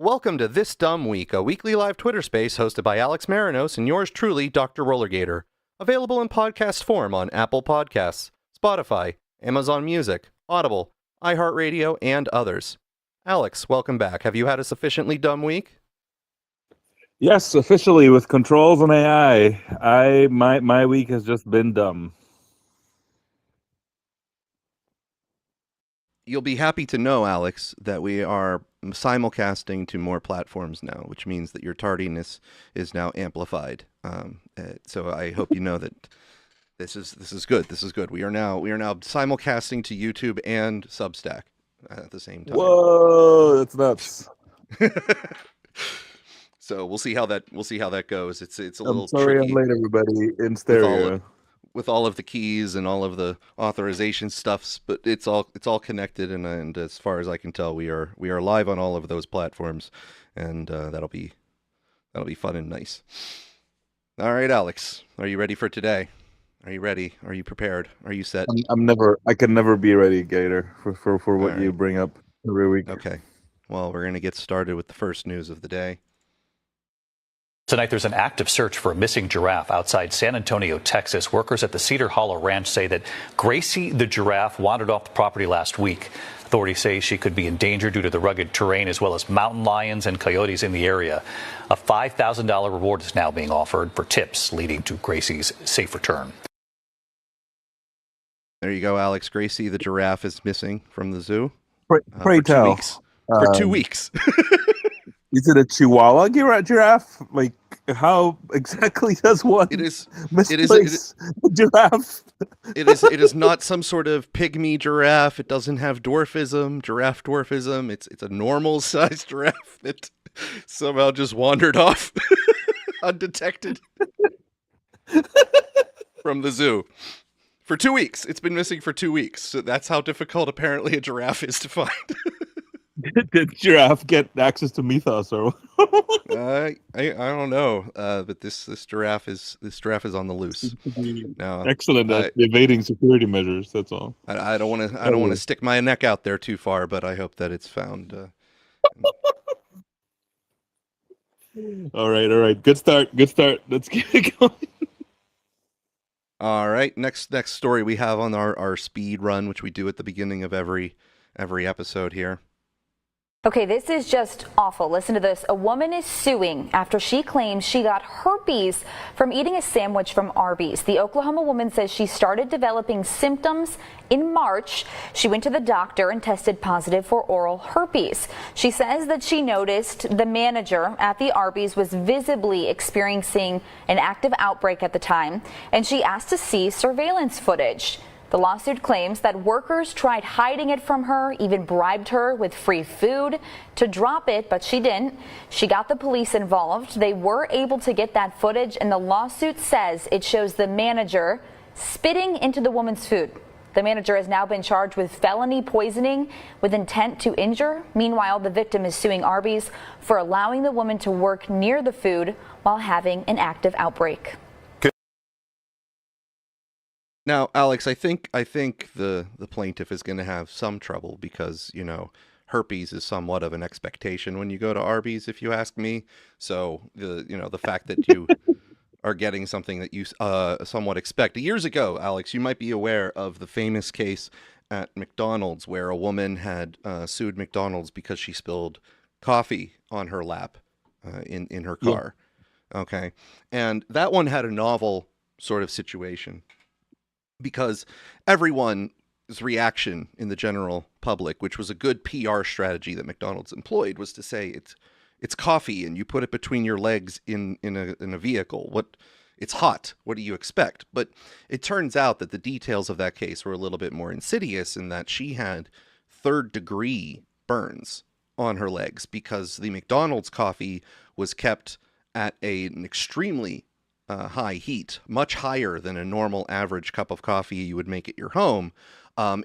Welcome to This Dumb Week, a weekly live Twitter space hosted by Alex Marinos and yours truly, Dr. Rollergator. Available in podcast form on Apple Podcasts, Spotify, Amazon Music, Audible, iHeartRadio, and others. Alex, welcome back. Have you had a sufficiently dumb week? Yes, officially with controls and AI. My week has just been dumb. You'll be happy to know, Alex, that we are simulcasting to more platforms now, which means that your tardiness is now amplified. So I hope you know that this is good. This is good. We are now simulcasting to YouTube and Substack at the same time. Whoa, that's nuts. So we'll see how that goes. It's a little I'm sorry tricky. I'm late, everybody. In stereo. With all of the keys and all of the authorization stuffs, but it's all connected, and as far as I can tell, we are live on all of those platforms, and that'll be fun and nice. All right, Alex, are you ready for today? Are you ready? Are you prepared? Are you set? I can never be ready, Gator, for what you bring up every week. Okay. Well, we're going to get started with the first news of the day. Tonight, there's an active search for a missing giraffe outside San Antonio, Texas. Workers at the Cedar Hollow Ranch say that Gracie the giraffe wandered off the property last week. Authorities say she could be in danger due to the rugged terrain as well as mountain lions and coyotes in the area. A $5,000 reward is now being offered for tips leading to Gracie's safe return. There you go, Alex. Gracie the giraffe is missing from the zoo. Pray tell. For 2 weeks. Is it a Chihuahua giraffe? Like, how exactly does one misplace a giraffe? It is not some sort of pygmy giraffe. It doesn't have giraffe dwarfism. It's a normal sized giraffe that somehow just wandered off undetected from the zoo. For 2 weeks. It's been missing for 2 weeks. So that's how difficult apparently a giraffe is to find. Did giraffe get access to Mythos or? I don't know, but this giraffe is on the loose. Now, excellent at evading security measures. That's all. I don't want to stick my neck out there too far, but I hope that it's found. All right. Good start. Let's get it going. All right. Next story we have on our speed run, which we do at the beginning of every episode here. Okay, this is just awful. Listen to this. A woman is suing after she claims she got herpes from eating a sandwich from Arby's. The Oklahoma woman says she started developing symptoms in March. She went to the doctor and tested positive for oral herpes. She says that she noticed the manager at the Arby's was visibly experiencing an active outbreak at the time, and she asked to see surveillance footage. The lawsuit claims that workers tried hiding it from her, even bribed her with free food to drop it, but she didn't. She got the police involved. They were able to get that footage, and the lawsuit says it shows the manager spitting into the woman's food. The manager has now been charged with felony poisoning with intent to injure. Meanwhile, the victim is suing Arby's for allowing the woman to work near the food while having an active outbreak. Now, Alex, I think the plaintiff is going to have some trouble because, herpes is somewhat of an expectation when you go to Arby's, if you ask me. So the fact that you are getting something that you somewhat expect. Years ago, Alex, you might be aware of the famous case at McDonald's where a woman had sued McDonald's because she spilled coffee on her lap in her car. Yeah. Okay. And that one had a novel sort of situation, because everyone's reaction in the general public, which was a good PR strategy that McDonald's employed, was to say it's coffee and you put it between your legs in a vehicle. It's hot. What do you expect? But it turns out that the details of that case were a little bit more insidious in that she had third-degree burns on her legs because the McDonald's coffee was kept at an extremely high heat, much higher than a normal average cup of coffee you would make at your home,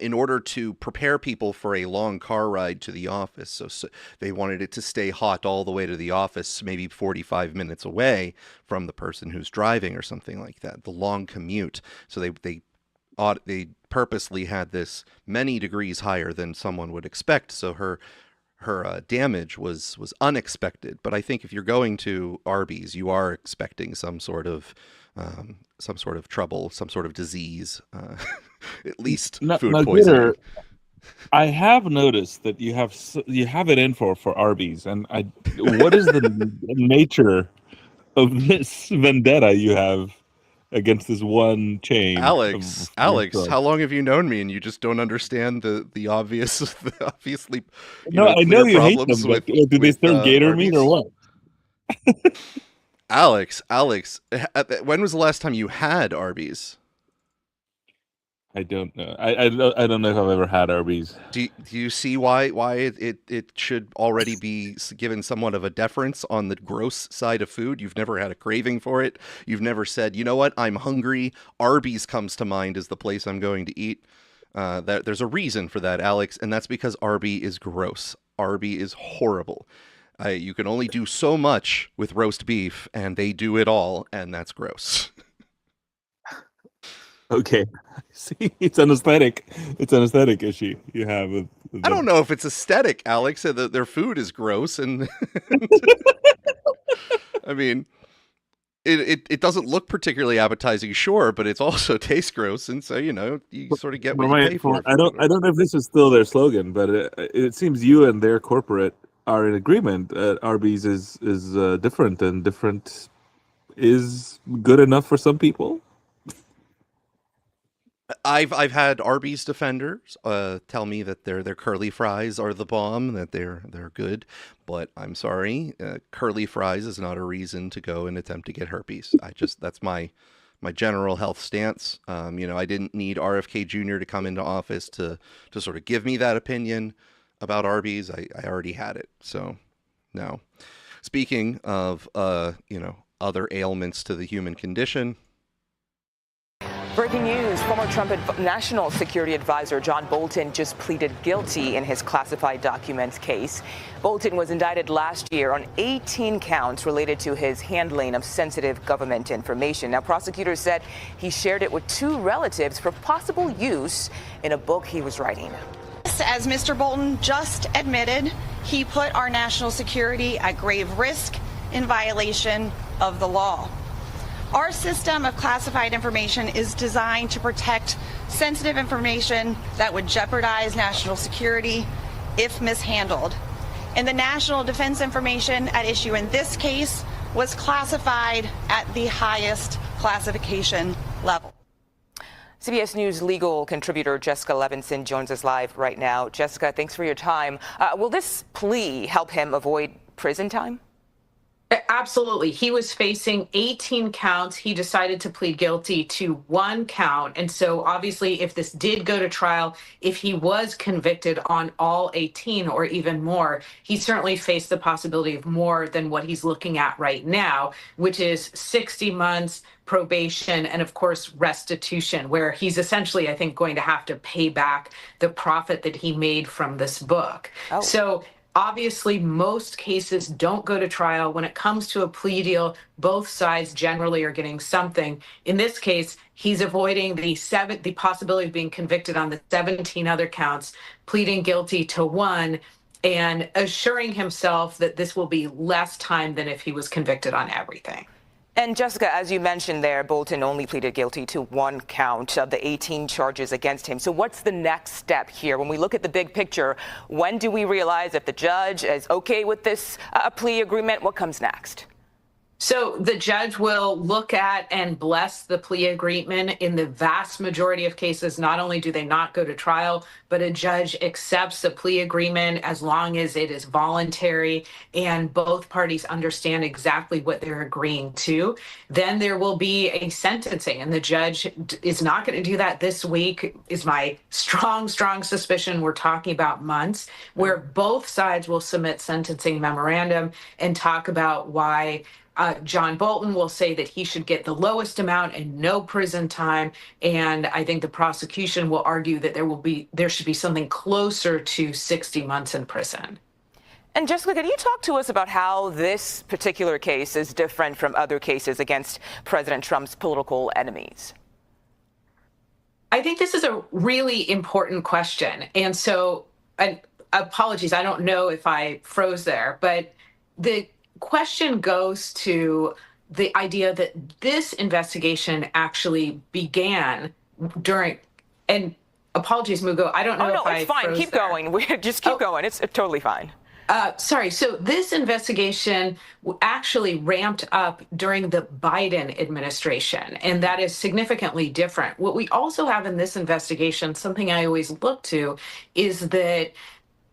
in order to prepare people for a long car ride to the office. So they wanted it to stay hot all the way to the office, maybe 45 minutes away from the person who's driving or something like that, the long commute. So they purposely had this many degrees higher than someone would expect. So her her damage was unexpected. But I think if you're going to Arby's, you are expecting some sort of trouble, some sort of disease, at least food poisoning. I have noticed that you have it in for Arby's, and what is the nature of this vendetta you have against this one chain? Alex, how long have you known me, and you just don't understand the obviously? No, I know you hate them. But did they serve gator meat or what? Alex, when was the last time you had Arby's? I don't know. I don't know if I've ever had Arby's. Do you see why it should already be given somewhat of a deference on the gross side of food? You've never had a craving for it. You've never said, you know what, I'm hungry. Arby's comes to mind as the place I'm going to eat. There's a reason for that, Alex, and that's because Arby is gross. Arby is horrible. You can only do so much with roast beef, and they do it all, and that's gross. Okay. See, it's an aesthetic issue you have with I don't know if it's aesthetic, Alex. Their food is gross, and I mean, it doesn't look particularly appetizing, sure, but it also tastes gross, and so you sort of get what you pay for. I don't know if this is still their slogan, but it seems you and their corporate are in agreement. Arby's is different, and different is good enough for some people. I've had Arby's defenders tell me that their curly fries are the bomb, that they're good, but I'm sorry, curly fries is not a reason to go and attempt to get herpes. That's my general health stance. I didn't need RFK Jr. to come into office to sort of give me that opinion about Arby's. I already had it. So no. Speaking of other ailments to the human condition. Breaking news, former Trump National Security Advisor John Bolton just pleaded guilty in his classified documents case. Bolton was indicted last year on 18 counts related to his handling of sensitive government information. Now, prosecutors said he shared it with 2 relatives for possible use in a book he was writing. As Mr. Bolton just admitted, he put our national security at grave risk in violation of the law. Our system of classified information is designed to protect sensitive information that would jeopardize national security if mishandled. And the national defense information at issue in this case was classified at the highest classification level. CBS News legal contributor Jessica Levinson joins us live right now. Jessica, thanks for your time. Will this plea help him avoid prison time? Absolutely. He was facing 18 counts. He decided to plead guilty to 1 count. And so obviously, if this did go to trial, if he was convicted on all 18 or even more, he certainly faced the possibility of more than what he's looking at right now, which is 60 months probation and, of course, restitution, where he's essentially, I think, going to have to pay back the profit that he made from this book. Oh. So obviously, most cases don't go to trial. When it comes to a plea deal, both sides generally are getting something. In this case, he's avoiding the possibility of being convicted on the 17 other counts, pleading guilty to 1, and assuring himself that this will be less time than if he was convicted on everything. And Jessica, as you mentioned there, Bolton only pleaded guilty to 1 count of the 18 charges against him. So what's the next step here? When we look at the big picture, when do we realize if the judge is okay with this plea agreement? What comes next? So the judge will look at and bless the plea agreement. In the vast majority of cases, not only do they not go to trial, but a judge accepts the plea agreement as long as it is voluntary and both parties understand exactly what they're agreeing to. Then there will be a sentencing, and the judge is not going to do that this week, is my strong suspicion. We're talking about months, where both sides will submit sentencing memorandum and talk about why John Bolton will say that he should get the lowest amount and no prison time. And I think the prosecution will argue that there should be something closer to 60 months in prison. And Jessica, can you talk to us about how this particular case is different from other cases against President Trump's political enemies? I think this is a really important question. And so apologies. I don't know if I froze there, but the question goes to the idea that this investigation actually began during, and apologies, Mugo, I don't know if I it's fine. froze Keep there. going. Just keep going. It's totally fine. Sorry. So this investigation actually ramped up during the Biden administration, and that is significantly different. What we also have in this investigation, something I always look to, is that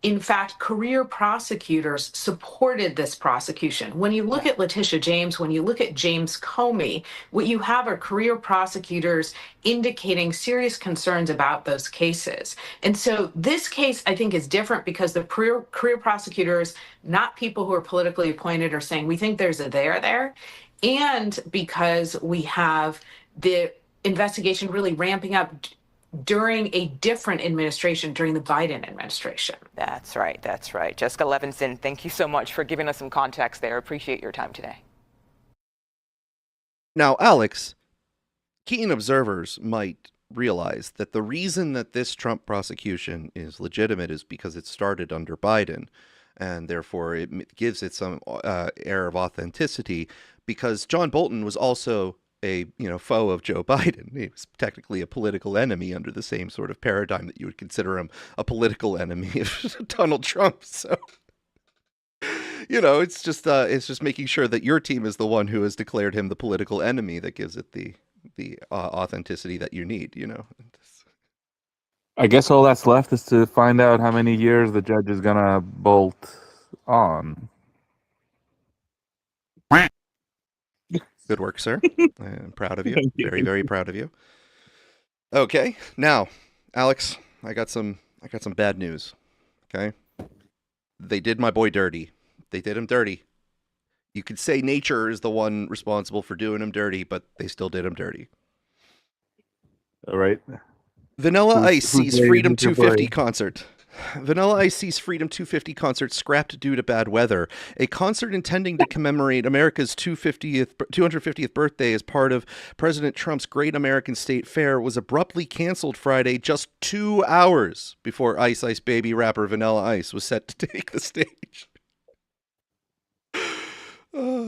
in fact, career prosecutors supported this prosecution. When you look at Letitia James, when you look at James Comey, what you have are career prosecutors indicating serious concerns about those cases. And so this case, I think, is different because the career prosecutors, not people who are politically appointed, are saying, we think there's a there, and because we have the investigation really ramping up during a different administration, during the Biden administration. That's right. That's right. Jessica Levinson, thank you so much for giving us some context there. Appreciate your time today. Now, Alex, keen observers might realize that the reason that this Trump prosecution is legitimate is because it started under Biden, and therefore it gives it some air of authenticity, because John Bolton was also a foe of Joe Biden. He was technically a political enemy under the same sort of paradigm that you would consider him a political enemy of Donald Trump. So it's just making sure that your team is the one who has declared him the political enemy that gives it the authenticity that you need. I guess all that's left is to find out how many years the judge is gonna bolt on. Good work, sir. I'm proud of you. Thank you. Very, very proud of you. Okay, now, Alex, I got some bad news. Okay, they did my boy dirty. They did him dirty. You could say nature is the one responsible for doing him dirty, but they still did him dirty. All right. Vanilla Ice who's sees ready Freedom to play? 250 concert. Vanilla Ice sees Freedom 250 concert scrapped due to bad weather. A concert intending to commemorate America's 250th birthday as part of President Trump's Great American State Fair was abruptly canceled Friday, just 2 hours before Ice Ice Baby rapper Vanilla Ice was set to take the stage.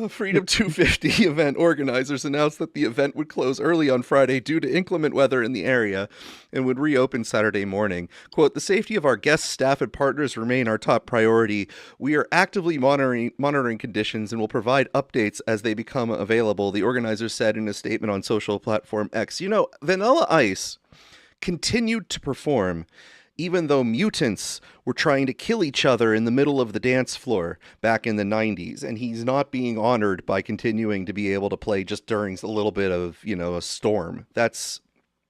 Freedom 250 event organizers announced that the event would close early on Friday due to inclement weather in the area and would reopen Saturday morning. Quote, "The safety of our guests, staff, and partners remain our top priority. We are actively monitoring conditions and will provide updates as they become available," the organizers said in a statement on social platform X. Vanilla Ice continued to perform even though mutants were trying to kill each other in the middle of the dance floor back in the 90s, and he's not being honored by continuing to be able to play just during a little bit of, a storm. That's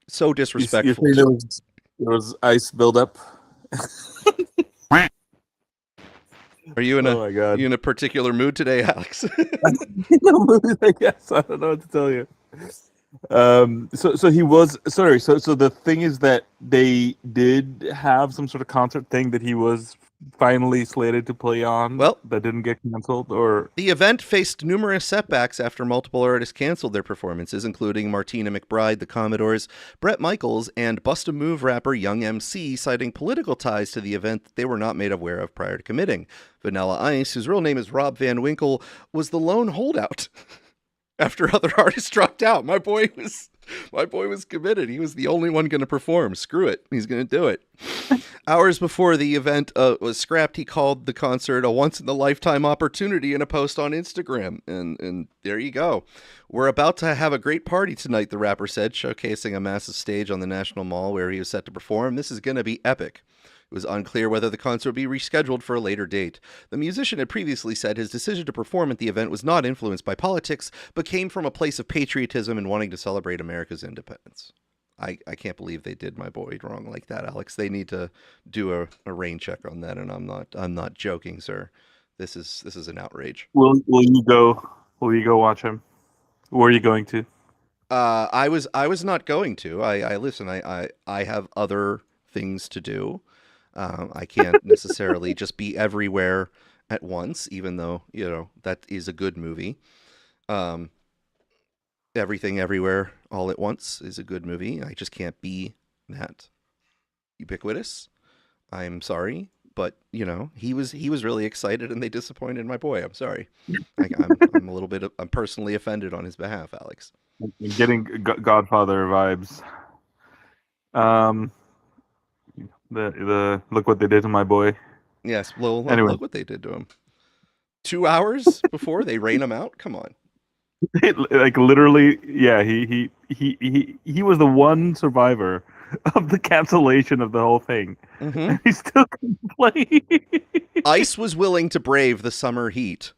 so disrespectful. You think there was ice buildup? Are you in Oh my God. you in a particular mood today, Alex? I guess I don't know what to tell you. So he was sorry. So the thing is that they did have some sort of concert thing that he was finally slated to play on. Well, that didn't get canceled, or the event faced numerous setbacks after multiple artists canceled their performances, including Martina McBride, the Commodores, Bret Michaels, and Bust a Move rapper Young MC, citing political ties to the event that they were not made aware of prior to committing. Vanilla Ice, whose real name is Rob Van Winkle, was the lone holdout. After other artists dropped out, my boy was committed. He was the only one going to perform. Screw it. He's going to do it. Hours before the event was scrapped, he called the concert a once-in-a-lifetime opportunity in a post on Instagram. And there you go. "We're about to have a great party tonight," the rapper said, showcasing a massive stage on the National Mall where he was set to perform. "This is going to be epic." It was unclear whether the concert would be rescheduled for a later date. The musician had previously said his decision to perform at the event was not influenced by politics, but came from a place of patriotism and wanting to celebrate America's independence. I can't believe they did my boy wrong like that, Alex. They need to do a rain check on that, and I'm not joking, sir. This is an outrage. will you go? Will you go watch him? Where are you going to? I was not going to. I listen. I have other things to do. I can't necessarily just be everywhere at once, even though, that is a good movie. Everything Everywhere All at Once is a good movie. I just can't be that ubiquitous. I'm sorry, but he was really excited, and they disappointed my boy. I'm sorry. I'm a little bit. I'm personally offended on his behalf, Alex. I'm getting Godfather vibes. The look what they did to my boy. Yes. Well, Anyway. look what they did to him. 2 hours before they rain him out. Come on. Like literally, yeah. He was the one survivor of the cancellation of the whole thing. Mm-hmm. He still couldn't play. Ice was willing to brave the summer heat,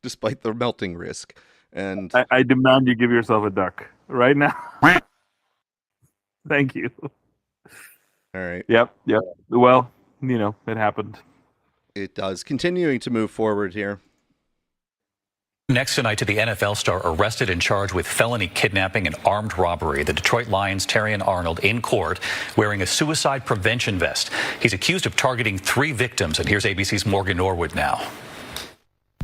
despite the melting risk. And I demand you give yourself a duck right now. Thank you. All right. Yep. Well, it happened. It does. Continuing to move forward here. Next tonight to the NFL star arrested and charged with felony kidnapping and armed robbery. The Detroit Lions' Terrion Arnold in court wearing a suicide prevention vest. He's accused of targeting 3 victims. And here's ABC's Morgan Norwood now.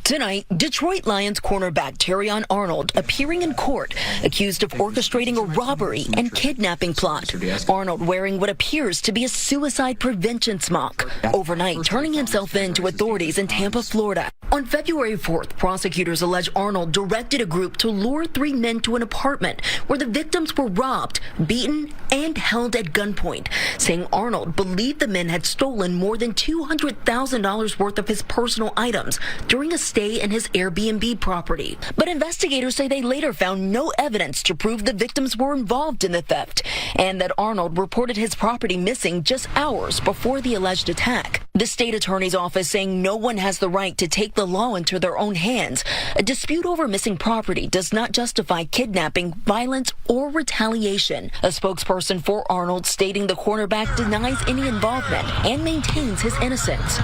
Tonight, Detroit Lions cornerback Terrion Arnold appearing in court, accused of orchestrating a robbery and kidnapping plot. Arnold wearing what appears to be a suicide prevention smock, overnight turning himself in to authorities in Tampa, Florida. On February 4th, prosecutors allege Arnold directed a group to lure 3 men to an apartment where the victims were robbed, beaten, and held at gunpoint, saying Arnold believed the men had stolen more than $200,000 worth of his personal items during a stay in his Airbnb property. But investigators say they later found no evidence to prove the victims were involved in the theft, and that Arnold reported his property missing just hours before the alleged attack. The state attorney's office saying no one has the right to take the law into their own hands. A dispute over missing property does not justify kidnapping, violence, or retaliation. A spokesperson for Arnold stating the cornerback denies any involvement and maintains his innocence.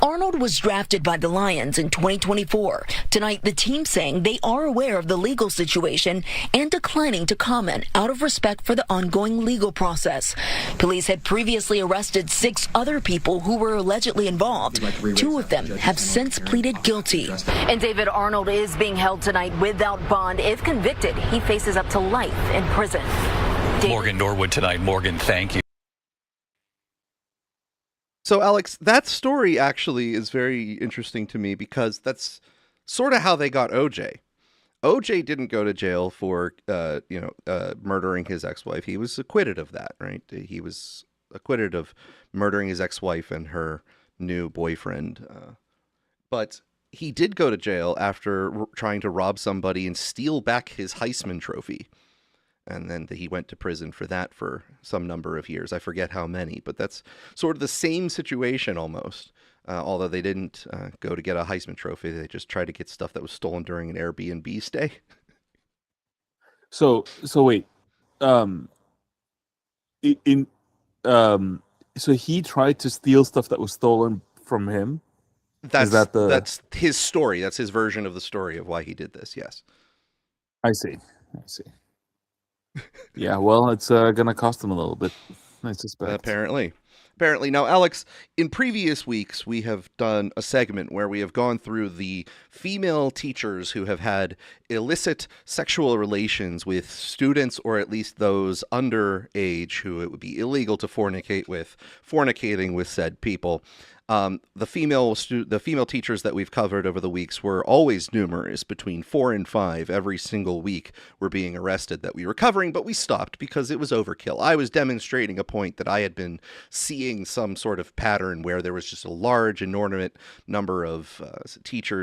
Arnold was drafted by the Lions in 2024. Tonight, the team saying they are aware of the legal situation and declining to comment out of respect for the ongoing legal process. Police had previously arrested 6 other people who were allegedly involved. 2 of them have since pleaded guilty. And David Arnold is being held tonight without bond. If convicted, he faces up to life in prison. Morgan Norwood tonight. Morgan, thank you. So, Alex, that story actually is very interesting to me because that's sort of how they got OJ. OJ didn't go to jail for, murdering his ex-wife. He was acquitted of that, right? He was acquitted of murdering his ex-wife and her new boyfriend. But he did go to jail after trying to rob somebody and steal back his Heisman Trophy. And then he went to prison for that for some number of years. I forget how many, but that's sort of the same situation almost. Although they didn't go to get a Heisman Trophy. They just tried to get stuff that was stolen during an Airbnb stay. So wait. So he tried to steal stuff that was stolen from him? That's his story. That's his version of the story of why he did this, yes. I see. Yeah, well, it's gonna cost him a little bit, I suspect. Apparently. Now, Alex, in previous weeks, we have done a segment where we have gone through the female teachers who have had illicit sexual relations with students, or at least those underage who it would be illegal to fornicate with, fornicating with said people. The female teachers that we've covered over the weeks were always numerous. Between 4 and 5 every single week were being arrested that we were covering, but we stopped because it was overkill. I was demonstrating a point that I had been seeing some sort of pattern where there was just a large, inordinate number of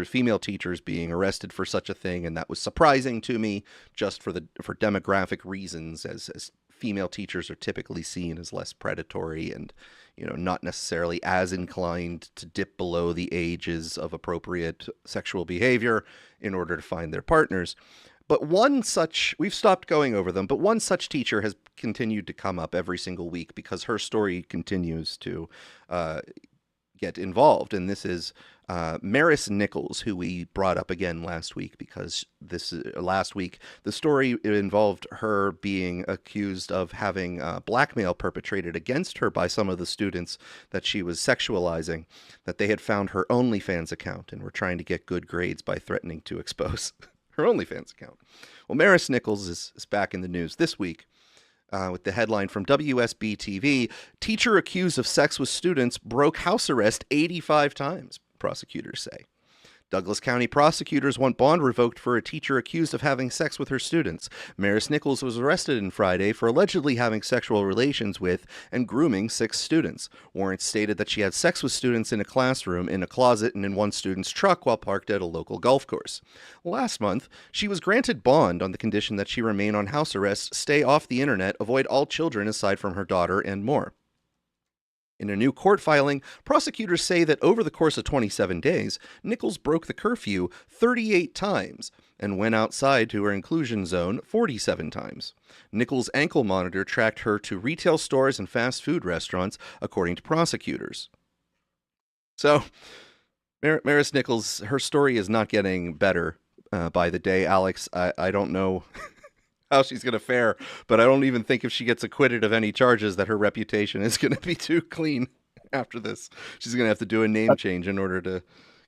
female teachers being arrested for such a thing, and that was surprising to me just for demographic reasons, as female teachers are typically seen as less predatory and not necessarily as inclined to dip below the ages of appropriate sexual behavior in order to find their partners. But we've stopped going over them, but one such teacher has continued to come up every single week because her story continues to get involved. And this is Maris Nichols, who we brought up again last week because last week the story involved her being accused of having blackmail perpetrated against her by some of the students that she was sexualizing, that they had found her OnlyFans account and were trying to get good grades by threatening to expose her OnlyFans account. Well, Maris Nichols is back in the news this week with the headline from WSB TV, teacher accused of sex with students broke house arrest 85 times, prosecutors say. Douglas County prosecutors want bond revoked for a teacher accused of having sex with her students. Maris Nichols was arrested on Friday for allegedly having sexual relations with and grooming 6 students. Warrants stated that she had sex with students in a classroom, in a closet, and in one student's truck while parked at a local golf course. Last month, she was granted bond on the condition that she remain on house arrest, stay off the internet, avoid all children aside from her daughter, and more. In a new court filing, prosecutors say that over the course of 27 days, Nichols broke the curfew 38 times and went outside to her inclusion zone 47 times. Nichols' ankle monitor tracked her to retail stores and fast food restaurants, according to prosecutors. So, Maris Nichols, her story is not getting better by the day. Alex, I don't know how she's going to fare, but I don't even think if she gets acquitted of any charges that her reputation is going to be too clean after this. She's going to have to do a name change in order to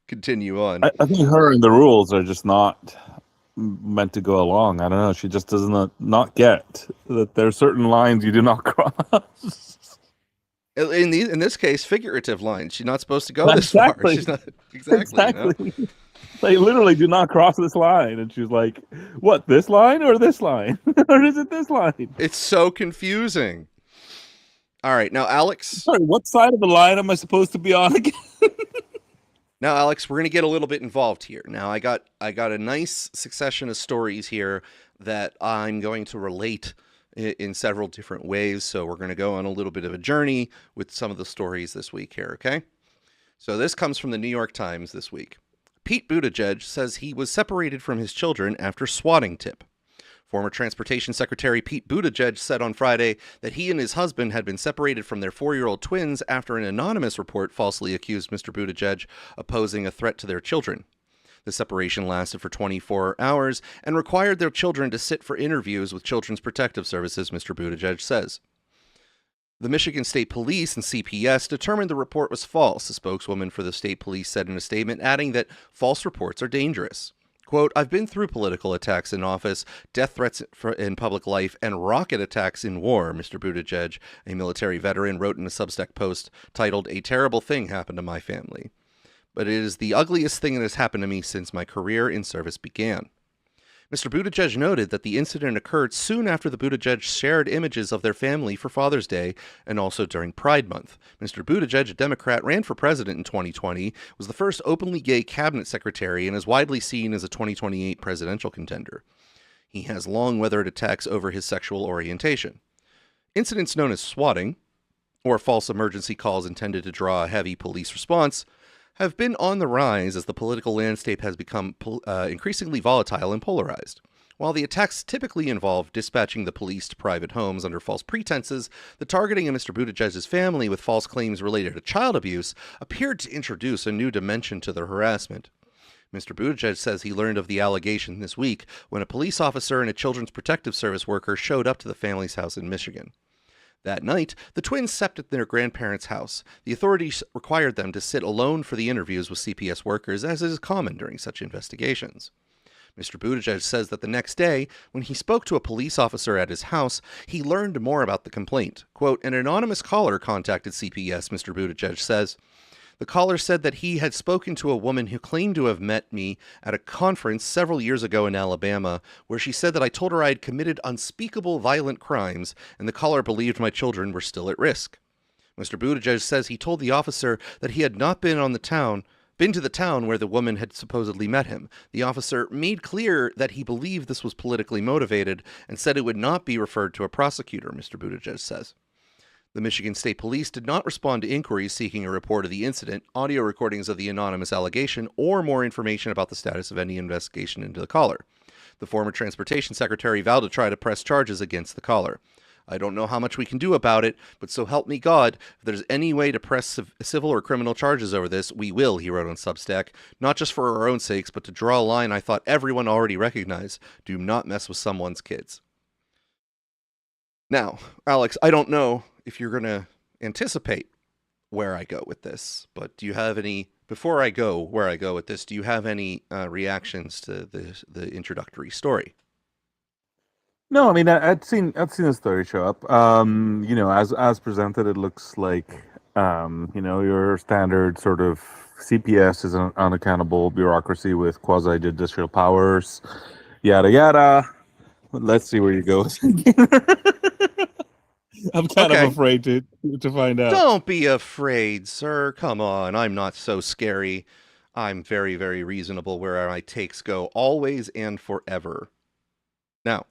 continue on. I think her and the rules are just not meant to go along. I don't know. She just does not get that there are certain lines you do not cross. In this case, figurative lines. She's not supposed to go this far. She's not, exactly. You know? They literally do not cross this line. And she's like, what, this line or this line? Or is it this line? It's so confusing. All right. Now, Alex. Sorry, what side of the line am I supposed to be on again? Now, Alex, we're going to get a little bit involved here. Now, I got a nice succession of stories here that I'm going to relate in several different ways. So we're going to go on a little bit of a journey with some of the stories this week here, okay? So this comes from the New York Times this week. Pete Buttigieg says he was separated from his children after swatting tip. Former Transportation Secretary Pete Buttigieg said on Friday that he and his husband had been separated from their 4-year-old twins after an anonymous report falsely accused Mr. Buttigieg of posing a threat to their children. The separation lasted for 24 hours and required their children to sit for interviews with Children's Protective Services, Mr. Buttigieg says. The Michigan State Police and CPS determined the report was false, a spokeswoman for the state police said in a statement, adding that false reports are dangerous. Quote, I've been through political attacks in office, death threats in public life, and rocket attacks in war, Mr. Buttigieg, a military veteran, wrote in a Substack post titled, A Terrible Thing Happened to My Family. But it is the ugliest thing that has happened to me since my career in service began. Mr. Buttigieg noted that the incident occurred soon after the Buttigieg shared images of their family for Father's Day and also during Pride Month. Mr. Buttigieg, a Democrat, ran for president in 2020, was the first openly gay cabinet secretary, and is widely seen as a 2028 presidential contender. He has long weathered attacks over his sexual orientation. Incidents known as swatting, or false emergency calls intended to draw a heavy police response, have been on the rise as the political landscape has become increasingly volatile and polarized. While the attacks typically involve dispatching the police to private homes under false pretenses, the targeting of Mr. Buttigieg's family with false claims related to child abuse appeared to introduce a new dimension to the harassment. Mr. Buttigieg says he learned of the allegation this week when a police officer and a Children's Protective Service worker showed up to the family's house in Michigan. That night, the twins slept at their grandparents' house. The authorities required them to sit alone for the interviews with CPS workers, as is common during such investigations. Mr. Buttigieg says that the next day, when he spoke to a police officer at his house, he learned more about the complaint. Quote, an anonymous caller contacted CPS, Mr. Buttigieg says. The caller said that he had spoken to a woman who claimed to have met me at a conference several years ago in Alabama, where she said that I told her I had committed unspeakable violent crimes, and the caller believed my children were still at risk. Mr. Buttigieg says he told the officer that he had not been to the town where the woman had supposedly met him. The officer made clear that he believed this was politically motivated and said it would not be referred to a prosecutor, Mr. Buttigieg says. The Michigan State Police did not respond to inquiries seeking a report of the incident, audio recordings of the anonymous allegation, or more information about the status of any investigation into the caller. The former Transportation Secretary vowed to try to press charges against the caller. I don't know how much we can do about it, but so help me God, if there's any way to press civil or criminal charges over this, we will, he wrote on Substack, not just for our own sakes, but to draw a line I thought everyone already recognized. Do not mess with someone's kids. Now, Alex, I don't know if you're going to anticipate where I go with this, but do you have any, before I go where I go with this, do you have any reactions to the introductory story? No, I mean I've seen the story show up. As presented, it looks like your standard sort of CPS is an unaccountable bureaucracy with quasi judicial powers, yada yada. Let's see where you go. I'm kind of Okay. afraid to find out. Don't be afraid, sir. Come on, I'm not so scary. I'm very, very reasonable where my takes go, always and forever. Now,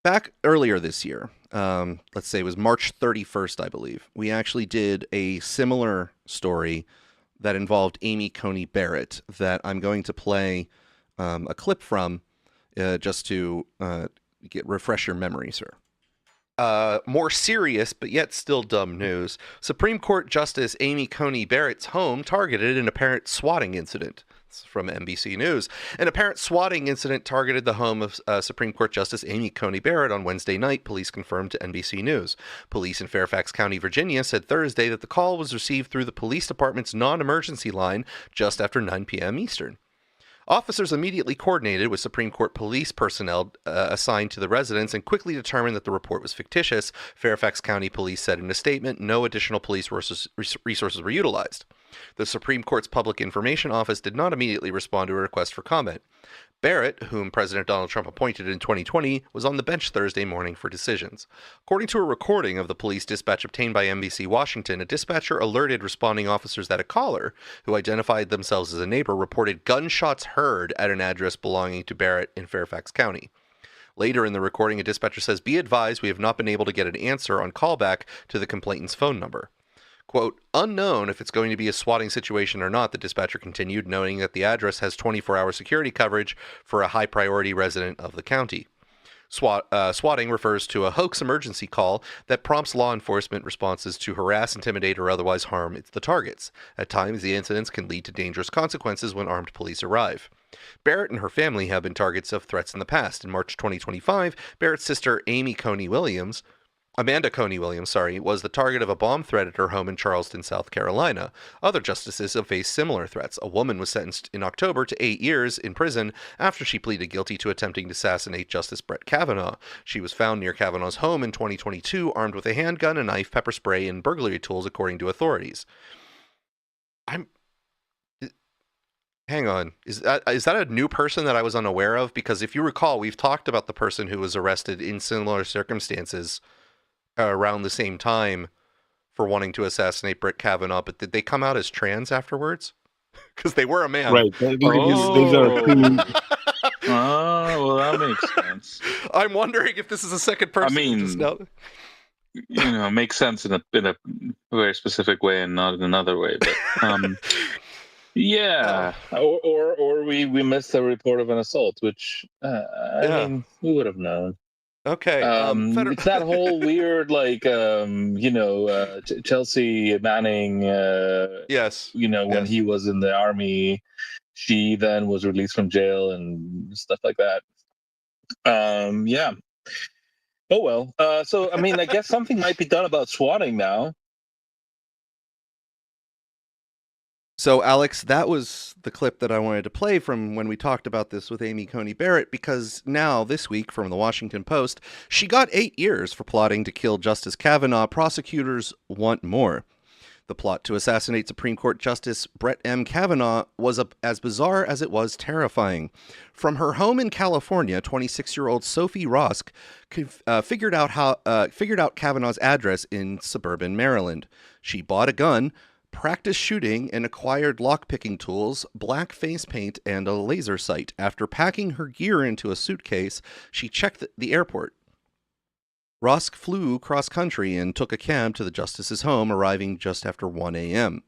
back earlier this year, let's say it was March 31st, I believe, we actually did a similar story that involved Amy Coney Barrett that I'm going to play a clip from just to refresh your memory, sir. More serious, but yet still dumb news. Supreme Court Justice Amy Coney Barrett's home targeted in apparent swatting incident. It's from NBC News. An apparent swatting incident targeted the home of Supreme Court Justice Amy Coney Barrett on Wednesday night, police confirmed to NBC News. Police in Fairfax County, Virginia said Thursday that the call was received through the police department's non-emergency line just after 9 p.m. Eastern. Officers immediately coordinated with Supreme Court police personnel assigned to the residence and quickly determined that the report was fictitious. Fairfax County Police said in a statement, no additional police resources were utilized. The Supreme Court's Public Information Office did not immediately respond to a request for comment. Barrett, whom President Donald Trump appointed in 2020, was on the bench Thursday morning for decisions. According to a recording of the police dispatch obtained by NBC Washington, a dispatcher alerted responding officers that a caller, who identified themselves as a neighbor, reported gunshots heard at an address belonging to Barrett in Fairfax County. Later in the recording, a dispatcher says, "Be advised, we have not been able to get an answer on callback to the complainant's phone number." Quote, unknown if it's going to be a swatting situation or not, the dispatcher continued, noting that the address has 24-hour security coverage for a high-priority resident of the county. Swatting refers to a hoax emergency call that prompts law enforcement responses to harass, intimidate, or otherwise harm the targets. At times, the incidents can lead to dangerous consequences when armed police arrive. Barrett and her family have been targets of threats in the past. In March 2025, Barrett's sister Amanda Coney Williams, was the target of a bomb threat at her home in Charleston, South Carolina. Other justices have faced similar threats. A woman was sentenced in October to 8 years in prison after she pleaded guilty to attempting to assassinate Justice Brett Kavanaugh. She was found near Kavanaugh's home in 2022, armed with a handgun, a knife, pepper spray, and burglary tools, according to authorities. Hang on. Is that a new person that I was unaware of? Because if you recall, we've talked about the person who was arrested in similar circumstances around the same time for wanting to assassinate Brett Kavanaugh, but did they come out as trans afterwards? Because they were a man. Right. These are two. Oh, well, that makes sense. I'm wondering if this is a second person. I mean, makes sense in a very specific way and not in another way. But yeah, or we missed a report of an assault, which I mean, we would have known. Okay. It's that whole weird, Chelsea Manning. Yes. When he was in the army, she then was released from jail and stuff like that. Yeah. Oh well. So I mean, I guess something might be done about swatting now. So, Alex, that was the clip that I wanted to play from when we talked about this with Amy Coney Barrett, because now, this week, from the Washington Post, she got 8 years for plotting to kill Justice Kavanaugh. Prosecutors want more. The plot to assassinate Supreme Court Justice Brett M. Kavanaugh was as bizarre as it was terrifying. From her home in California, 26-year-old Sophie Rosk figured out Kavanaugh's address in suburban Maryland. She bought a gun, practiced shooting, and acquired lockpicking tools, black face paint, and a laser sight. After packing her gear into a suitcase, she checked the airport. Rosk flew cross-country and took a cab to the justice's home, arriving just after 1 a.m.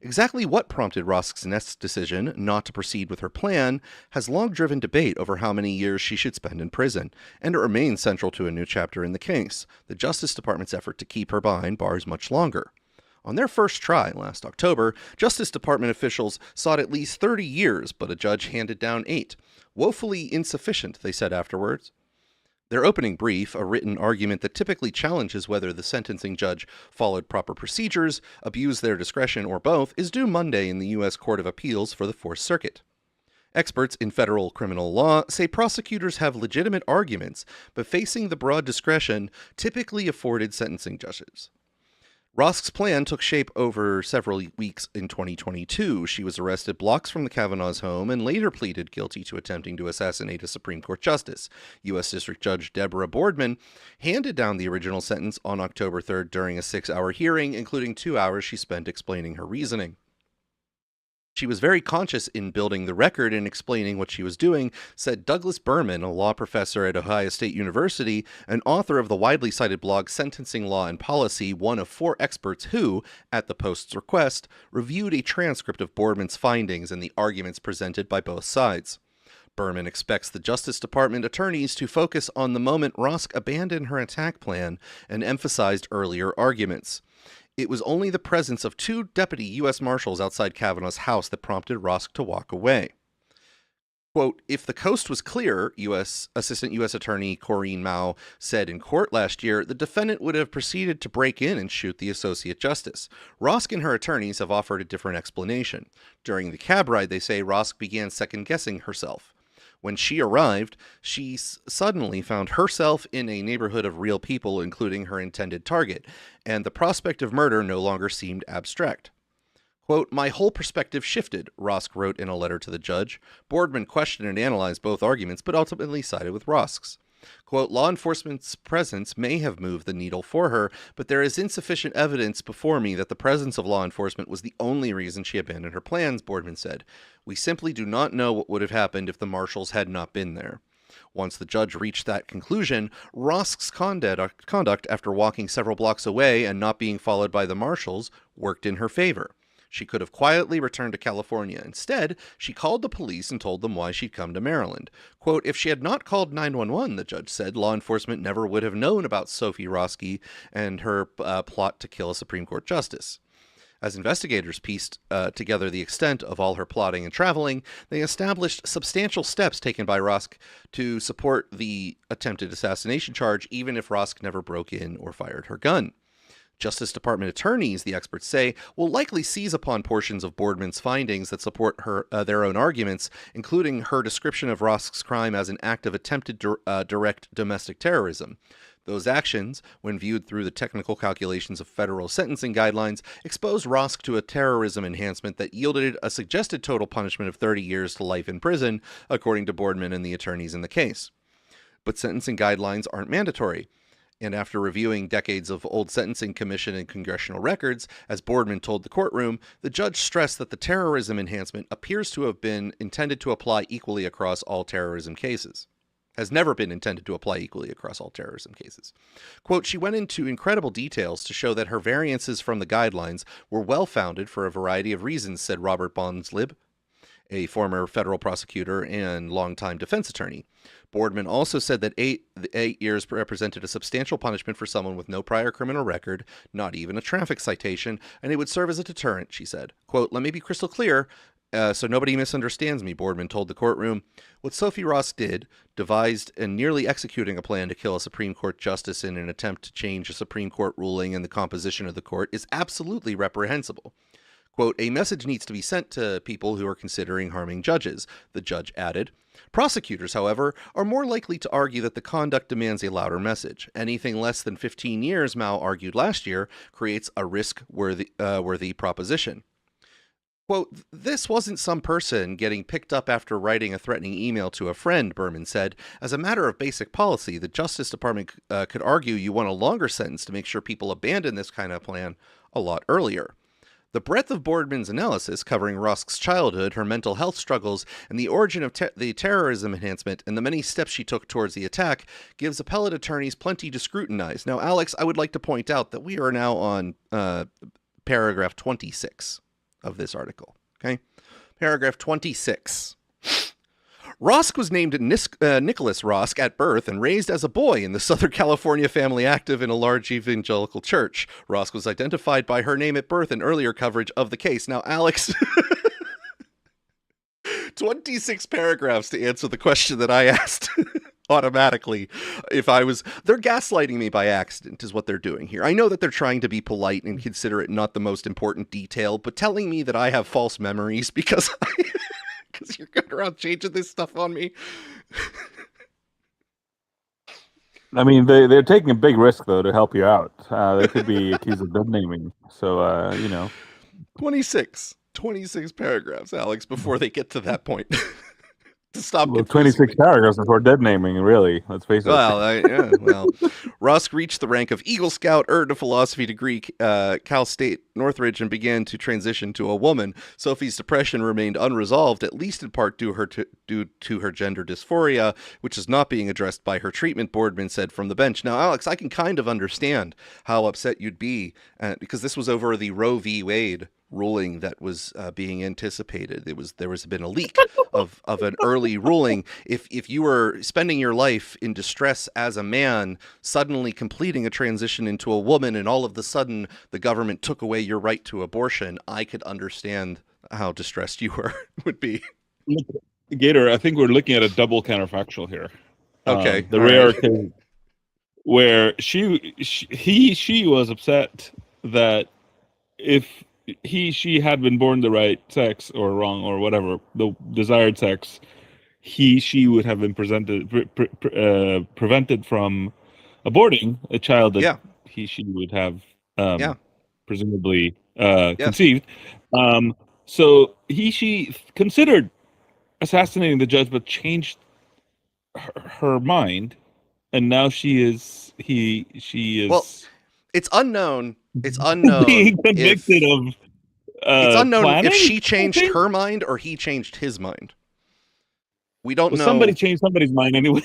Exactly what prompted Rosk's next decision not to proceed with her plan has long driven debate over how many years she should spend in prison, and it remains central to a new chapter in the case. The Justice Department's effort to keep her behind bars much longer. On their first try last October, Justice Department officials sought at least 30 years, but a judge handed down 8. Woefully insufficient, they said afterwards. Their opening brief, a written argument that typically challenges whether the sentencing judge followed proper procedures, abused their discretion, or both, is due Monday in the U.S. Court of Appeals for the Fourth Circuit. Experts in federal criminal law say prosecutors have legitimate arguments, but facing the broad discretion typically afforded sentencing judges. Rosk's plan took shape over several weeks in 2022. She was arrested blocks from the Kavanaugh's home and later pleaded guilty to attempting to assassinate a Supreme Court justice. U.S. District Judge Deborah Boardman handed down the original sentence on October 3rd during a 6-hour hearing, including 2 hours she spent explaining her reasoning. She was very conscious in building the record and explaining what she was doing, said Douglas Berman, a law professor at Ohio State University and author of the widely cited blog Sentencing Law and Policy, one of 4 experts who, at the Post's request, reviewed a transcript of Boardman's findings and the arguments presented by both sides. Berman expects the Justice Department attorneys to focus on the moment Rosk abandoned her attack plan and emphasized earlier arguments. It was only the presence of 2 deputy U.S. Marshals outside Kavanaugh's house that prompted Rosk to walk away. Quote, if the coast was clear, Assistant U.S. Attorney Corinne Mao said in court last year, the defendant would have proceeded to break in and shoot the Associate Justice. Rosk and her attorneys have offered a different explanation. During the cab ride, they say Rosk began second-guessing herself. When she arrived, she suddenly found herself in a neighborhood of real people, including her intended target, and the prospect of murder no longer seemed abstract. Quote, my whole perspective shifted, Rosk wrote in a letter to the judge. Boardman questioned and analyzed both arguments, but ultimately sided with Rosk's. Quote, law enforcement's presence may have moved the needle for her, but there is insufficient evidence before me that the presence of law enforcement was the only reason she abandoned her plans, Boardman said. We simply do not know what would have happened if the marshals had not been there. Once the judge reached that conclusion, Rosk's conduct after walking several blocks away and not being followed by the marshals worked in her favor. She could have quietly returned to California. Instead, she called the police and told them why she'd come to Maryland. Quote, if she had not called 911, the judge said, law enforcement never would have known about Sophie Roski and her plot to kill a Supreme Court justice. As investigators pieced together the extent of all her plotting and traveling, they established substantial steps taken by Rosk to support the attempted assassination charge, even if Rosk never broke in or fired her gun. Justice Department attorneys, the experts say, will likely seize upon portions of Boardman's findings that support their own arguments, including her description of Rosk's crime as an act of attempted direct domestic terrorism. Those actions, when viewed through the technical calculations of federal sentencing guidelines, expose Rosk to a terrorism enhancement that yielded a suggested total punishment of 30 years to life in prison, according to Boardman and the attorneys in the case. But sentencing guidelines aren't mandatory. And after reviewing decades of old sentencing commission and congressional records, as Boardman told the courtroom, the judge stressed that the terrorism enhancement appears to have been intended to apply equally across all terrorism cases. Has never been intended to apply equally across all terrorism cases. Quote, she went into incredible details to show that her variances from the guidelines were well-founded for a variety of reasons, said Robert Bonslib, a former federal prosecutor and longtime defense attorney. Boardman also said that 8 years represented a substantial punishment for someone with no prior criminal record, not even a traffic citation, and it would serve as a deterrent, she said. Quote, let me be crystal clear, so nobody misunderstands me, Boardman told the courtroom. What Sophie Rosk did, devised and nearly executing a plan to kill a Supreme Court justice in an attempt to change a Supreme Court ruling and the composition of the court, is absolutely reprehensible. Quote, a message needs to be sent to people who are considering harming judges, the judge added. Prosecutors, however, are more likely to argue that the conduct demands a louder message. Anything less than 15 years, Mao argued last year, creates a risk-worthy proposition. Quote, this wasn't some person getting picked up after writing a threatening email to a friend, Berman said. As a matter of basic policy, the Justice Department could argue you want a longer sentence to make sure people abandon this kind of plan a lot earlier. The breadth of Boardman's analysis, covering Rosk's childhood, her mental health struggles, and the origin of the terrorism enhancement and the many steps she took towards the attack, gives appellate attorneys plenty to scrutinize. Now, Alex, I would like to point out that we are now on paragraph 26 of this article. Okay? Paragraph 26. Rosk was named Nicholas Rosk at birth and raised as a boy in the Southern California family active in a large evangelical church. Rosk was identified by her name at birth in earlier coverage of the case. Now, Alex, 26 paragraphs to answer the question that I asked automatically. They're gaslighting me by accident is what they're doing here. I know that they're trying to be polite and consider it not the most important detail, but telling me that I have false memories because because you're going around changing this stuff on me. I mean, they're taking a big risk though to help you out. They could be accused of dead naming. So 26 paragraphs, Alex, before they get to that point. To stop well, confusing 26 me. paragraphs before dead naming. Really, let's face it. Well, Rusk reached the rank of Eagle Scout, earned a philosophy degree, Cal State Northridge, and began to transition to a woman. Sophie's depression remained unresolved, at least in part due to her gender dysphoria, which is not being addressed by her treatment, Boardman said from the bench. Now, Alex, I can kind of understand how upset you'd be, because this was over the Roe v. Wade ruling that was being anticipated. There was been a leak of an early ruling. If you were spending your life in distress as a man, suddenly completing a transition into a woman, and all of the sudden the government took away your right to abortion, I could understand how distressed you would be. Look, Gator, I think we're looking at a double counterfactual here. Okay, the rare case where she was upset that if she had been born the right sex or wrong or whatever, the desired sex, she would have been prevented from aborting a child that she would have presumably conceived. So she considered assassinating the judge, but changed her mind, and now she is. Well, it's unknown. It's unknown. Being convicted of. It's unknown planning? if she changed her mind or he changed his mind. We don't know. Somebody changed somebody's mind anyway.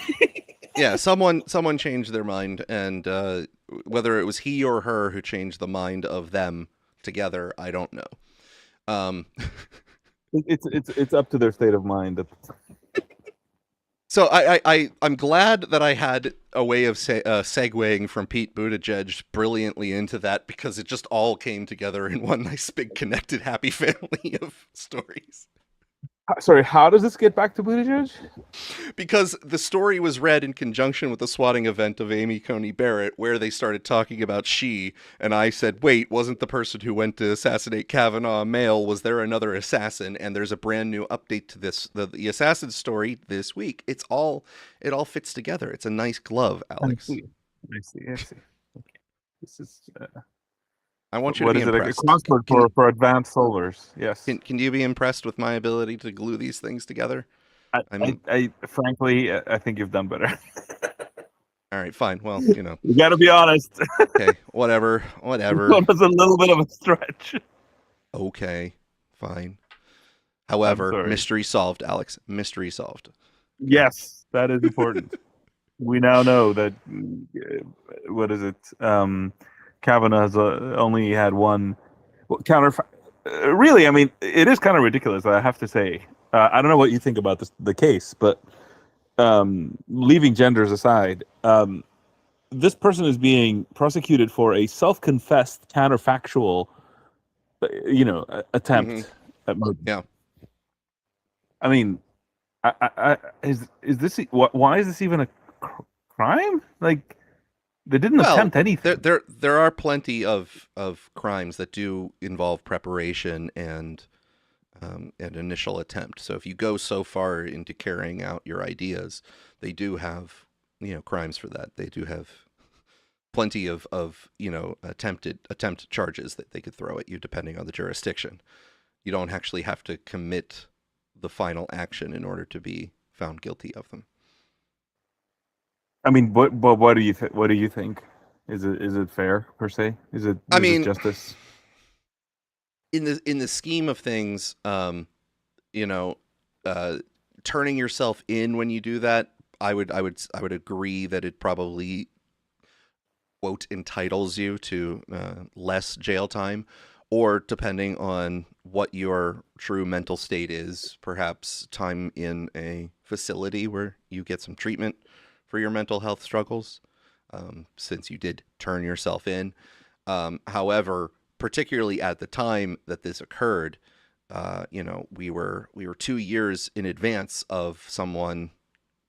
Yeah, someone changed their mind, and whether it was he or her who changed the mind of them together, I don't know. It's up to their state of mind. So I'm glad that I had a way of segueing from Pete Buttigieg brilliantly into that, because it just all came together in one nice big connected happy family of stories. Sorry, how does this get back to Buttigieg? Because the story was read in conjunction with the swatting event of Amy Coney Barrett, where they started talking about she, and I said, wait, wasn't the person who went to assassinate Kavanaugh a male? Was there another assassin? And there's a brand new update to this, the assassin story this week. It all fits together. It's a nice glove, Alex. I see. Okay. This is... I want you to be impressed. A crossword for advanced solvers. Yes. Can you be impressed with my ability to glue these things together? I frankly, I think you've done better. All right, fine. Well, you got to be honest. Okay, whatever. That was a little bit of a stretch. Okay, fine. However, mystery solved, Alex. Mystery solved. Yes, that is important. We now know that. What is it? Kavanaugh has only had one counter. Really, I mean, it is kind of ridiculous, I have to say. I don't know what you think about the case, but leaving genders aside, this person is being prosecuted for a self-confessed counterfactual, attempt at murder. Yeah. I mean, is this why is this even a crime? Like, they didn't attempt anything. There are plenty of crimes that do involve preparation and an initial attempt. So if you go so far into carrying out your ideas, they do have crimes for that. They do have plenty of attempt charges that they could throw at you depending on the jurisdiction. You don't actually have to commit the final action in order to be found guilty of them. I mean, but what do you think? Is it fair per se? Is it justice? In the scheme of things, turning yourself in when you do that, I would agree that it probably, quote, entitles you to less jail time, or depending on what your true mental state is, perhaps time in a facility where you get some treatment for your mental health struggles, since you did turn yourself in. However, particularly at the time that this occurred, we were 2 years in advance of someone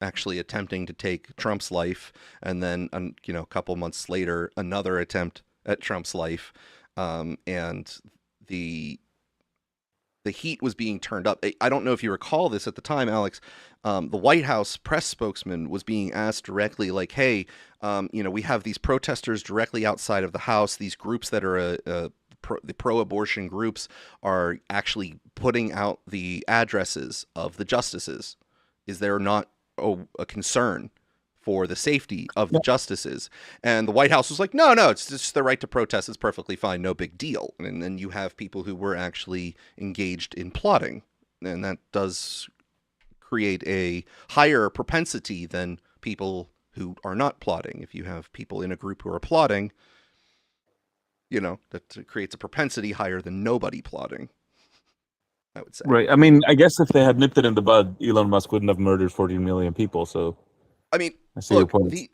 actually attempting to take Trump's life, and then a couple months later, another attempt at Trump's life, and the the heat was being turned up. I don't know if you recall this at the time, Alex. The White House press spokesman was being asked directly, like, "Hey, we have these protesters directly outside of the House. These groups that are the pro-abortion groups are actually putting out the addresses of the justices. Is there not a concern for the safety of the justices?" And the White House was like, no, it's just their right to protest. It's perfectly fine. No big deal. And then you have people who were actually engaged in plotting. And that does create a higher propensity than people who are not plotting. If you have people in a group who are plotting, that creates a propensity higher than nobody plotting, I would say. Right. I mean, I guess if they had nipped it in the bud, Elon Musk wouldn't have murdered 14 million people. So, I mean, I see your point.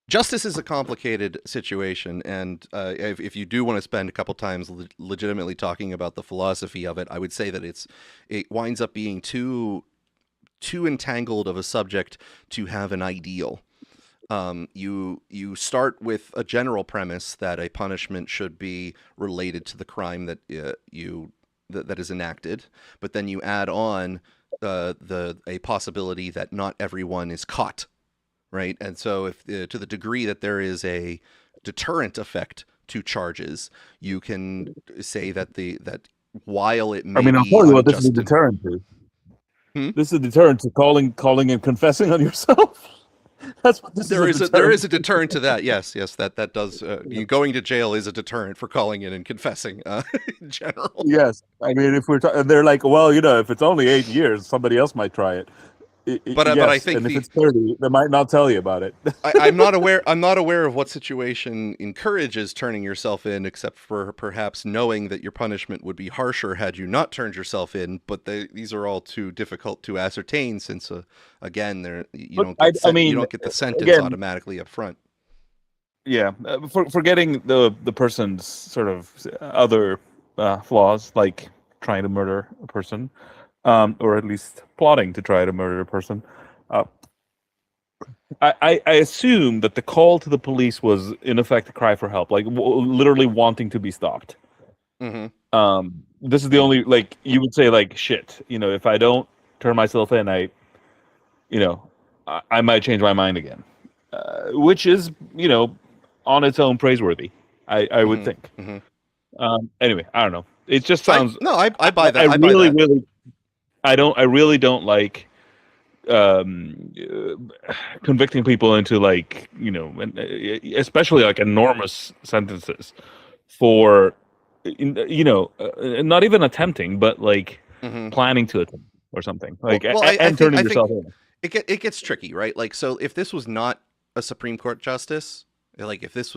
Justice is a complicated situation, and if you do want to spend a couple times legitimately talking about the philosophy of it, I would say that it winds up being too entangled of a subject to have an ideal. You start with a general premise that a punishment should be related to the crime that that is enacted, but then you add on a possibility that not everyone is caught. Right. And so if to the degree that there is a deterrent effect to charges, you can say that that while it may I'll tell you what this is a deterrent to. This is a deterrent to calling and confessing on yourself. That's what this is. There is a deterrent to that. Yes, that does. Going to jail is a deterrent for calling in and confessing in general. Yes. I mean, if they're like, well, if it's only 8 years, somebody else might try it. But I think, and if it's 30, they might not tell you about it. I'm not aware of what situation encourages turning yourself in, except for perhaps knowing that your punishment would be harsher had you not turned yourself in. But these are all too difficult to ascertain, since again, you don't get the sentence automatically up front. Yeah, forgetting the person's sort of other flaws, like trying to murder a person. Or at least plotting to try to murder a person. I assume that the call to the police was, in effect, a cry for help, like literally wanting to be stopped. Mm-hmm. This is the only, you would say, shit, if I don't turn myself in, I might change my mind again. Which is, on its own praiseworthy, I would think. Mm-hmm. Anyway, I don't know. It just sounds... I buy that. I really don't like convicting people into especially enormous sentences for not even attempting, but planning to attempt or something turning yourself in. It gets tricky, right? So if this was not a Supreme Court justice, if this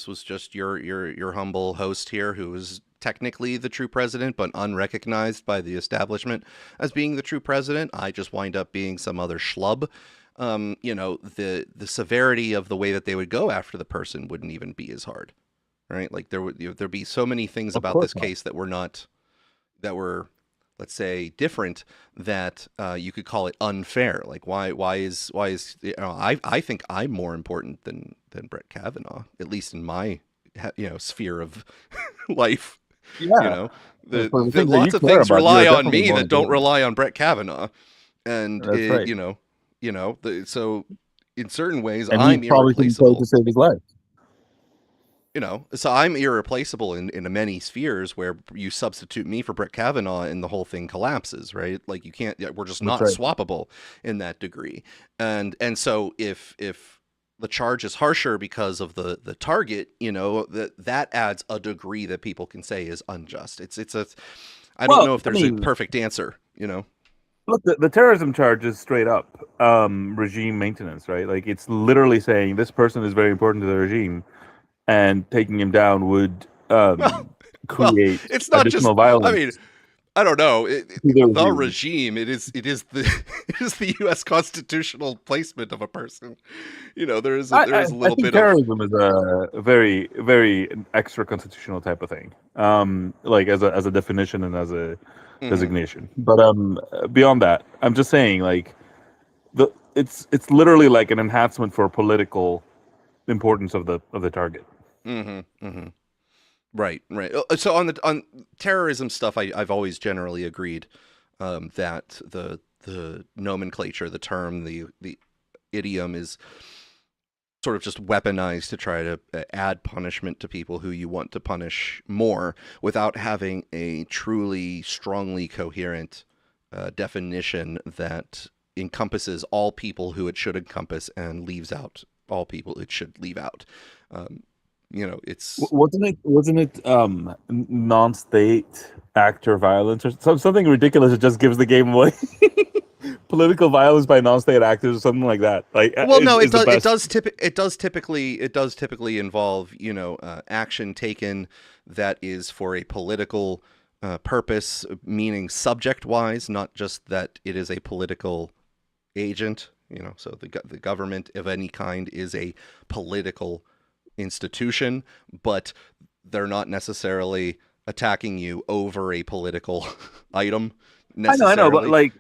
was just your humble host here, who is technically the true president, but unrecognized by the establishment as being the true president, I just wind up being some other schlub. The severity of the way that they would go after the person wouldn't even be as hard, right? There'd be so many things about this case that were, let's say, different, that you could call it unfair. Why is I think I'm more important than Brett Kavanaugh, at least in my sphere of life. Yeah. Lots of things rely on me that don't rely on Brett Kavanaugh, and right. So in certain ways, and I'm irreplaceable to save his life. So I'm irreplaceable in many spheres where you substitute me for Brett Kavanaugh and the whole thing collapses, right? You can't. We're just not swappable in that degree, and so if the charge is harsher because of the target, that adds a degree that people can say is unjust. I don't know if there's a perfect answer, Look, the terrorism charge is straight up regime maintenance, right? It's literally saying this person is very important to the regime, and taking him down would create it's not additional just violence. I mean, I don't know. The regime. It is the U.S. constitutional placement of a person. There is a little bit terrorism is a very, very extra constitutional type of thing. As a definition and as a designation. But beyond that, I'm just saying it's literally like an enhancement for political importance of the target. Mm-hmm. Mm-hmm. Right. So on terrorism stuff, I've always generally agreed that the nomenclature, the term, the idiom is sort of just weaponized to try to add punishment to people who you want to punish more without having a truly strongly coherent definition that encompasses all people who it should encompass and leaves out all people it should leave out. It's wasn't it non-state actor violence or something ridiculous that just gives the game away? Political violence by non-state actors or something like that. It does typically involve action taken that is for a political purpose, meaning subject-wise, not just that it is a political agent. So the government of any kind is a political institution, but they're not necessarily attacking you over a political item. I know, but when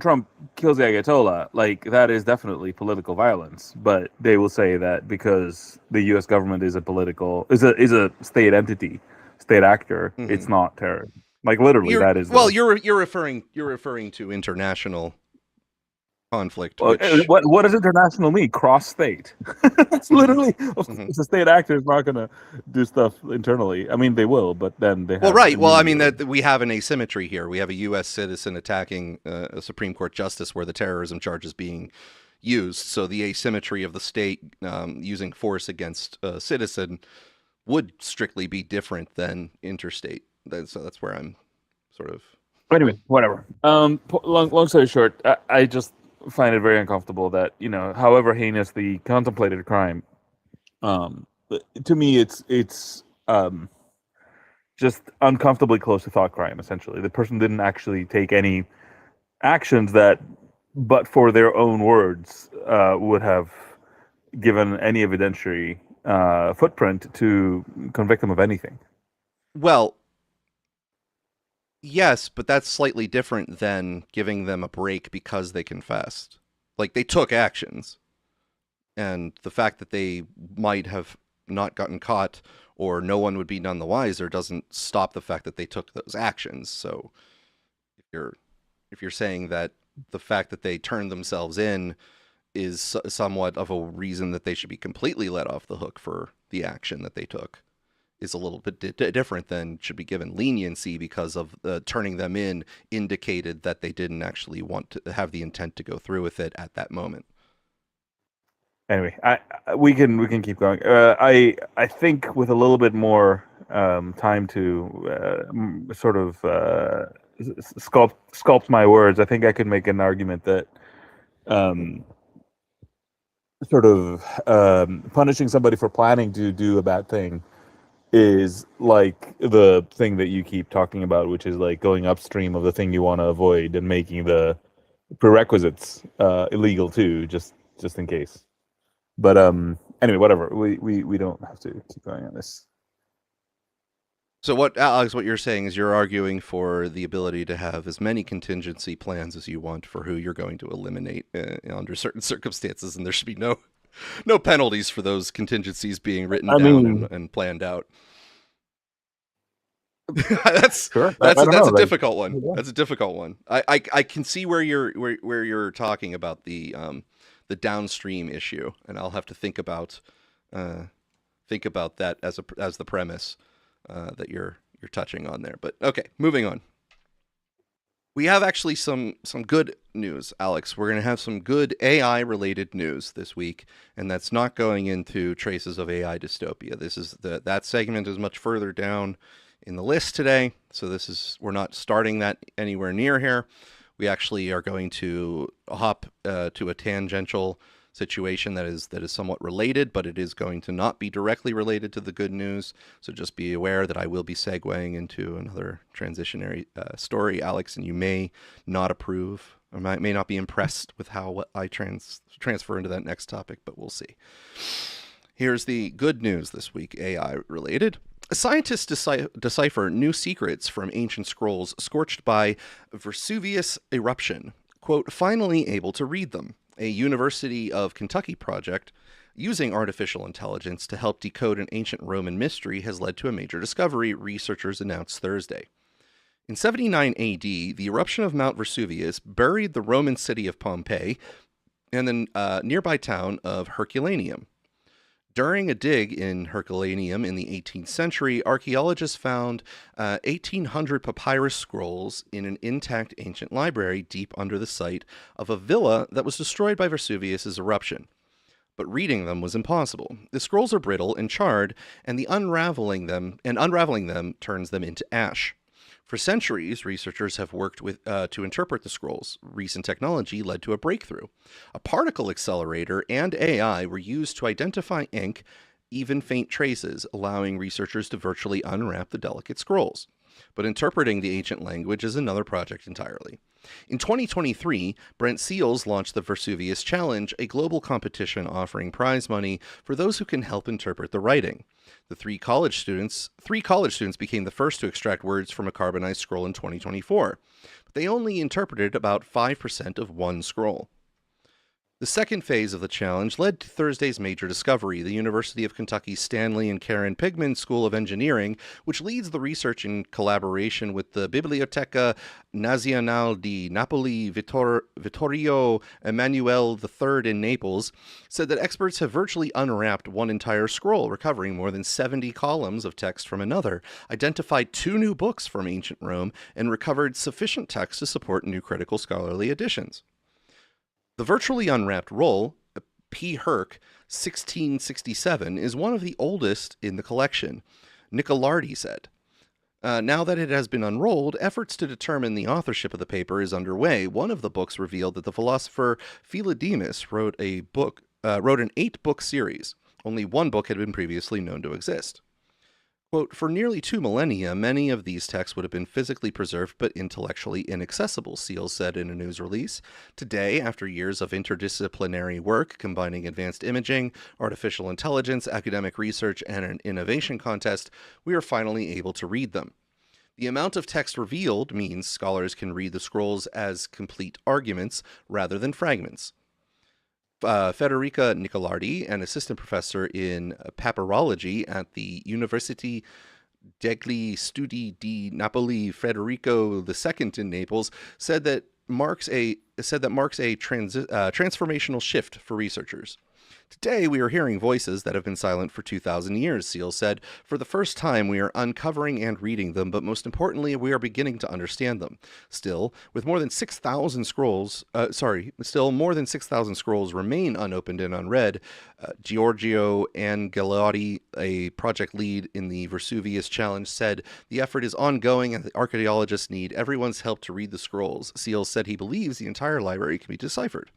Trump kills the Ayatollah, that is definitely political violence. But they will say that because the U.S. government is a state entity, state actor, it's not terror. Literally, that is. Well, you're referring to international conflict. Well, what does international mean? Cross state. It's literally it's a state actor is not going to do stuff internally. I mean, they will, but then they. That we have an asymmetry here. We have a U.S. citizen attacking a Supreme Court justice where the terrorism charge is being used. So the asymmetry of the state using force against a citizen would strictly be different than interstate. So that's where I'm sort of. Anyway, whatever. Long story short, I just find it very uncomfortable that however heinous the contemplated crime, to me it's just uncomfortably close to thought crime. Essentially, the person didn't actually take any actions that, but for their own words, would have given any evidentiary footprint to convict them of anything. Well, yes, but that's slightly different than giving them a break because they confessed. They took actions. And the fact that they might have not gotten caught or no one would be none the wiser doesn't stop the fact that they took those actions. So if you're saying that the fact that they turned themselves in is somewhat of a reason that they should be completely let off the hook for the action that they took, is a little bit different than should be given leniency because of turning them in indicated that they didn't actually want to have the intent to go through with it at that moment. Anyway, we can keep going. I think with a little bit more time to sort of sculpt my words, I think I could make an argument that punishing somebody for planning to do a bad thing is like the thing that you keep talking about, which is going upstream of the thing you want to avoid and making the prerequisites illegal too, just in case. But anyway, whatever. We don't have to keep going on this. So what, Alex, what you're saying is you're arguing for the ability to have as many contingency plans as you want for who you're going to eliminate under certain circumstances, and there should be no penalties for those contingencies being written down and planned out. That's a difficult one. Yeah. That's a difficult one. I can see where you're talking about the downstream issue, and I'll have to think about that as the premise that you're touching on there. But okay, moving on. We have actually some good news, Alex. We're going to have some good AI-related news this week, and that's not going into traces of AI dystopia. This is that segment is much further down in the list today, so we're not starting that anywhere near here. We actually are going to hop to a tangential situation that is somewhat related, but it is going to not be directly related to the good news. So just be aware that I will be segueing into another transitionary story, Alex, and you may not approve or may not be impressed with how I transfer into that next topic, but we'll see. Here's the good news this week, AI related. Scientists decipher new secrets from ancient scrolls scorched by Vesuvius eruption. Quote, finally able to read them. A University of Kentucky project Using artificial intelligence to help decode an ancient Roman mystery has led to a major discovery, researchers announced Thursday. In 79 AD, the eruption of Mount Vesuvius buried the Roman city of Pompeii and the nearby town of Herculaneum. During a dig in Herculaneum in the 18th century, archaeologists found 1,800 papyrus scrolls in an intact ancient library deep under the site of a villa that was destroyed by Vesuvius's eruption. But reading them was impossible. The scrolls are brittle and charred, and unraveling them turns them into ash. For centuries, researchers have worked to interpret the scrolls. Recent technology led to a breakthrough. A particle accelerator and AI were used to identify ink, even faint traces, allowing researchers to virtually unwrap the delicate scrolls. But interpreting the ancient language is another project entirely. In 2023, Brent Seals launched the Vesuvius Challenge, a global competition offering prize money for those who can help interpret the writing. The three college students became the first to extract words from a carbonized scroll in 2024, but they only interpreted about 5% of one scroll. The second phase of the challenge led to Thursday's major discovery, the University of Kentucky's Stanley and Karen Pigman School of Engineering, which leads the research in collaboration with the Biblioteca Nazionale di Napoli Vittorio Emanuele III in Naples, said that experts have virtually unwrapped one entire scroll, recovering more than 70 columns of text from another, identified 2 new books from ancient Rome, and recovered sufficient text to support new critical scholarly editions. The virtually unwrapped roll, P. Herc 1667, is one of the oldest in the collection, Nicolardi said. Now that it has been unrolled, efforts to determine the authorship of the paper is underway. One of the books revealed that the philosopher Philodemus wrote an 8-book series. Only one book had been previously known to exist. Quote, for nearly 2 millennia, many of these texts would have been physically preserved but intellectually inaccessible, Seals said in a news release. Today, after years of interdisciplinary work combining advanced imaging, artificial intelligence, academic research, and an innovation contest, we are finally able to read them. The amount of text revealed means scholars can read the scrolls as complete arguments rather than fragments. Federica Nicolardi, an assistant professor in papyrology at the University degli Studi di Napoli Federico II in Naples, said that marks a transformational shift for researchers. Today, we are hearing voices that have been silent for 2,000 years, Seals said. For the first time, we are uncovering and reading them, but most importantly, we are beginning to understand them. Still, more than 6,000 scrolls remain unopened and unread. Giorgio Angelotti, a project lead in the Vesuvius Challenge, said the effort is ongoing and the archaeologists need everyone's help to read the scrolls. Seals said he believes the entire library can be deciphered.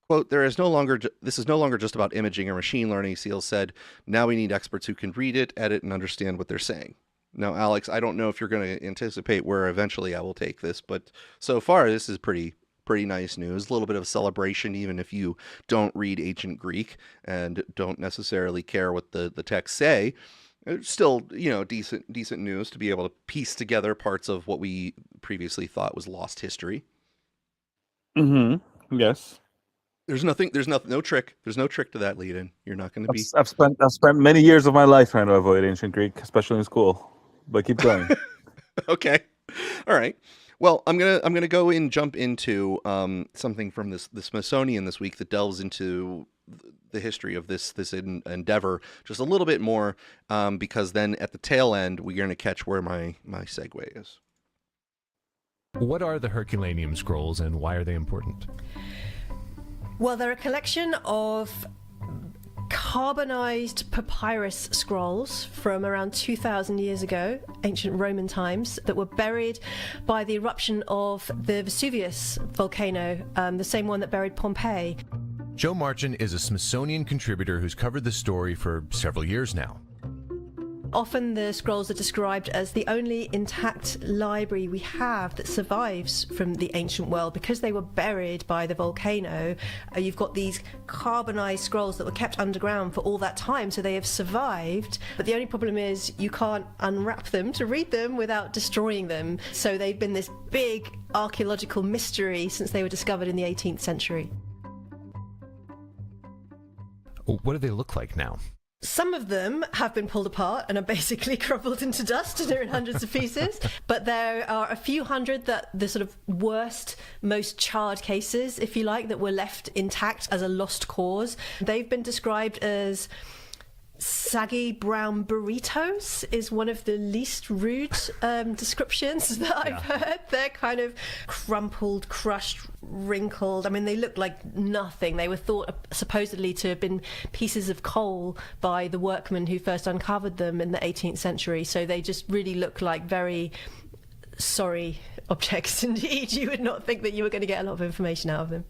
Quote, this is no longer just about imaging or machine learning, Seals said. Now we need experts who can read it, edit, and understand what they're saying. Now, Alex, I don't know if you're going to anticipate where eventually I will take this, but so far this is pretty nice news. A little bit of a celebration, even if you don't read ancient Greek and don't necessarily care what the texts say. It's still, decent news to be able to piece together parts of what we previously thought was lost history. Mm-hmm. Yes. There's no trick to that lead-in. You're not going to be. I've spent many years of my life trying to avoid ancient Greek, especially in school. But keep going. Okay, all right. Well, I'm gonna go and jump into something from the Smithsonian this week that delves into the history of this endeavor just a little bit more, because then at the tail end we're going to catch where my segue is. What are the Herculaneum scrolls and why are they important? Well, they're a collection of carbonized papyrus scrolls from around 2,000 years ago, ancient Roman times, that were buried by the eruption of the Vesuvius volcano, the same one that buried Pompeii. Joe Marchant is a Smithsonian contributor who's covered the story for several years now. Often the scrolls are described as the only intact library we have that survives from the ancient world because they were buried by the volcano. You've got these carbonized scrolls that were kept underground for all that time, so they have survived. But the only problem is you can't unwrap them to read them without destroying them. So they've been this big archaeological mystery since they were discovered in the 18th century. what do they look like now? Some of them have been pulled apart and are basically crumbled into dust and are in hundreds of pieces. But there are a few hundred that the sort of worst, most charred cases, if you like, that were left intact as a lost cause. They've been described as saggy brown burritos is one of the least rude descriptions that I've heard. They're kind of crumpled, crushed, wrinkled. I mean, they look like nothing. They were thought supposedly to have been pieces of coal by the workmen who first uncovered them in the 18th century. So they just really look like very sorry objects indeed. You would not think that you were going to get a lot of information out of them.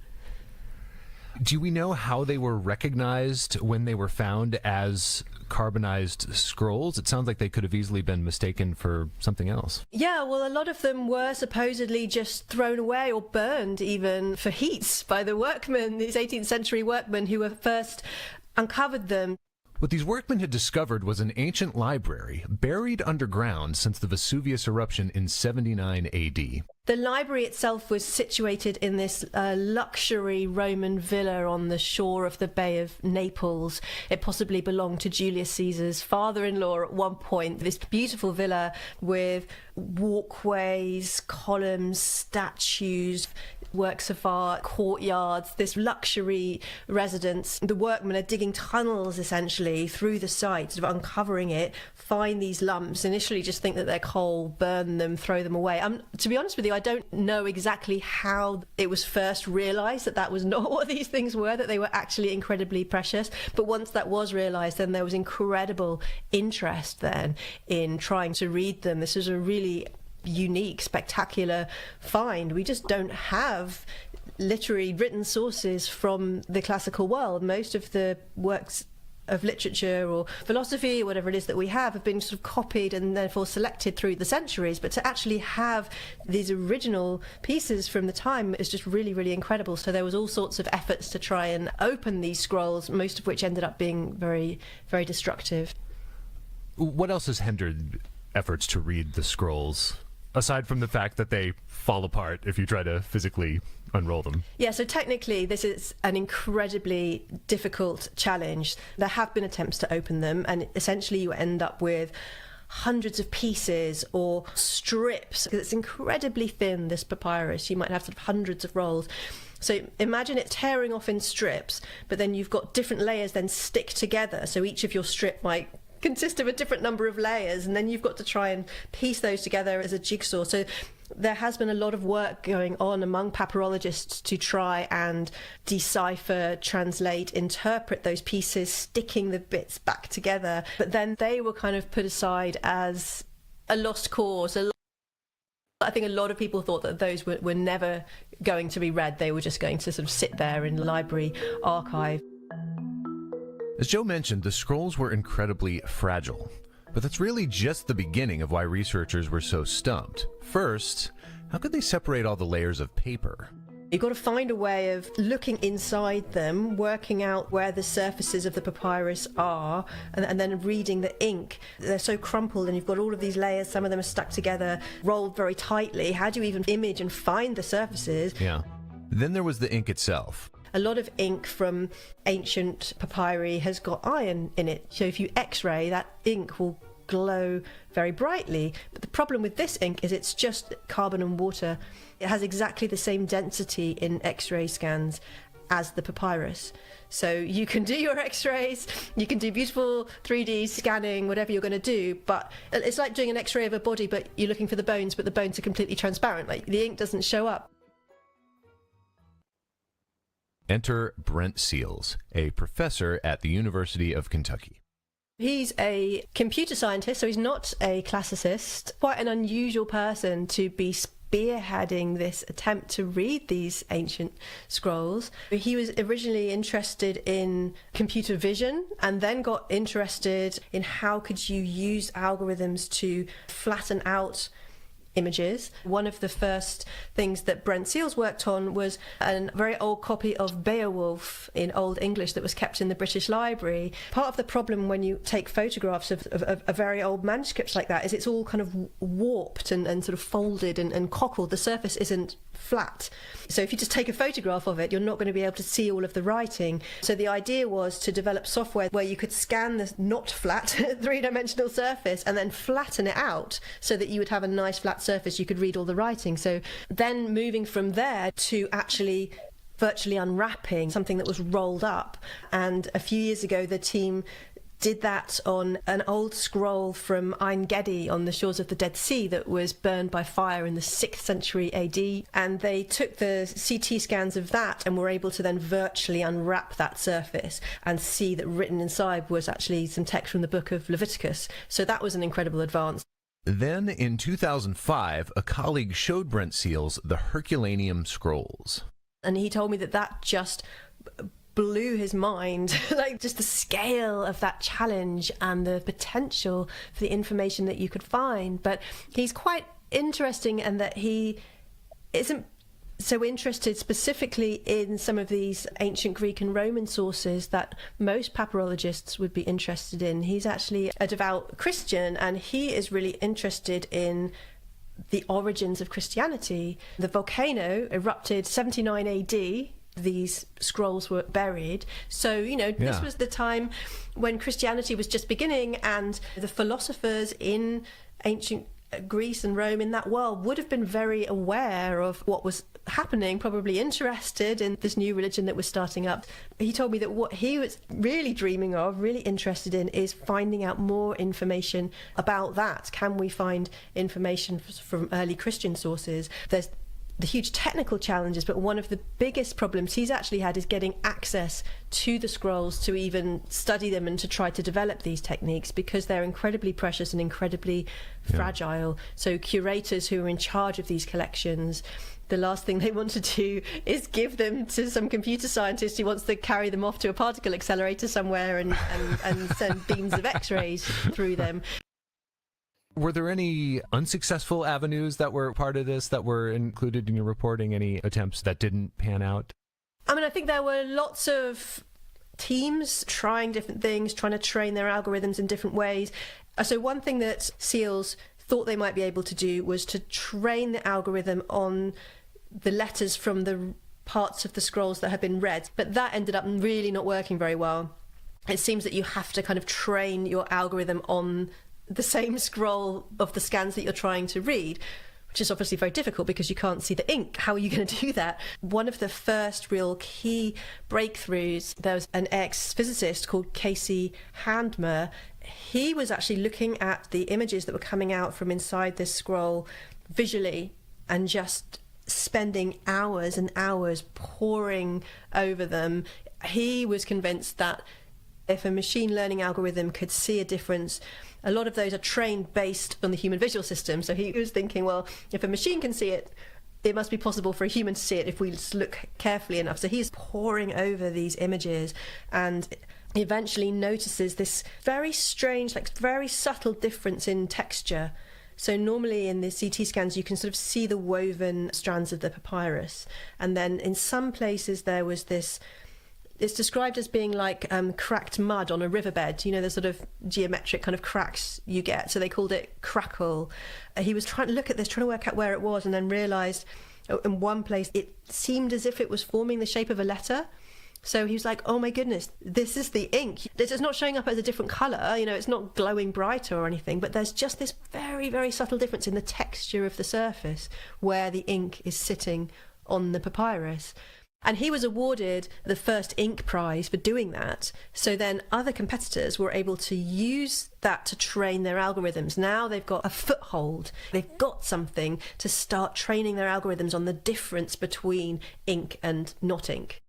Do we know how they were recognized when they were found as carbonized scrolls? It sounds like they could have easily been mistaken for something else. Yeah, well, a lot of them were supposedly just thrown away or burned even for heat by the workmen, these 18th century workmen who were first uncovered them. What these workmen had discovered was an ancient library buried underground since the Vesuvius eruption in 79 AD. The library itself was situated in this luxury Roman villa on the shore of the Bay of Naples. It possibly belonged to Julius Caesar's father-in-law at one point. This beautiful villa with walkways, columns, statues, works of art, courtyards, this luxury residence. The workmen are digging tunnels essentially through the site, sort of uncovering it, find these lumps, initially just think that they're coal, burn them, throw them away. To be honest with you, I don't know exactly how it was first realised that that was not what these things were, that they were actually incredibly precious. But once that was realised, then there was incredible interest then in trying to read them. This was a really unique, spectacular find. We just don't have literary written sources from the classical world. Most of the works of literature or philosophy or whatever it is that we have been sort of copied and therefore selected through the centuries, but to actually have these original pieces from the time is just really, really incredible. So there was all sorts of efforts to try and open these scrolls, most of which ended up being very, very destructive. What else has hindered efforts to read the scrolls, aside from the fact that they fall apart if you try to physically unroll them? Yeah, so technically this is an incredibly difficult challenge. There have been attempts to open them, and essentially you end up with hundreds of pieces or strips, because it's incredibly thin, this papyrus. You might have sort of hundreds of rolls. So imagine it tearing off in strips, but then you've got different layers then stick together. So each of your strip might consist of a different number of layers, and then you've got to try and piece those together as a jigsaw. So there has been a lot of work going on among papyrologists to try and decipher, translate, interpret those pieces, sticking the bits back together. But then they were kind of put aside as a lost cause. I think a lot of people thought that those were never going to be read. They were just going to sort of sit there in the library archive. As Joe mentioned, the scrolls were incredibly fragile. But that's really just the beginning of why researchers were so stumped. First, how could they separate all the layers of paper? You've got to find a way of looking inside them, working out where the surfaces of the papyrus are, and then reading the ink. They're so crumpled, and you've got all of these layers. Some of them are stuck together, rolled very tightly. How do you even image and find the surfaces? Yeah. Then there was the ink itself. A lot of ink from ancient papyri has got iron in it. So if you X-ray, that ink will glow very brightly. But the problem with this ink is it's just carbon and water. It has exactly the same density in X-ray scans as the papyrus. So you can do your X-rays, you can do beautiful 3D scanning, whatever you're going to do, but it's like doing an X-ray of a body, but you're looking for the bones, but the bones are completely transparent. Like, the ink doesn't show up. Enter Brent Seals, a professor at the University of Kentucky. He's a computer scientist, so he's not a classicist. Quite an unusual person to be spearheading this attempt to read these ancient scrolls. He was originally interested in computer vision and then got interested in how could you use algorithms to flatten out images. One of the first things that Brent Seals worked on was a very old copy of Beowulf in Old English that was kept in the British Library. Part of the problem when you take photographs of very old manuscripts like that is it's all kind of warped and sort of folded and cockled. The surface isn't flat. So if you just take a photograph of it, you're not going to be able to see all of the writing. So the idea was to develop software where you could scan the not flat three-dimensional surface and then flatten it out so that you would have a nice flat surface. You could read all the writing. So then moving from there to actually virtually unwrapping something that was rolled up. And a few years ago, the team did that on an old scroll from Ein Gedi on the shores of the Dead Sea that was burned by fire in the 6th century AD. And they took the CT scans of that and were able to then virtually unwrap that surface and see that written inside was actually some text from the book of Leviticus. So that was an incredible advance. Then, in 2005, a colleague showed Brent Seales the Herculaneum Scrolls. And he told me that just blew his mind, like just the scale of that challenge and the potential for the information that you could find. But he's quite interesting in that he isn't so interested specifically in some of these ancient Greek and Roman sources that most papyrologists would be interested in. He's actually a devout Christian, and he is really interested in the origins of Christianity. The volcano erupted 79 AD. These scrolls were buried. So, this was the time when Christianity was just beginning, and the philosophers in ancient Greece and Rome in that world would have been very aware of what was happening, probably interested in this new religion that was starting up. He told me that what he was really dreaming of, really interested in, is finding out more information about that. Can we find information from early Christian sources? There's the huge technical challenges, but one of the biggest problems he's actually had is getting access to the scrolls to even study them and to try to develop these techniques, because they're incredibly precious and incredibly fragile. So curators who are in charge of these collections, the last thing they want to do is give them to some computer scientist who wants to carry them off to a particle accelerator somewhere and send beams of X-rays through them. Were there any unsuccessful avenues that were part of this that were included in your reporting? Any attempts that didn't pan out? I mean, I think there were lots of teams trying different things, trying to train their algorithms in different ways. So one thing that Seales thought they might be able to do was to train the algorithm on the letters from the parts of the scrolls that had been read. But that ended up really not working very well. It seems that you have to kind of train your algorithm on the same scroll of the scans that you're trying to read, which is obviously very difficult because you can't see the ink. How are you going to do that? One of the first real key breakthroughs, there was an ex-physicist called Casey Handmer. He was actually looking at the images that were coming out from inside this scroll visually and just spending hours and hours poring over them. He was convinced that if a machine learning algorithm could see a difference, a lot of those are trained based on the human visual system. So he was thinking, well, if a machine can see it, it must be possible for a human to see it if we just look carefully enough. So he's poring over these images and eventually notices this very strange, like very subtle difference in texture. So normally in the CT scans, you can sort of see the woven strands of the papyrus. And then in some places there was this, it's described as being like cracked mud on a riverbed, the sort of geometric kind of cracks you get. So they called it crackle. He was trying to look at this, trying to work out where it was, and then realised in one place it seemed as if it was forming the shape of a letter. So he was like, oh my goodness, this is the ink. This is not showing up as a different colour, it's not glowing brighter or anything, but there's just this very, very subtle difference in the texture of the surface where the ink is sitting on the papyrus. And he was awarded the first ink prize for doing that. So then other competitors were able to use that to train their algorithms. Now they've got a foothold. They've got something to start training their algorithms on the difference between ink and not ink.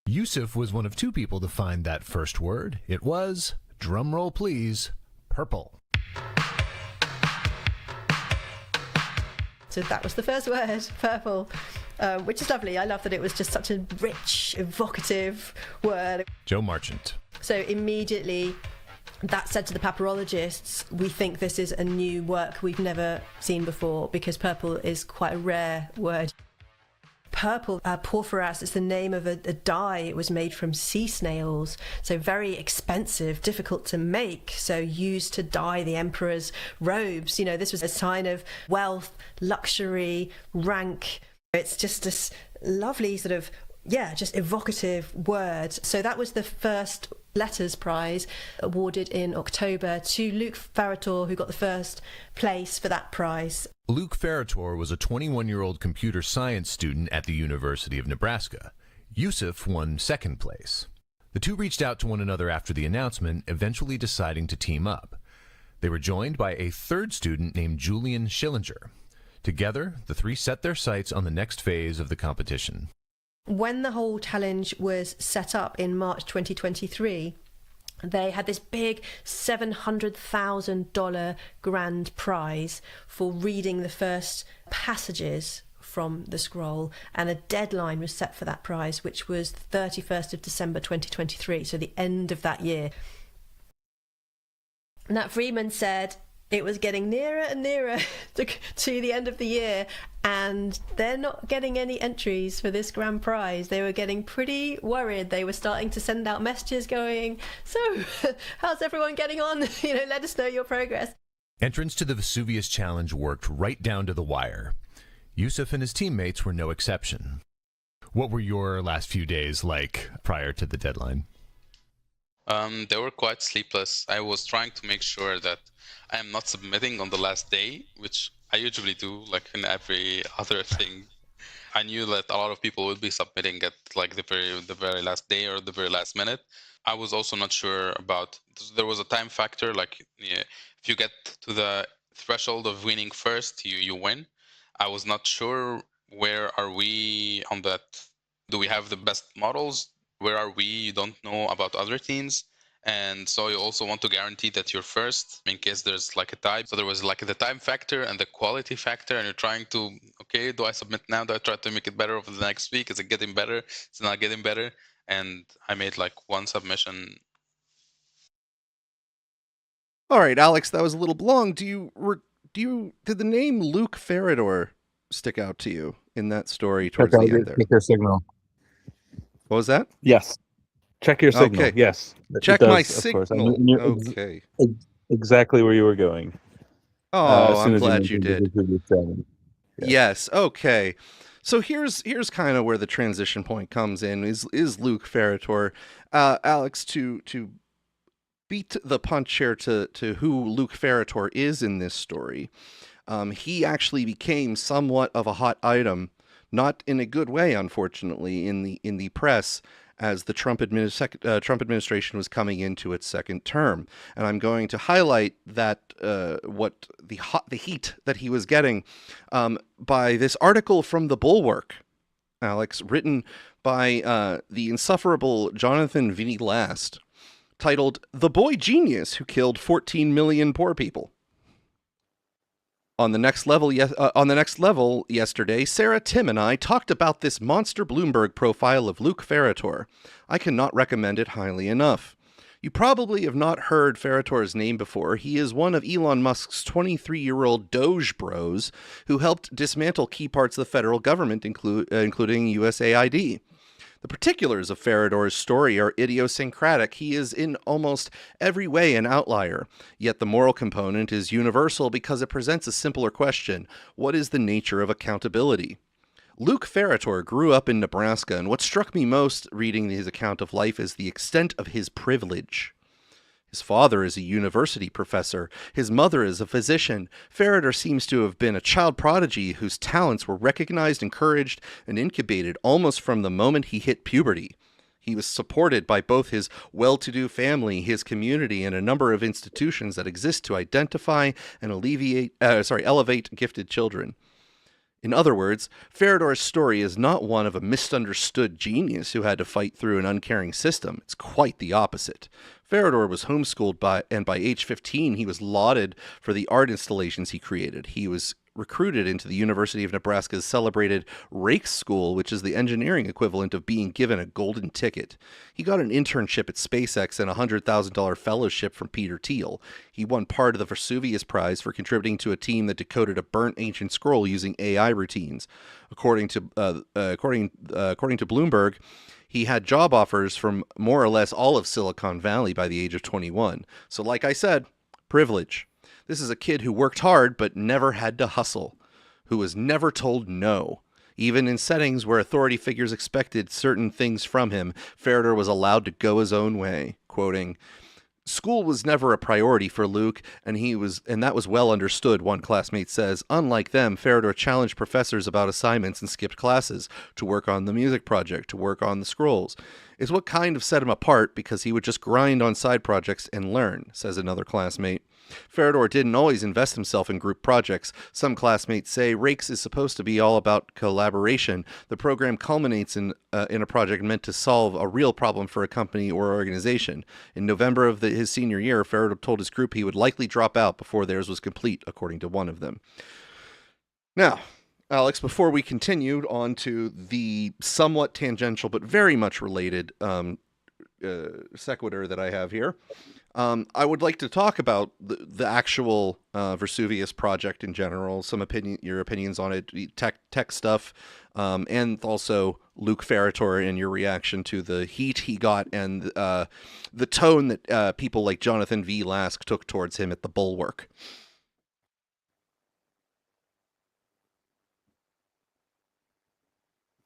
Yusuf was one of two people to find that first word. It was, drumroll please, purple. So that was the first word, purple, which is lovely. I love that it was just such a rich, evocative word. Joe Marchant. So immediately that said to the papyrologists, we think this is a new work we've never seen before because purple is quite a rare word. purple porphyras is the name of a dye. It was made from sea snails, so very expensive, difficult to make, so used to dye the emperor's robes. This was a sign of wealth, luxury, rank. It's just this lovely sort of, just evocative word. So that was the first Letters Prize, awarded in October to Luke Ferrator, who got the first place for that prize. Luke Ferrator was a 21-year-old computer science student at the University of Nebraska. Yusuf won second place. The two reached out to one another after the announcement, eventually deciding to team up. They were joined by a third student named Julian Schillinger. Together, the three set their sights on the next phase of the competition. When the whole challenge was set up in March 2023, they had this big $700,000 grand prize for reading the first passages from the scroll, and a deadline was set for that prize, which was the 31st of December 2023, so the end of that year. Nat Freeman said it was getting nearer and nearer to the end of the year, and they're not getting any entries for this grand prize. They were getting pretty worried. They were starting to send out messages going, so how's everyone getting on? Let us know your progress. Entrance to the Vesuvius Challenge worked right down to the wire. Yusuf and his teammates were no exception. What were your last few days like prior to the deadline? They were quite sleepless. I was trying to make sure that I am not submitting on the last day, which I usually do, like in every other thing. I knew that a lot of people would be submitting at like the very last day or the very last minute. I was also not sure about, there was a time factor, like if you get to the threshold of winning first, you win. I was not sure where are we on that. Do we have the best models? Where are we? You don't know about other teams. And so you also want to guarantee that you're first in case there's like a tie. So there was like the time factor and the quality factor, and you're trying to, okay, do I submit now? Do I try to make it better over the next week? Is it getting better? Is it not getting better? And I made like one submission. All right, Alex, that was a little long. Did the name Luke Ferrator stick out to you in that story towards the end there? Check your signal. What was that? Yes. Check your signal. Okay. Yes. Check It my does, of course. I signal. knew Okay. exactly where you were going. Oh, as soon I'm as glad you mentioned did. the seven. Yeah. Yes. Okay. So here's kind of where the transition point comes in. Is Luke Ferrator, Alex, to beat the punch here to who Luke Ferrator is in this story. He actually became somewhat of a hot item, not in a good way, unfortunately, in the press as the Trump administration was coming into its second term. And I'm going to highlight that what the heat that he was getting by this article from The Bulwark, Alex, written by the insufferable Jonathan Vinnie Last, titled "The Boy Genius Who Killed 14 Million Poor People." On the next level, yesterday, Sarah, Tim, and I talked about this monster Bloomberg profile of Luke Ferrator. I cannot recommend it highly enough. You probably have not heard Ferrator's name before. He is one of Elon Musk's 23-year-old Doge bros who helped dismantle key parts of the federal government, including USAID. The particulars of Ferrator's story are idiosyncratic. He is in almost every way an outlier, yet the moral component is universal because it presents a simpler question: what is the nature of accountability? Luke Ferrator grew up in Nebraska, and what struck me most reading his account of life is the extent of his privilege. His father is a university professor. His mother is a physician. Ferrator seems to have been a child prodigy whose talents were recognized, encouraged, and incubated almost from the moment he hit puberty. He was supported by both his well-to-do family, his community, and a number of institutions that exist to identify and elevate gifted children. In other words, Ferrator's story is not one of a misunderstood genius who had to fight through an uncaring system. It's quite the opposite. Ferrator was homeschooled and by age 15, he was lauded for the art installations he created. He was recruited into the University of Nebraska's celebrated Rake School, which is the engineering equivalent of being given a golden ticket. He got an internship at SpaceX and a $100,000 fellowship from Peter Thiel. He won part of the Vesuvius Prize for contributing to a team that decoded a burnt ancient scroll using AI routines. According to Bloomberg, he had job offers from more or less all of Silicon Valley by the age of 21. So like I said, privilege. This is a kid who worked hard but never had to hustle, who was never told no. Even in settings where authority figures expected certain things from him, Ferreter was allowed to go his own way. Quoting, "School was never a priority for Luke, and that was well understood," one classmate says. Unlike them, Ferreter challenged professors about assignments and skipped classes to work on the music project, to work on the scrolls. It's what kind of set him apart, because he would just grind on side projects and learn, says another classmate. Ferreter didn't always invest himself in group projects. Some classmates say Rakes is supposed to be all about collaboration. The program culminates in a project meant to solve a real problem for a company or organization. In November of his senior year, Ferreter told his group he would likely drop out before theirs was complete, according to one of them. Now, Alex, before we continue on to the somewhat tangential but very much related sequitur that I have here, I would like to talk about the actual Vesuvius project in general, your opinions on it, tech stuff, and also Luke Ferreter and your reaction to the heat he got and the tone that people like Jonathan V. Lask took towards him at the Bulwark.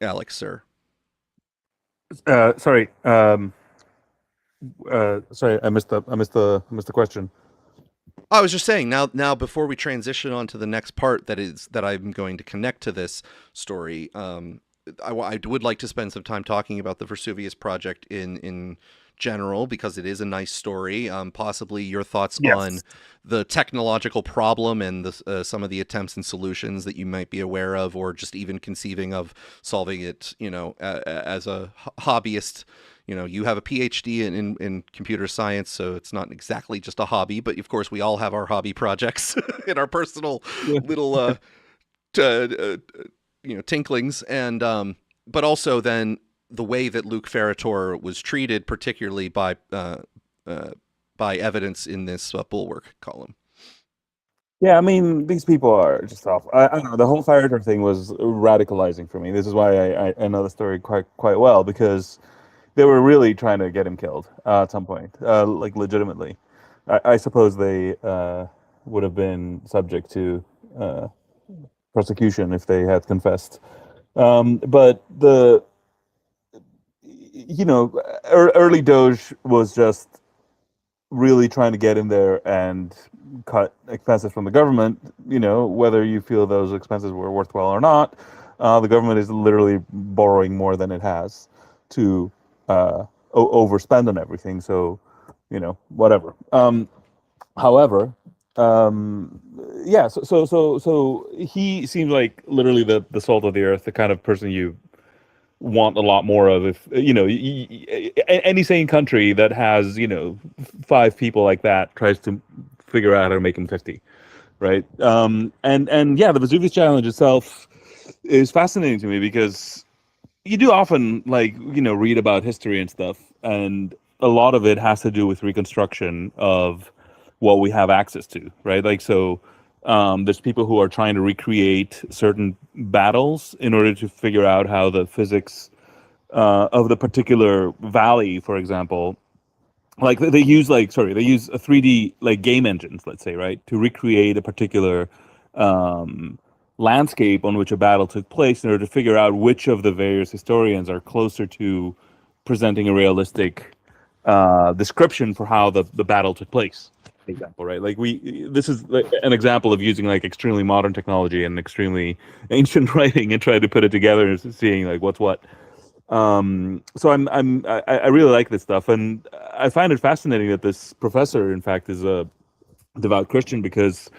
Alex, sir. Sorry. Sorry, I missed the question. I was just saying now before we transition on to the next part that I'm going to connect to this story, I would like to spend some time talking about the Vesuvius project in general, because it is a nice story. Possibly your thoughts on the technological problem and some of the attempts and solutions that you might be aware of, or just even conceiving of solving it, as a hobbyist. You have a PhD in computer science, so it's not exactly just a hobby, but of course we all have our hobby projects in our personal little, tinklings. And, but also then the way that Luke Ferreter was treated, particularly by evidence in this Bulwark column. Yeah, I mean, these people are just off. I don't know. The whole Ferreter thing was radicalizing for me. This is why I know the story quite well, because they were really trying to get him killed at some point, like legitimately. I suppose they would have been subject to prosecution if they had confessed. But early Doge was just really trying to get in there and cut expenses from the government. Whether you feel those expenses were worthwhile or not, the government is literally borrowing more than it has to overspend on everything. So, whatever. However, yeah. So he seems like literally the salt of the earth, the kind of person you want a lot more of. If any sane country that has 5 people like that tries to figure out how to make him 50, right? And yeah, the Vesuvius Challenge itself is fascinating to me, because you do often read about history and stuff, and a lot of it has to do with reconstruction of what we have access to, right? There's people who are trying to recreate certain battles in order to figure out how the physics of the particular valley, for example, they use a 3D game engines, let's say, right, to recreate a particular landscape on which a battle took place, in order to figure out which of the various historians are closer to presenting a realistic description for how the battle took place. Example, right? This is an example of using extremely modern technology and extremely ancient writing and trying to put it together and seeing what's what. So I really like this stuff, and I find it fascinating that this professor, in fact, is a devout Christian, because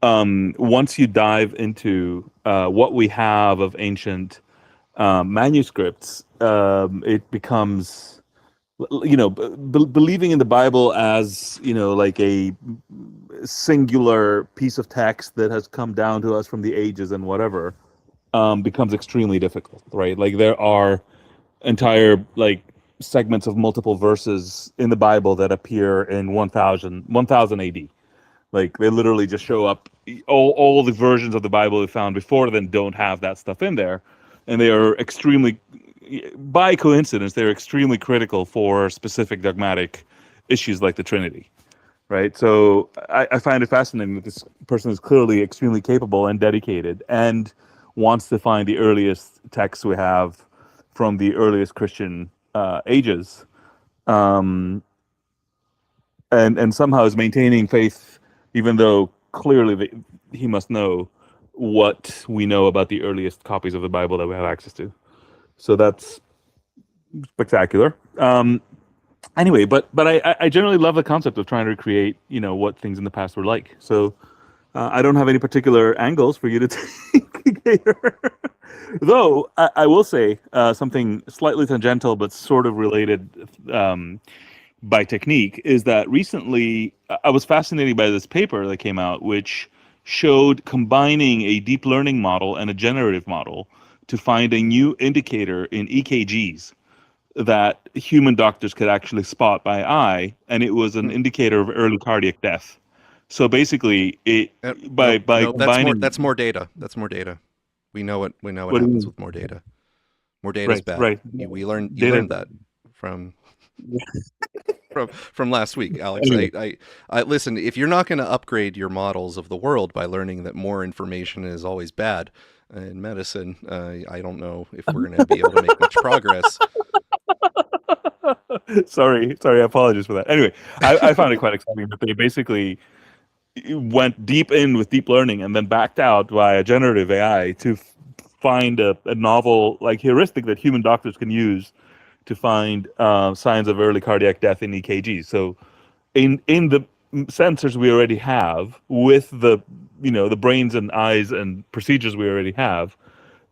once you dive into what we have of ancient manuscripts, it becomes believing in the Bible as, like a singular piece of text that has come down to us from the ages and whatever, becomes extremely difficult, right? Like there are entire segments of multiple verses in the Bible that appear in 1000 AD. Like they literally just show up. All the versions of the Bible we found before then don't have that stuff in there, and they are extremely, by coincidence, they're extremely critical for specific dogmatic issues like the Trinity, right? So I find it fascinating that this person is clearly extremely capable and dedicated, and wants to find the earliest texts we have from the earliest Christian ages, and somehow is maintaining faith, even though clearly he must know what we know about the earliest copies of the Bible that we have access to. So that's spectacular. Anyway, but I generally love the concept of trying to recreate, what things in the past were like. So I don't have any particular angles for you to take here. Though I will say something slightly tangential but sort of related by technique is that recently I was fascinated by this paper that came out, which showed combining a deep learning model and a generative model to find a new indicator in EKGs that human doctors could actually spot by eye, and it was an indicator of early cardiac death. So basically, combining that's more data. That's more data. We know what happens with more data. More data is bad. Right. You learned that from last week, Alex. Anyway. I listen. If you're not going to upgrade your models of the world by learning that more information is always bad in medicine, I don't know if we're going to be able to make much progress. Sorry, I apologize for that. Anyway, I found it quite exciting that they basically went deep in with deep learning and then backed out via generative AI to find a novel heuristic that human doctors can use to find signs of early cardiac death in EKGs. So in the sensors we already have, with the the brains and eyes and procedures we already have,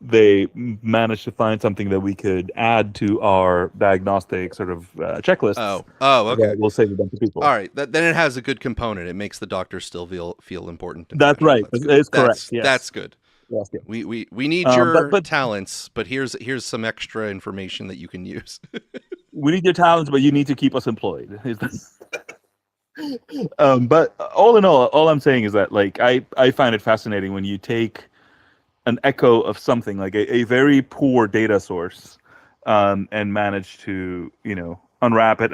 they managed to find something that we could add to our diagnostic sort of checklist. Oh, okay. We'll save a bunch of people. All right, then it has a good component. It makes the doctor still feel important. That's right. It's correct. Yes. That's good. Yes, yeah. We need your talents, but here's some extra information that you can use. We need your talents, but you need to keep us employed. But all in all I'm saying is that I find it fascinating when you take an echo of something like a very poor data source, and manage to unwrap it,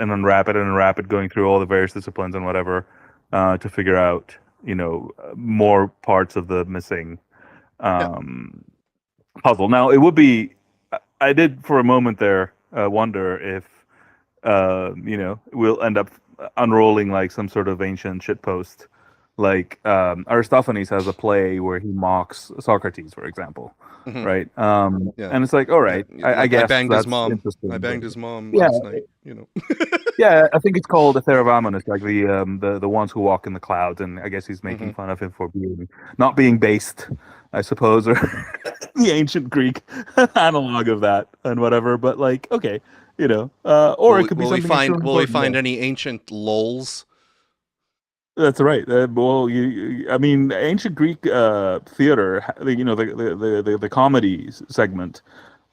going through all the various disciplines and whatever, to figure out more parts of the missing puzzle. Now it would be, I did for a moment there wonder if we'll end up unrolling some sort of ancient shitpost. Aristophanes has a play where he mocks Socrates, for example, right? And it's all right. I guess I banged his mom. Interesting. I banged his mom last night. Yeah, I think it's called Theravamon. It's like the ones who walk in the clouds, and I guess he's making fun of him for not being based, I suppose, or the ancient Greek analog of that and whatever. But okay, or it could be something. Will we find any ancient lols? That's right. Ancient Greek theater, the comedy segment,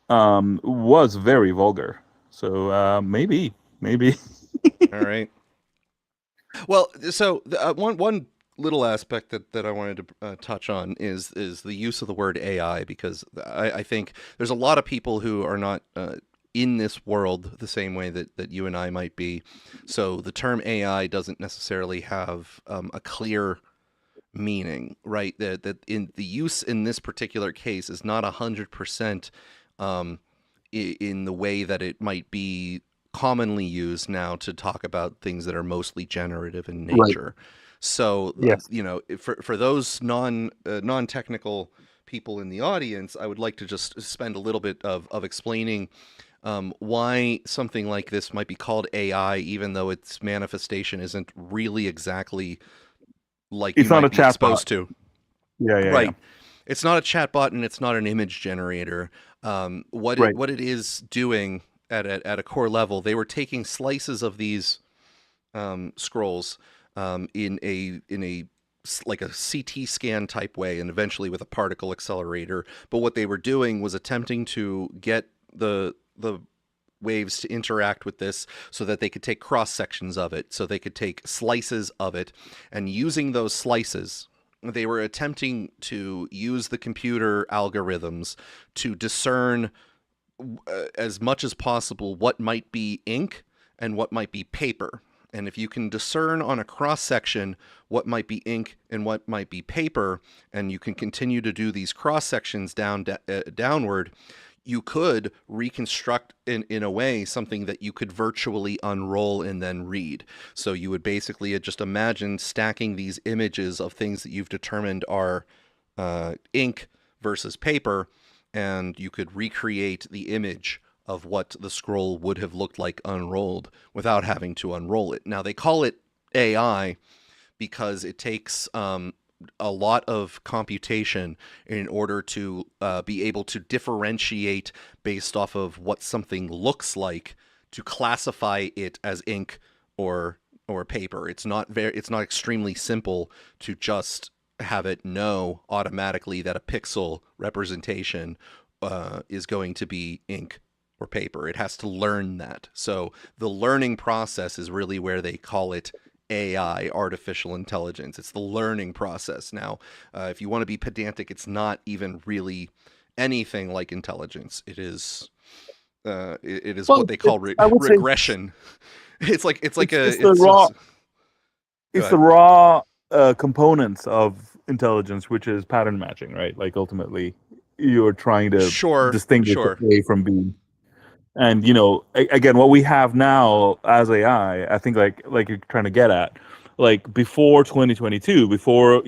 was very vulgar. So maybe. All right. Well, so one little aspect that I wanted to touch on is the use of the word AI, because I think there's a lot of people who are not in this world the same way that you and I might be. So the term AI doesn't necessarily have a clear meaning, right? That in the use in this particular case is not 100% in the way that it might be commonly used now to talk about things that are mostly generative in nature. Right. So, yes. For those non-technical people in the audience, I would like to just spend a little bit of explaining why something like this might be called AI, even though its manifestation isn't really exactly like it's you not might a be chatbot. Supposed to. Yeah, right. Yeah. It's not a chatbot, and it's not an image generator. What it is doing, at a core level, they were taking slices of these scrolls in a like a CT scan type way, and eventually with a particle accelerator. But what they were doing was attempting to get the waves to interact with this so that they could take cross sections of it, so they could take slices of it, and using those slices, they were attempting to use the computer algorithms to discern as much as possible what might be ink and what might be paper. And if you can discern on a cross section what might be ink and what might be paper, and you can continue to do these cross sections downward, you could reconstruct in a way something that you could virtually unroll and then read. So you would basically just imagine stacking these images of things that you've determined are ink versus paper, and you could recreate the image of what the scroll would have looked like unrolled without having to unroll it. Now, they call it AI because it takes a lot of computation in order to be able to differentiate based off of what something looks like, to classify it as ink or paper. It's not extremely simple to just have it know automatically that a pixel representation is going to be ink or paper. It has to learn that. So the learning process is really where they call it AI, artificial intelligence. It's the learning process. Now, if you want to be pedantic, it's not even really anything like intelligence. It is what they call regression. It's the raw components of intelligence, which is pattern matching, right? Like ultimately, you're trying to distinguish A from B. And, again, what we have now as AI, I think like you're trying to get at, like before 2022, before,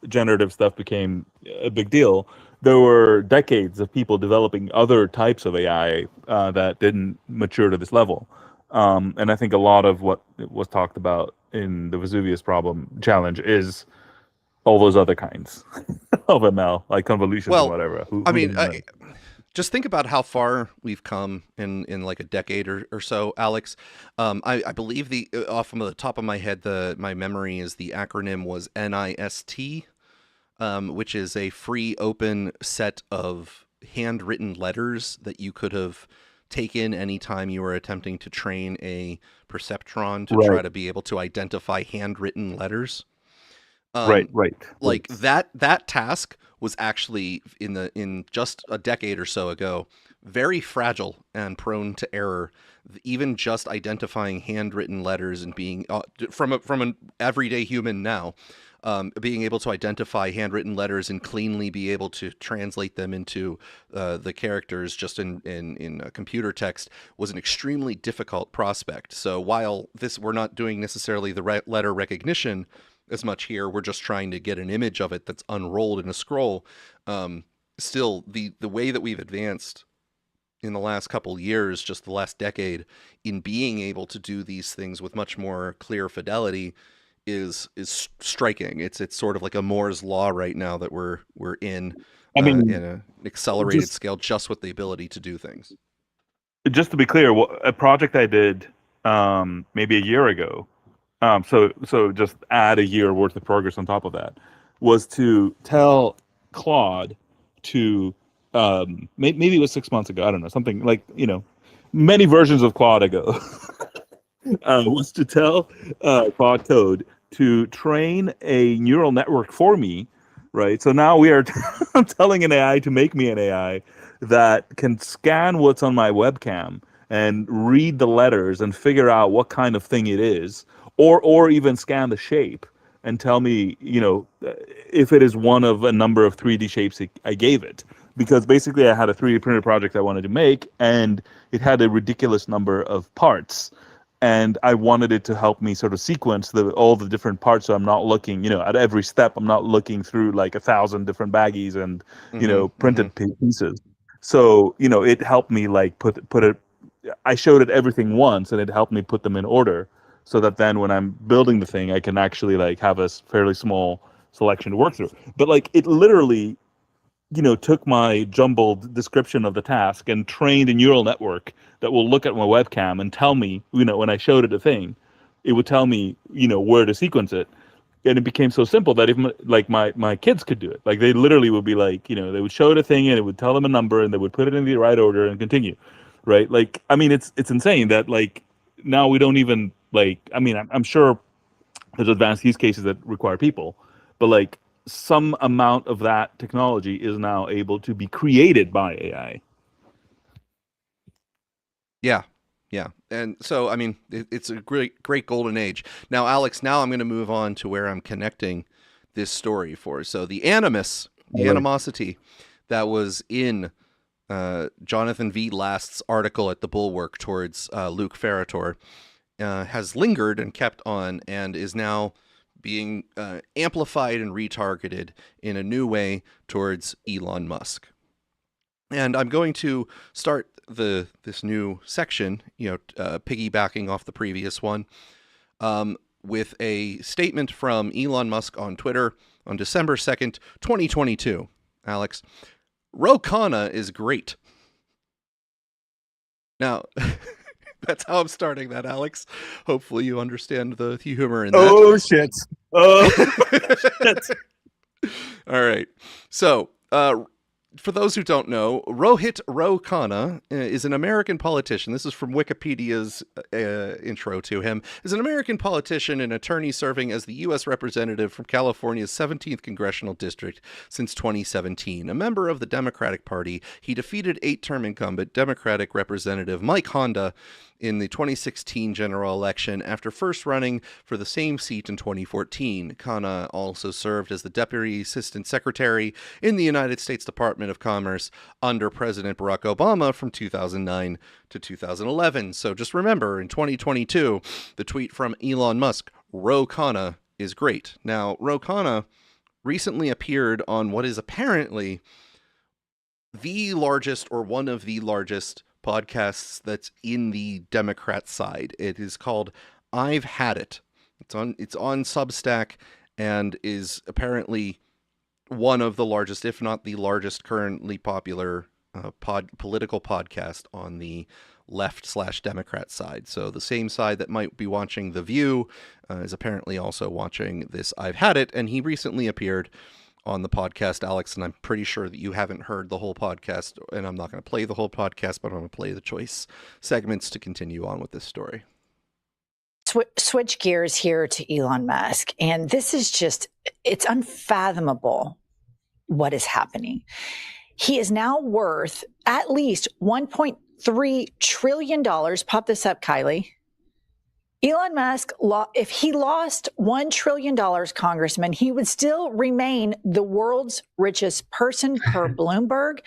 generative stuff became a big deal, there were decades of people developing other types of AI that didn't mature to this level. And I think a lot of what was talked about in the Vesuvius challenge is all those other kinds of ML, like convolutions or whatever. Just think about how far we've come in like a decade or so, Alex. I believe off of the top of my head, my memory is the acronym was NIST, which is a free open set of handwritten letters that you could have taken anytime you were attempting to train a perceptron to try to be able to identify handwritten letters. Right. Like that task was actually in just a decade or so ago very fragile and prone to error. Even just identifying handwritten letters and being from an everyday human now, being able to identify handwritten letters and cleanly be able to translate them into the characters just in computer text was an extremely difficult prospect. So while we're not doing necessarily the letter recognition as much here, we're just trying to get an image of it that's unrolled in a scroll. Still, the way that we've advanced in the last couple years, just the last decade, in being able to do these things with much more clear fidelity is striking. It's sort of like a Moore's law right now that we're in an accelerated scale, just with the ability to do things. Just to be clear, a project I did maybe a year ago, so just add a year worth of progress on top of that, was to tell Claude to maybe it was 6 months ago, I don't know, something like, many versions of Claude ago, was to tell Claude Code to train a neural network for me, right? So now we are telling an AI to make me an AI that can scan what's on my webcam and read the letters and figure out what kind of thing it is, or even scan the shape and tell me, if it is one of a number of 3D shapes I gave it. Because basically I had a 3D printed project I wanted to make, and it had a ridiculous number of parts. And I wanted it to help me sort of sequence all the different parts, so I'm not looking, at every step, I'm not looking through like 1,000 different baggies and, printed pieces. So, it helped me like put it, I showed it everything once, and it helped me put them in order, so that then when I'm building the thing, I can actually like have a fairly small selection to work through. But like it literally took my jumbled description of the task and trained a neural network that will look at my webcam and tell me, when I showed it a thing, it would tell me, where to sequence it. And it became so simple that even my kids could do it. Like they literally would be like, they would show it a thing and it would tell them a number and they would put it in the right order and continue. Right. Like, I mean, it's insane that like now we don't even I'm sure there's advanced use cases that require people, but like some amount of that technology is now able to be created by AI. Yeah. Yeah. And so, I mean, it's a great golden age. Now, Alex, I'm going to move on to where I'm connecting this story for. So the animosity that was in Jonathan V. Last's article at The Bulwark towards Luke Ferrator has lingered and kept on and is now being amplified and retargeted in a new way towards Elon Musk. And I'm going to start this new section, piggybacking off the previous one, with a statement from Elon Musk on Twitter on December 2nd, 2022. Alex, Ro Khanna is great. Now, that's how I'm starting that, Alex. Hopefully you understand the humor in that. Oh, shit. Oh, shit. All right. So, for those who don't know, Rohit Ro Khanna is an American politician. This is from Wikipedia's intro to him. Is an American politician and attorney serving as the U.S. representative from California's 17th Congressional District since 2017. A member of the Democratic Party, he defeated 8-term incumbent Democratic Representative Mike Honda in the 2016 general election after first running for the same seat in 2014. Khanna also served as the Deputy Assistant Secretary in the United States Department of Commerce under President Barack Obama from 2009 to 2011. So just remember, in 2022, the tweet from Elon Musk, Ro Khanna is great. Now, Ro Khanna recently appeared on what is apparently the largest or one of the largest podcasts that's in the Democrat side. It is called I've Had It. It's on Substack and is apparently one of the largest, if not the largest, currently popular political podcast on the left/Democrat side. So the same side that might be watching The View is apparently also watching this I've Had It, and he recently appeared on the podcast, Alex, and I'm pretty sure that you haven't heard the whole podcast, and I'm not going to play the whole podcast, but I'm going to play the choice segments to continue on with this story. Switch gears here to Elon Musk, and this is it's unfathomable what is happening. He is now worth at least $1.3 trillion. Pop this up, Kylie. Elon Musk, if he lost $1 trillion, Congressman, he would still remain the world's richest person per Bloomberg.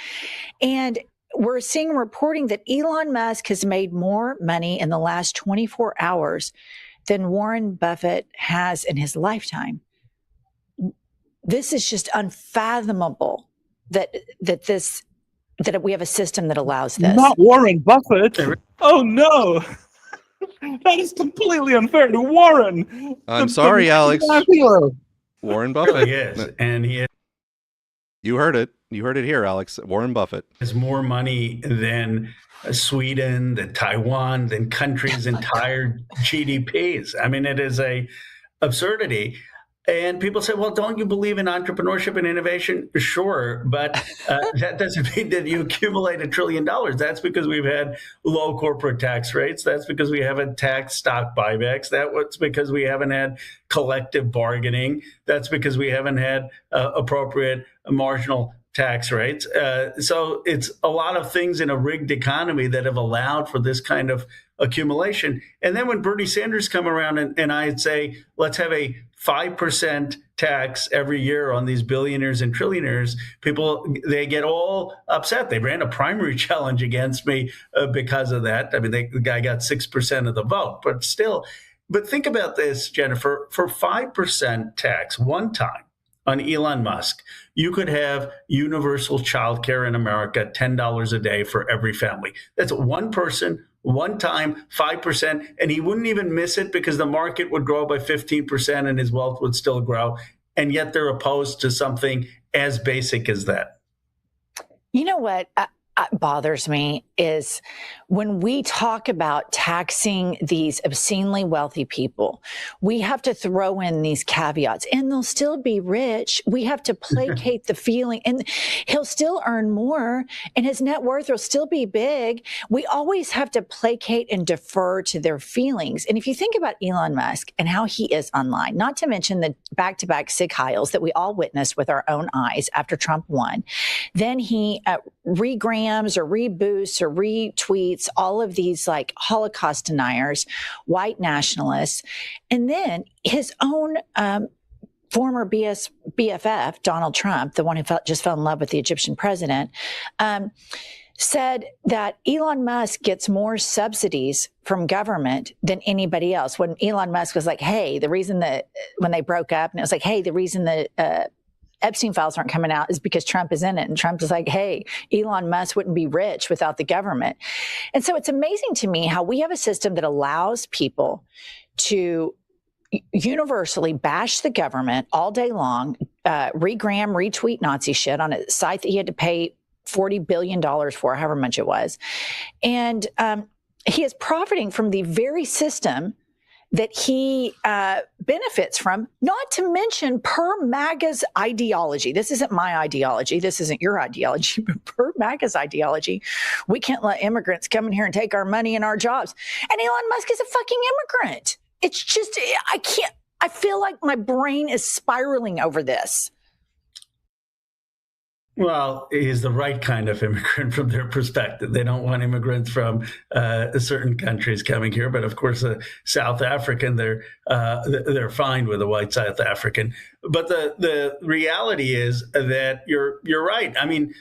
And we're seeing reporting that Elon Musk has made more money in the last 24 hours than Warren Buffett has in his lifetime. This is just unfathomable that we have a system that allows this. Not Warren Buffett. Oh, no. That is completely unfair to Warren. I'm sorry, Alex. Warren Buffett. Yes, and he You heard it. You heard it here, Alex. Warren Buffett has more money than Sweden, than Taiwan, than countries' entire GDPs. I mean, it is a absurdity. And people say, well, don't you believe in entrepreneurship and innovation? Sure, but that doesn't mean that you accumulate $1 trillion. That's because we've had low corporate tax rates. That's because we haven't taxed stock buybacks. That's because we haven't had collective bargaining. That's because we haven't had appropriate marginal tax rates. So it's a lot of things in a rigged economy that have allowed for this kind of accumulation. And then when Bernie Sanders come around and I'd say, let's have a 5% tax every year on these billionaires and trillionaires, people, they get all upset. They ran a primary challenge against me because of that. I mean, the guy got 6% of the vote, but still. But think about this, Jennifer, for 5% tax one time on Elon Musk, you could have universal childcare in America, $10 a day for every family. That's one person, one time, 5%, and he wouldn't even miss it because the market would grow by 15% and his wealth would still grow. And yet they're opposed to something as basic as that. You know what bothers me is when we talk about taxing these obscenely wealthy people, we have to throw in these caveats, and they'll still be rich. We have to placate the feeling, and he'll still earn more, and his net worth will still be big. We always have to placate and defer to their feelings. And if you think about Elon Musk and how he is online, not to mention the back-to-back Sig Heils that we all witnessed with our own eyes after Trump won, then he regrams or reboosts or retweets all of these like Holocaust deniers, white nationalists, and then his own former BFF, Donald Trump, the one who just fell in love with the Egyptian president, said that Elon Musk gets more subsidies from government than anybody else. When Elon Musk was like, hey, the reason that when they broke up, and it was like, hey, the reason that Epstein files aren't coming out is because Trump is in it. And Trump is like, hey, Elon Musk wouldn't be rich without the government. And so it's amazing to me how we have a system that allows people to universally bash the government all day long, regram, retweet Nazi shit on a site that he had to pay $40 billion for, however much it was. And he is profiting from the very system that he benefits from, not to mention per MAGA's ideology. This isn't my ideology. This isn't your ideology, but per MAGA's ideology, we can't let immigrants come in here and take our money and our jobs. And Elon Musk is a fucking immigrant. It's just, I feel like my brain is spiraling over this. Well, he's the right kind of immigrant from their perspective. They don't want immigrants from certain countries coming here, but of course, South African, they're fine with a white South African. But the reality is that you're right. I mean,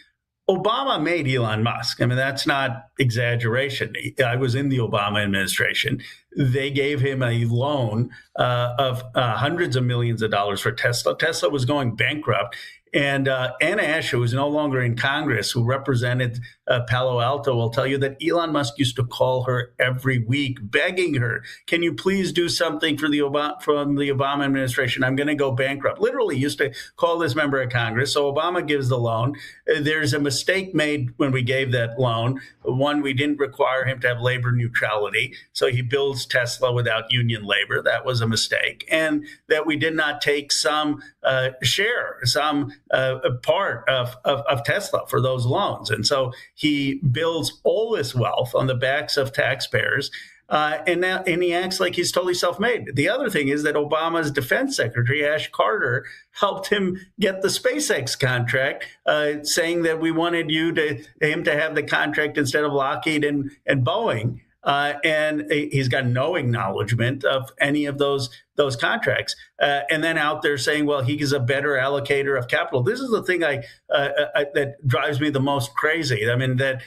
Obama made Elon Musk. I mean, that's not exaggeration. I was in the Obama administration. They gave him a loan of hundreds of millions of dollars for Tesla. Tesla was going bankrupt. And Anna Escher, who's no longer in Congress, who represented Palo Alto, will tell you that Elon Musk used to call her every week, begging her, can you please do something for the Obama administration? I'm going to go bankrupt. Literally used to call this member of Congress. So Obama gives the loan. There's a mistake made when we gave that loan. One, we didn't require him to have labor neutrality. So he builds Tesla without union labor. That was a mistake. And that we did not take some share, some a part of Tesla for those loans. And so he builds all this wealth on the backs of taxpayers. And he acts like he's totally self-made. The other thing is that Obama's defense secretary, Ash Carter, helped him get the SpaceX contract, saying that we wanted him to have the contract instead of Lockheed and Boeing. And he's got no acknowledgement of any of those contracts. And then out there saying, well, he is a better allocator of capital. This is the thing that drives me the most crazy. I mean, that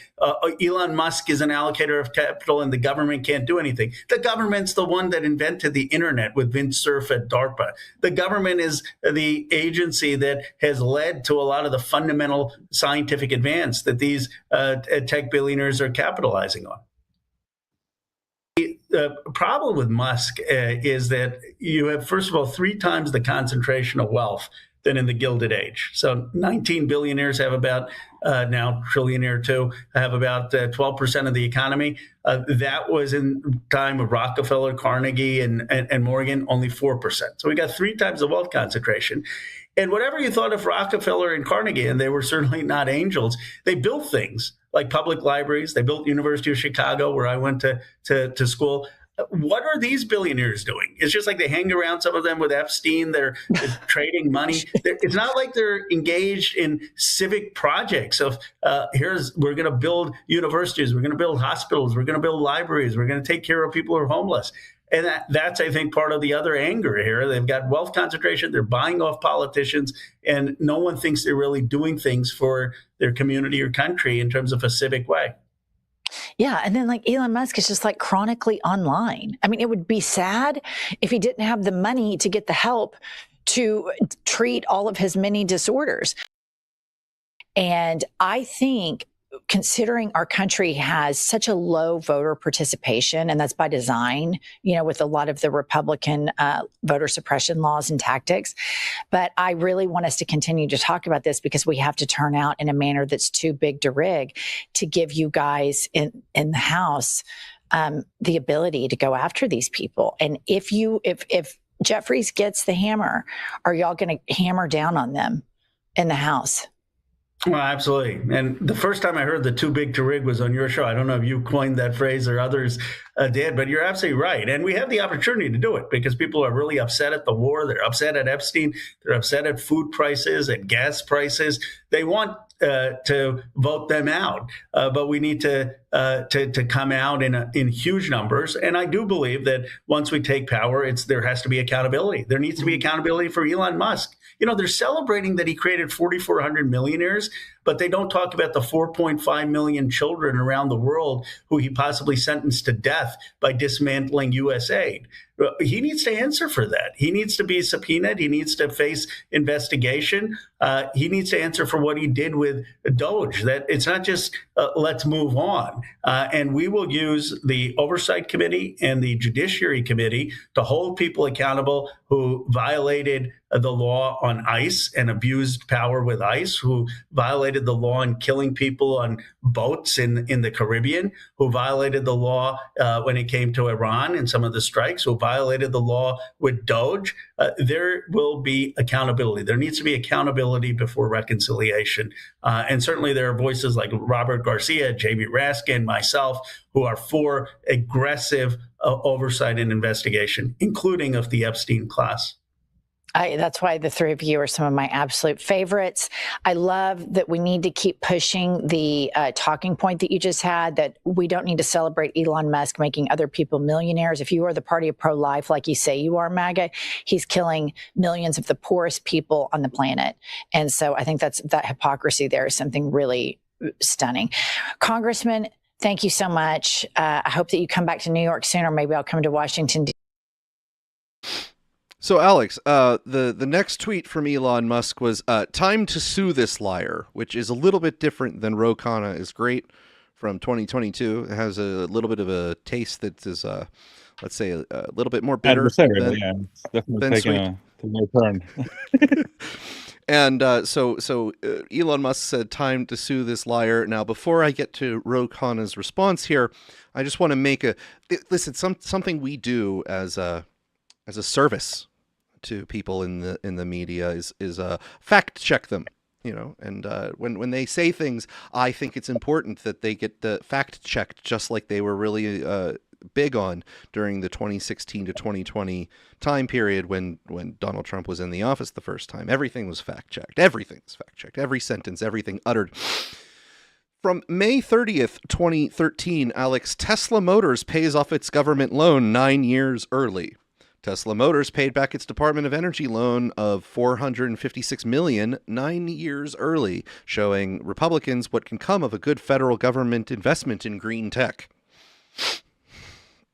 Elon Musk is an allocator of capital and the government can't do anything. The government's the one that invented the internet with Vint Cerf at DARPA. The government is the agency that has led to a lot of the fundamental scientific advance that these tech billionaires are capitalizing on. The problem with Musk is that you have, first of all, 3 times the concentration of wealth than in the Gilded Age. So 19 billionaires have about, now trillionaire too, have about 12% of the economy. That was in time of Rockefeller, Carnegie, and Morgan, only 4%. So we got 3 times the wealth concentration. And whatever you thought of Rockefeller and Carnegie, and they were certainly not angels, they built things like public libraries. They built University of Chicago, where I went to school. What are these billionaires doing? It's just like they hang around, some of them with Epstein. They're trading money. It's not like they're engaged in civic projects of we're going to build universities, we're going to build hospitals, we're going to build libraries, we're going to take care of people who are homeless. And that's, I think, part of the other anger here. They've got wealth concentration. They're buying off politicians, and no one thinks they're really doing things for their community or country in terms of a civic way. Yeah. And then like Elon Musk is just like chronically online. I mean, it would be sad if he didn't have the money to get the help to treat all of his many disorders. And I think considering our country has such a low voter participation, and that's by design, with a lot of the Republican voter suppression laws and tactics. But I really want us to continue to talk about this because we have to turn out in a manner that's too big to rig to give you guys in the House the ability to go after these people. And if Jeffries gets the hammer, are y'all going to hammer down on them in the House? Well, absolutely. And the first time I heard the too big to rig was on your show. I don't know if you coined that phrase or others did, but you're absolutely right. And we have the opportunity to do it because people are really upset at the war. They're upset at Epstein. They're upset at food prices and gas prices. They want to vote them out, but we need to come out in huge numbers. And I do believe that once we take power, there has to be accountability. There needs to be accountability for Elon Musk. They're celebrating that he created 4,400 millionaires, but they don't talk about the 4.5 million children around the world who he possibly sentenced to death by dismantling USAID. He needs to answer for that. He needs to be subpoenaed. He needs to face investigation. He needs to answer for what he did with Doge. That it's not just let's move on. And we will use the Oversight Committee and the Judiciary Committee to hold people accountable who violated the law on ICE and abused power with ICE, who violated the law in killing people on boats in the Caribbean, who violated the law when it came to Iran and some of the strikes, who violated the law with Doge. There will be accountability. There needs to be accountability before reconciliation. And certainly there are voices like Robert Garcia, Jamie Raskin, myself, who are for aggressive oversight and investigation, including of the Epstein class. That's why the three of you are some of my absolute favorites. I love that we need to keep pushing the talking point that you just had, that we don't need to celebrate Elon Musk making other people millionaires. If you are the party of pro-life, like you say you are, MAGA, he's killing millions of the poorest people on the planet. And so I think that hypocrisy there is something really stunning. Congressman, thank you so much. I hope that you come back to New York soon, or maybe I'll come to Washington. So, Alex, the next tweet from Elon Musk was, time to sue this liar, which is a little bit different than Ro Khanna is great from 2022. It has a little bit of a taste that is, let's say, a little bit more bitter. Adversarial, it's definitely taking a turn. And so Elon Musk said, time to sue this liar. Now, before I get to Ro Khanna's response here, I just want to make something we do as a service to people in the media is fact check them, and when they say things, I think it's important that they get the fact checked, just like they were really big on during the 2016 to 2020 time period when Donald Trump was in the office the first time. Everything was fact checked. Everything was fact checked. Every sentence, everything uttered. From May 30th, 2013, Alex, Tesla Motors pays off its government loan 9 years early. Tesla Motors paid back its Department of Energy loan of $456 million 9 years early, showing Republicans what can come of a good federal government investment in green tech.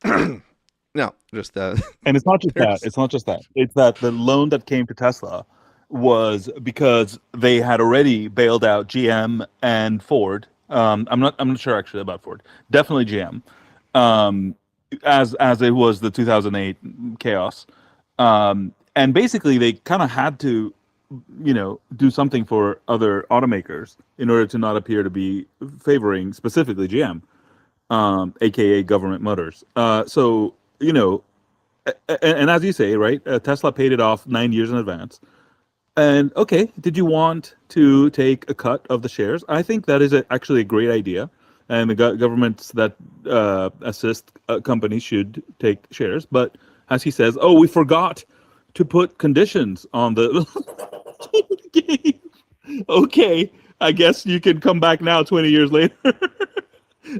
No, just that. And it's not just that. It's not just that. It's that the loan that came to Tesla was because they had already bailed out GM and Ford. I'm not sure actually about Ford. Definitely GM. As it was the 2008 chaos. And basically they kind of had to, do something for other automakers in order to not appear to be favoring specifically GM, aka government motors. So, and as you say, right, Tesla paid it off 9 years in advance. And okay, did you want to take a cut of the shares? I think that is actually a great idea. And the governments that assist companies should take shares. But as he says, we forgot to put conditions on the game. Okay, I guess you can come back now 20 years later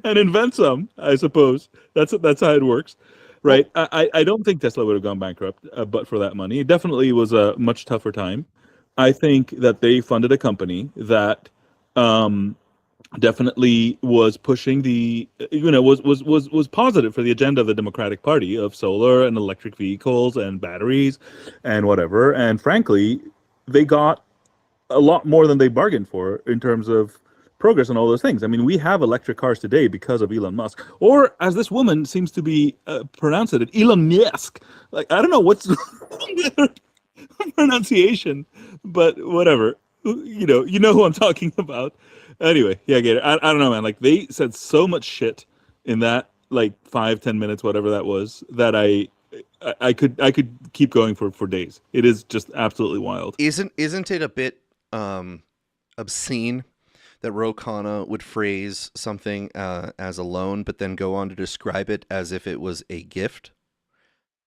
and invent some, I suppose. That's how it works, right? I don't think Tesla would have gone bankrupt but for that money. It definitely was a much tougher time. I think that they funded a company that definitely was pushing was positive for the agenda of the Democratic Party of solar and electric vehicles and batteries and whatever. And frankly, they got a lot more than they bargained for in terms of progress on all those things. I mean, we have electric cars today because of Elon Musk, or as this woman seems to be pronouncing it, Elon Musk. Like, I don't know what's the pronunciation, but whatever. You know who I'm talking about. Anyway, yeah, Gator. I don't know, man. Like, they said so much shit in that like 5-10 minutes, whatever that was, that I could keep going for days. It is just absolutely wild. Isn't it a bit obscene that Ro Khanna would phrase something as a loan, but then go on to describe it as if it was a gift?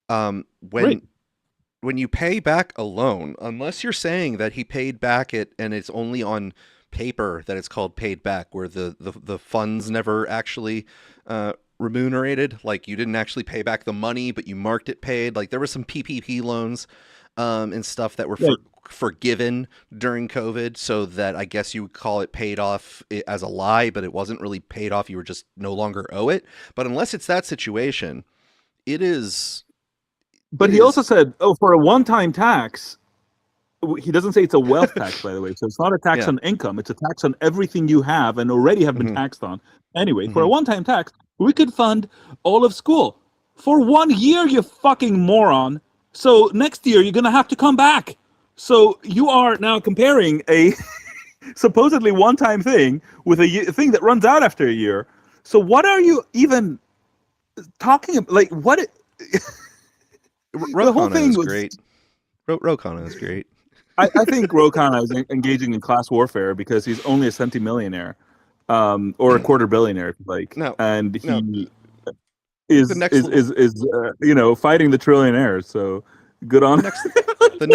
When you pay back a loan, unless you're saying that he paid back it and it's only on paper that it's called paid back, where the funds never actually remunerated, like you didn't actually pay back the money, but you marked it paid. Like there were some PPP loans and stuff that were forgiven during COVID, so that I guess you would call it paid off as a lie, but it wasn't really paid off. You were just no longer owe it. But unless it's that situation, it is. But he also said, for a one-time tax, he doesn't say it's a wealth tax, by the way. So it's not a tax on income. It's a tax on everything you have and already have been taxed on. Anyway, for a one-time tax, we could fund all of school for 1 year, you fucking moron. So next year, you're going to have to come back. So you are now comparing a supposedly one-time thing with a thing that runs out after a year. So what are you even talking about? Like, what? The whole thing was great. Ro Khanna is great. I think Ro Khanna is engaging in class warfare because he's only a centimillionaire, or a quarter billionaire, if you like. And he is fighting the trillionaires. So good on the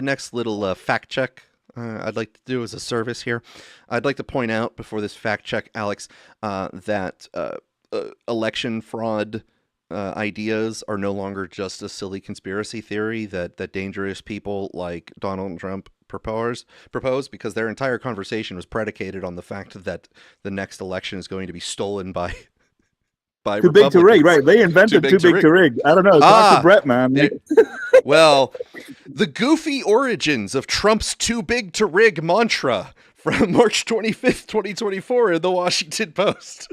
next little fact check I'd like to do as a service here. I'd like to point out before this fact check, Alex, that election fraud ideas are no longer just a silly conspiracy theory that dangerous people like Donald Trump propose, because their entire conversation was predicated on the fact that the next election is going to be stolen by Too big to rig, right? They invented too big to rig. I don't know. Talk to Brett, man. Well, the goofy origins of Trump's too big to rig mantra from March 25th, 2024 in the Washington Post.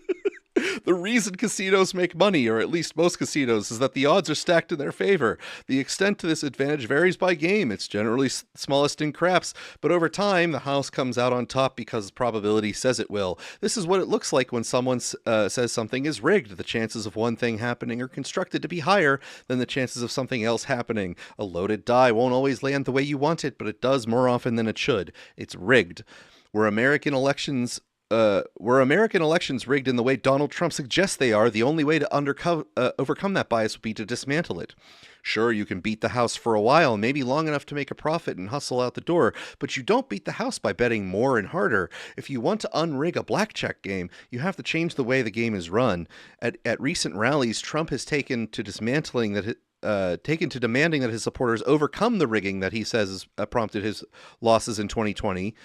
The reason casinos make money, or at least most casinos, is that the odds are stacked in their favor. The extent to this advantage varies by game. It's generally smallest in craps, but over time, the house comes out on top because probability says it will. This is what it looks like when someone says something is rigged. The chances of one thing happening are constructed to be higher than the chances of something else happening. A loaded die won't always land the way you want it, but it does more often than it should. It's rigged. Were American elections rigged in the way Donald Trump suggests they are, the only way to overcome that bias would be to dismantle it. Sure, you can beat the house for a while, maybe long enough to make a profit and hustle out the door, but you don't beat the house by betting more and harder. If you want to unrig a blackjack game, you have to change the way the game is run. At recent rallies, Trump has taken to demanding that his supporters overcome the rigging that he says prompted his losses in 2020.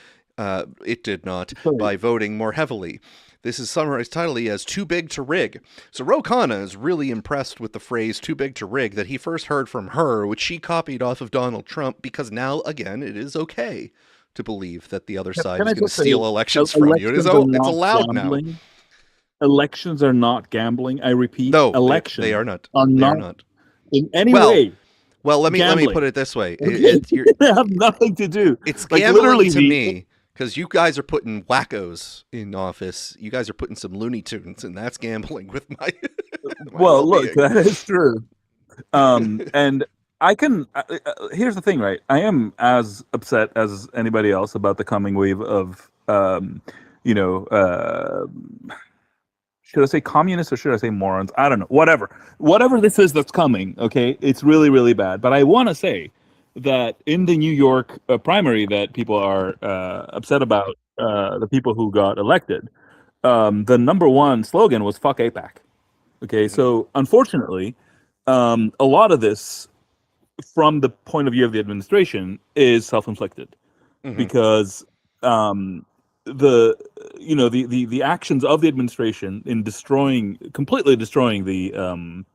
It did not, by voting more heavily. This is summarized tidily as too big to rig. So Ro Khanna is really impressed with the phrase too big to rig that he first heard from her, which she copied off of Donald Trump, because now, again, it is okay to believe that the other side is going to steal elections from you. It's allowed gambling. Now. Elections are not gambling. I repeat, no, elections they are not. Are not in any way. Well, let me put it this way. They have nothing to do. It's gambling to me. Because you guys are putting wackos in office. You guys are putting some Looney Tunes, and that's gambling with my well, look, that is true. And I can... here's the thing, right? I am as upset as anybody else about the coming wave of, should I say communists or should I say morons? I don't know. Whatever this is that's coming, okay? It's really, really bad. But I want to say that in the New York primary that people are upset about, the people who got elected, the number one slogan was "fuck AIPAC." Okay, so unfortunately, a lot of this, from the point of view of the administration, is self-inflicted, because the actions of the administration in completely destroying the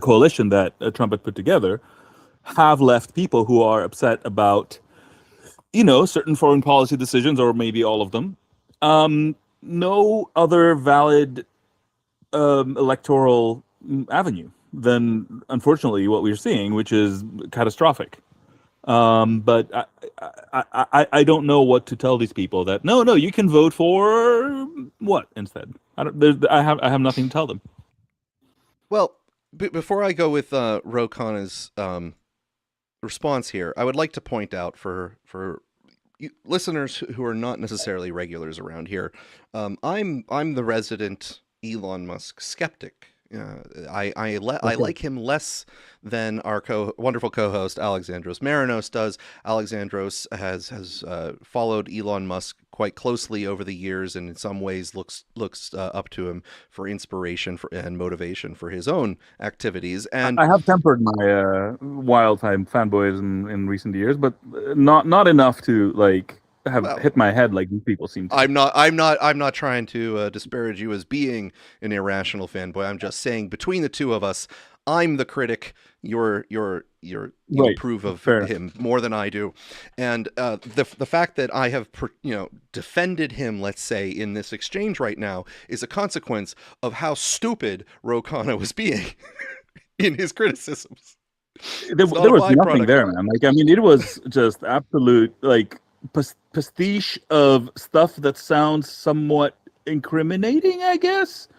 coalition that Trump had put together have left people who are upset about, certain foreign policy decisions, or maybe all of them, no other valid electoral avenue than, unfortunately, what we're seeing, which is catastrophic. But I don't know what to tell these people that no, you can vote for what instead. I have nothing to tell them. Well, before I go with Ro Khanna's response here, I would like to point out for listeners who are not necessarily regulars around here, I'm the resident Elon Musk skeptic. I like him less than our wonderful co-host Alexandros Marinos does. Alexandros has followed Elon Musk quite closely over the years, and in some ways looks up to him for inspiration and motivation for his own activities. And I have tempered my wild time fanboys in recent years, but not enough to have hit my head like these people seem to. I'm not trying to disparage you as being an irrational fanboy. I'm just saying, between the two of us, I'm the critic. You approve of him more than I do, and the fact that I have defended him, let's say, in this exchange right now, is a consequence of how stupid Ro Khanna was being in his criticisms. There was nothing there, man. It was just absolute pastiche of stuff that sounds somewhat incriminating, I guess.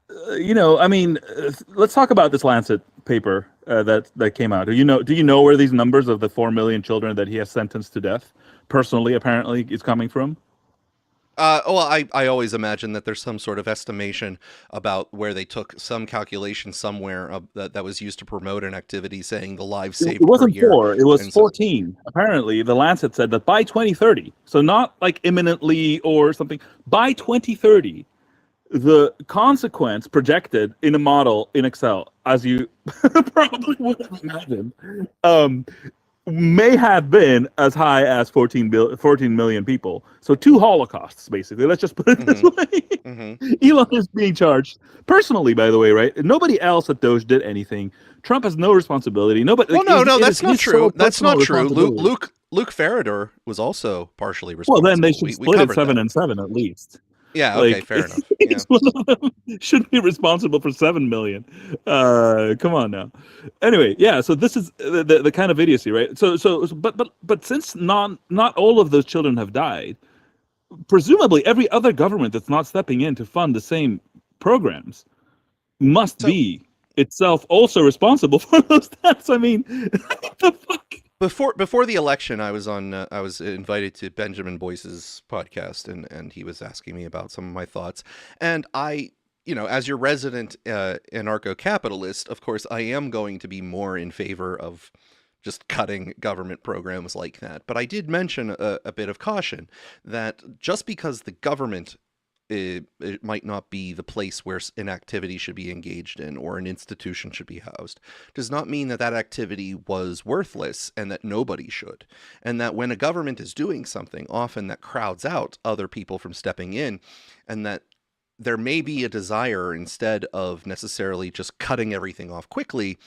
Let's talk about this Lancet paper that came out. Do you know where these numbers of the 4 million children that he has sentenced to death personally apparently is coming from? I always imagine that there's some sort of estimation about where they took some calculation somewhere that was used to promote an activity, saying the lives saved. It wasn't per year. 4; it was 14. Apparently, the Lancet said that by 2030, so not imminently or something, by 2030, the consequence projected in a model in Excel, as you probably would have imagined, may have been as high as 14 million people. So 2 holocausts, basically. Let's just put it this way. Elon is being charged personally, by the way, right? Nobody else at Doge did anything. Trump has no responsibility. Nobody. Well, no, that's not true. That's not true. Luke Farrador was also partially responsible. Well, then they should split it 7 and 7 at least. Yeah, okay, fair enough. Each one of them should be responsible for 7 million. Come on now. Anyway, yeah. So this is the kind of idiocy, right? But since not all of those children have died, presumably every other government that's not stepping in to fund the same programs must be itself also responsible for those deaths. I mean, what the fuck? Before the election, I was invited to Benjamin Boyce's podcast, and he was asking me about some of my thoughts. And I, as your resident anarcho-capitalist, of course, I am going to be more in favor of just cutting government programs like that. But I did mention a bit of caution that just because the government it might not be the place where an activity should be engaged in or an institution should be housed, does not mean that that activity was worthless and that nobody should. And that when a government is doing something, often that crowds out other people from stepping in, and that there may be a desire, instead of necessarily just cutting everything off quickly,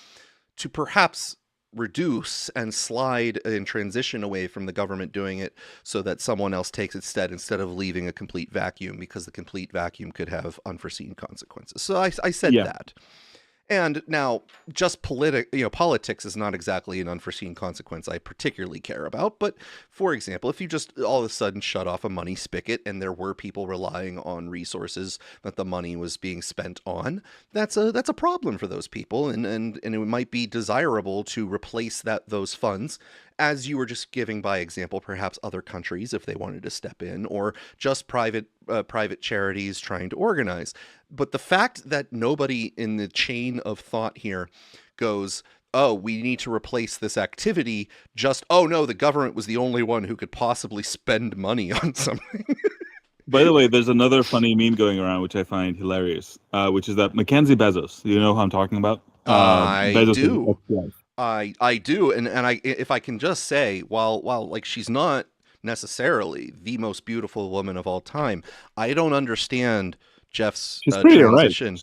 to perhaps reduce and slide and transition away from the government doing it so that someone else takes it instead of leaving a complete vacuum, because the complete vacuum could have unforeseen consequences. So I said that. And now, just politics is not exactly an unforeseen consequence I particularly care about. But, for example, if you just all of a sudden shut off a money spigot and there were people relying on resources that the money was being spent on, that's a problem for those people. And it might be desirable to replace those funds, as you were just giving by example, perhaps other countries if they wanted to step in, or just private charities trying to organize. But the fact that nobody in the chain of thought here goes, oh, we need to replace this activity, oh no, the government was the only one who could possibly spend money on something. By the way, there's another funny meme going around which I find hilarious, which is that Mackenzie Bezos, do you know who I'm talking about? I do. I do, and if I can just say, while she's not necessarily the most beautiful woman of all time, I don't understand Jeff's transition.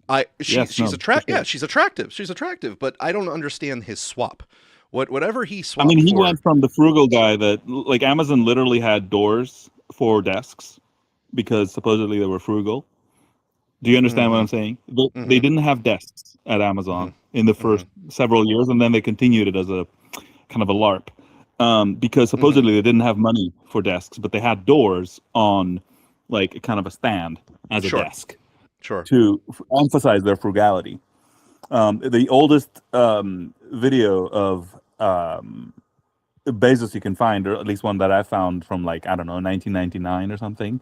Right. She's attractive. Yeah, she's attractive, but I don't understand his swap. Whatever he swapped. He went from the frugal guy that Amazon literally had doors for desks because supposedly they were frugal. Do you understand what I'm saying? They didn't have desks at Amazon in the first several years, and then they continued it as a kind of a LARP because supposedly they didn't have money for desks, but they had doors on like a kind of a stand as a desk to emphasize their frugality. The oldest video of Bezos you can find, or at least one that I found from like, I don't know, 1999 or something,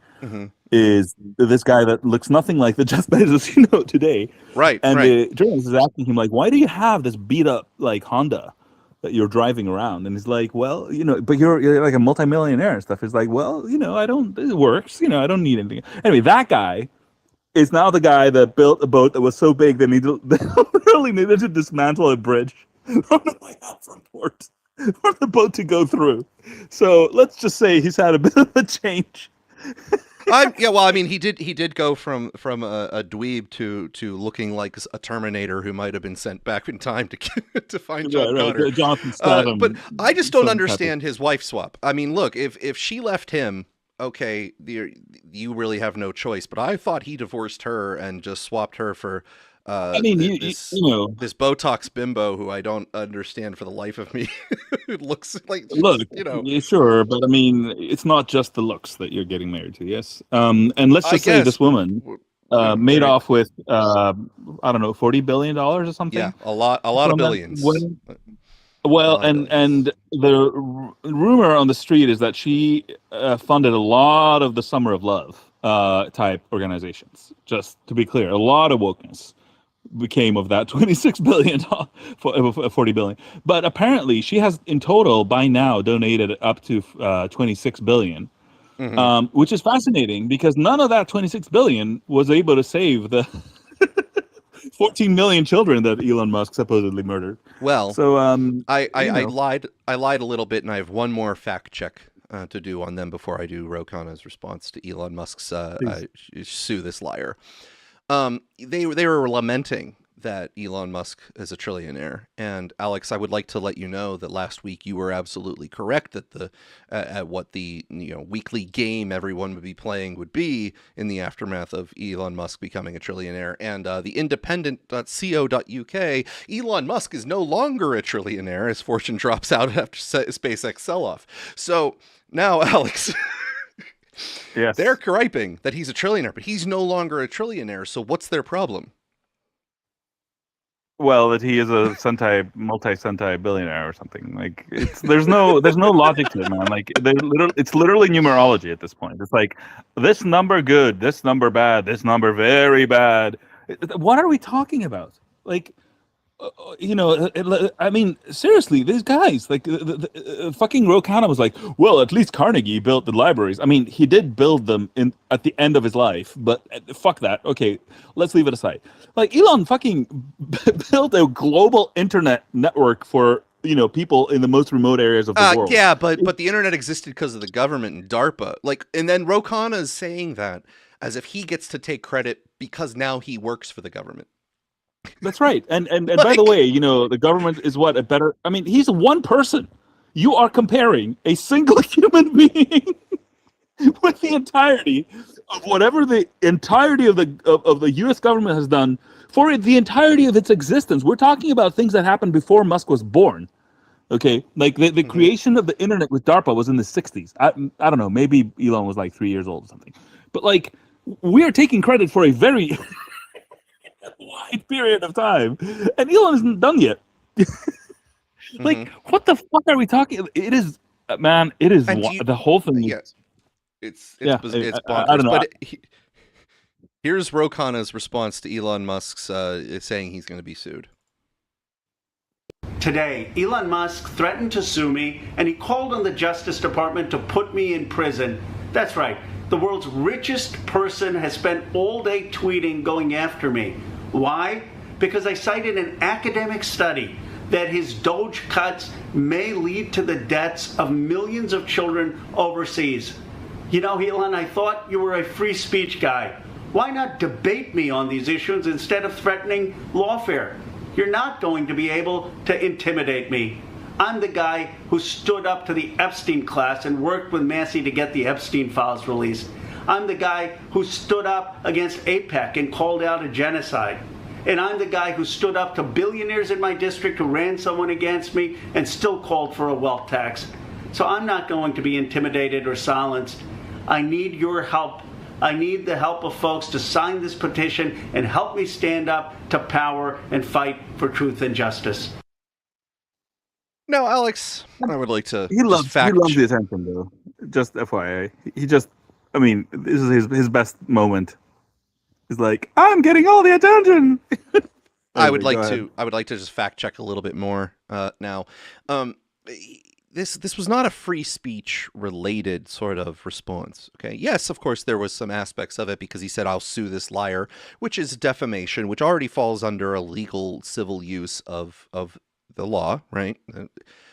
is this guy that looks nothing like the Jeff Bezos you know today. Right. And the journalist is asking him like, why do you have this beat up like Honda that you're driving around? And he's like, well, you know, but you're like a multimillionaire and stuff. He's like, well, you know, it works, you know, I don't need anything. Anyway, that guy is now the guy that built a boat that was so big they really needed to dismantle a bridge on the way out from port for the boat to go through. So let's just say he's had a bit of a change. He did go from a dweeb to looking like a Terminator who might have been sent back in time to find John Connor. Jonathan Statham. But I just don't understand his wife swap. I mean, look, if she left him, okay, you really have no choice. But I thought he divorced her and just swapped her for this Botox bimbo who I don't understand for the life of me. It looks like sure, but I mean, it's not just the looks that you're getting married to. Yes, and let's just say this woman made off with I don't know, $40 billion or something. Yeah, a lot of billions. Well, and the rumor on the street is that she funded a lot of the Summer of Love type organizations. Just to be clear, a lot of wokeness became of that $26 billion for $40 billion. But apparently, she has in total by now donated up to $26 billion, which is fascinating because none of that $26 billion was able to save the 14 million children that Elon Musk supposedly murdered. Well, so I lied a little bit, and I have one more fact check to do on them before I do Ro Khanna's response to Elon Musk's sue this liar. They were lamenting that Elon Musk is a trillionaire, and Alex, I would like to let you know that last week you were absolutely correct that at what the weekly game everyone would be playing would be in the aftermath of Elon Musk becoming a trillionaire. And the independent.co.uk, Elon Musk is no longer a trillionaire as fortune drops out after SpaceX sell-off. So now, Alex. Yes. They're griping that he's a trillionaire, but he's no longer a trillionaire. So what's their problem? Well, that he is a multi-Sentai billionaire or something. Like there's no logic to it, man. Like it's literally numerology at this point. It's like this number good, this number bad, this number very bad. What are we talking about? Like, I mean, seriously, these guys, like, fucking Ro Khanna was like, well, at least Carnegie built the libraries. I mean, he did build them at the end of his life, but fuck that. Okay, let's leave it aside. Like, Elon fucking built a global internet network for, people in the most remote areas of the world. Yeah, but the internet existed because of the government and DARPA. Like, and then Ro Khanna is saying that as if he gets to take credit because now he works for the government. That's right. And by the way, the government is what a better. I mean, he's one person. You are comparing a single human being with the entirety of whatever the entirety of the U.S. government has done for the entirety of its existence. We're talking about things that happened before Musk was born. Okay, like the creation of the internet with DARPA was in the 60s. I don't know. Maybe Elon was like 3 years old or something. But like, we are taking credit for a very wide period of time, and Elon isn't done yet. Like, what the fuck are we talking? It is, man. It is the whole thing. Yes, it's bonkers. I don't know. But here's Ro Khanna's response to Elon Musk's saying he's going to be sued. Today, Elon Musk threatened to sue me, and he called on the Justice Department to put me in prison. That's right. The world's richest person has spent all day tweeting going after me. Why? Because I cited an academic study that his Doge cuts may lead to the deaths of millions of children overseas. Elon, I thought you were a free speech guy. Why not debate me on these issues instead of threatening lawfare? You're not going to be able to intimidate me. I'm the guy who stood up to the Epstein class and worked with Massey to get the Epstein files released. I'm the guy who stood up against AIPAC and called out a genocide. And I'm the guy who stood up to billionaires in my district who ran someone against me and still called for a wealth tax. So I'm not going to be intimidated or silenced. I need your help. I need the help of folks to sign this petition and help me stand up to power and fight for truth and justice. Now, Alex, I would like to He loves the attention, though. Just FYI, this is his best moment. He's like, I'm getting all the attention. I would like to just fact check a little bit more now. This was not a free speech related sort of response. Okay. Yes, of course, there was some aspects of it because he said, I'll sue this liar, which is defamation, which already falls under a legal civil use of the law, right?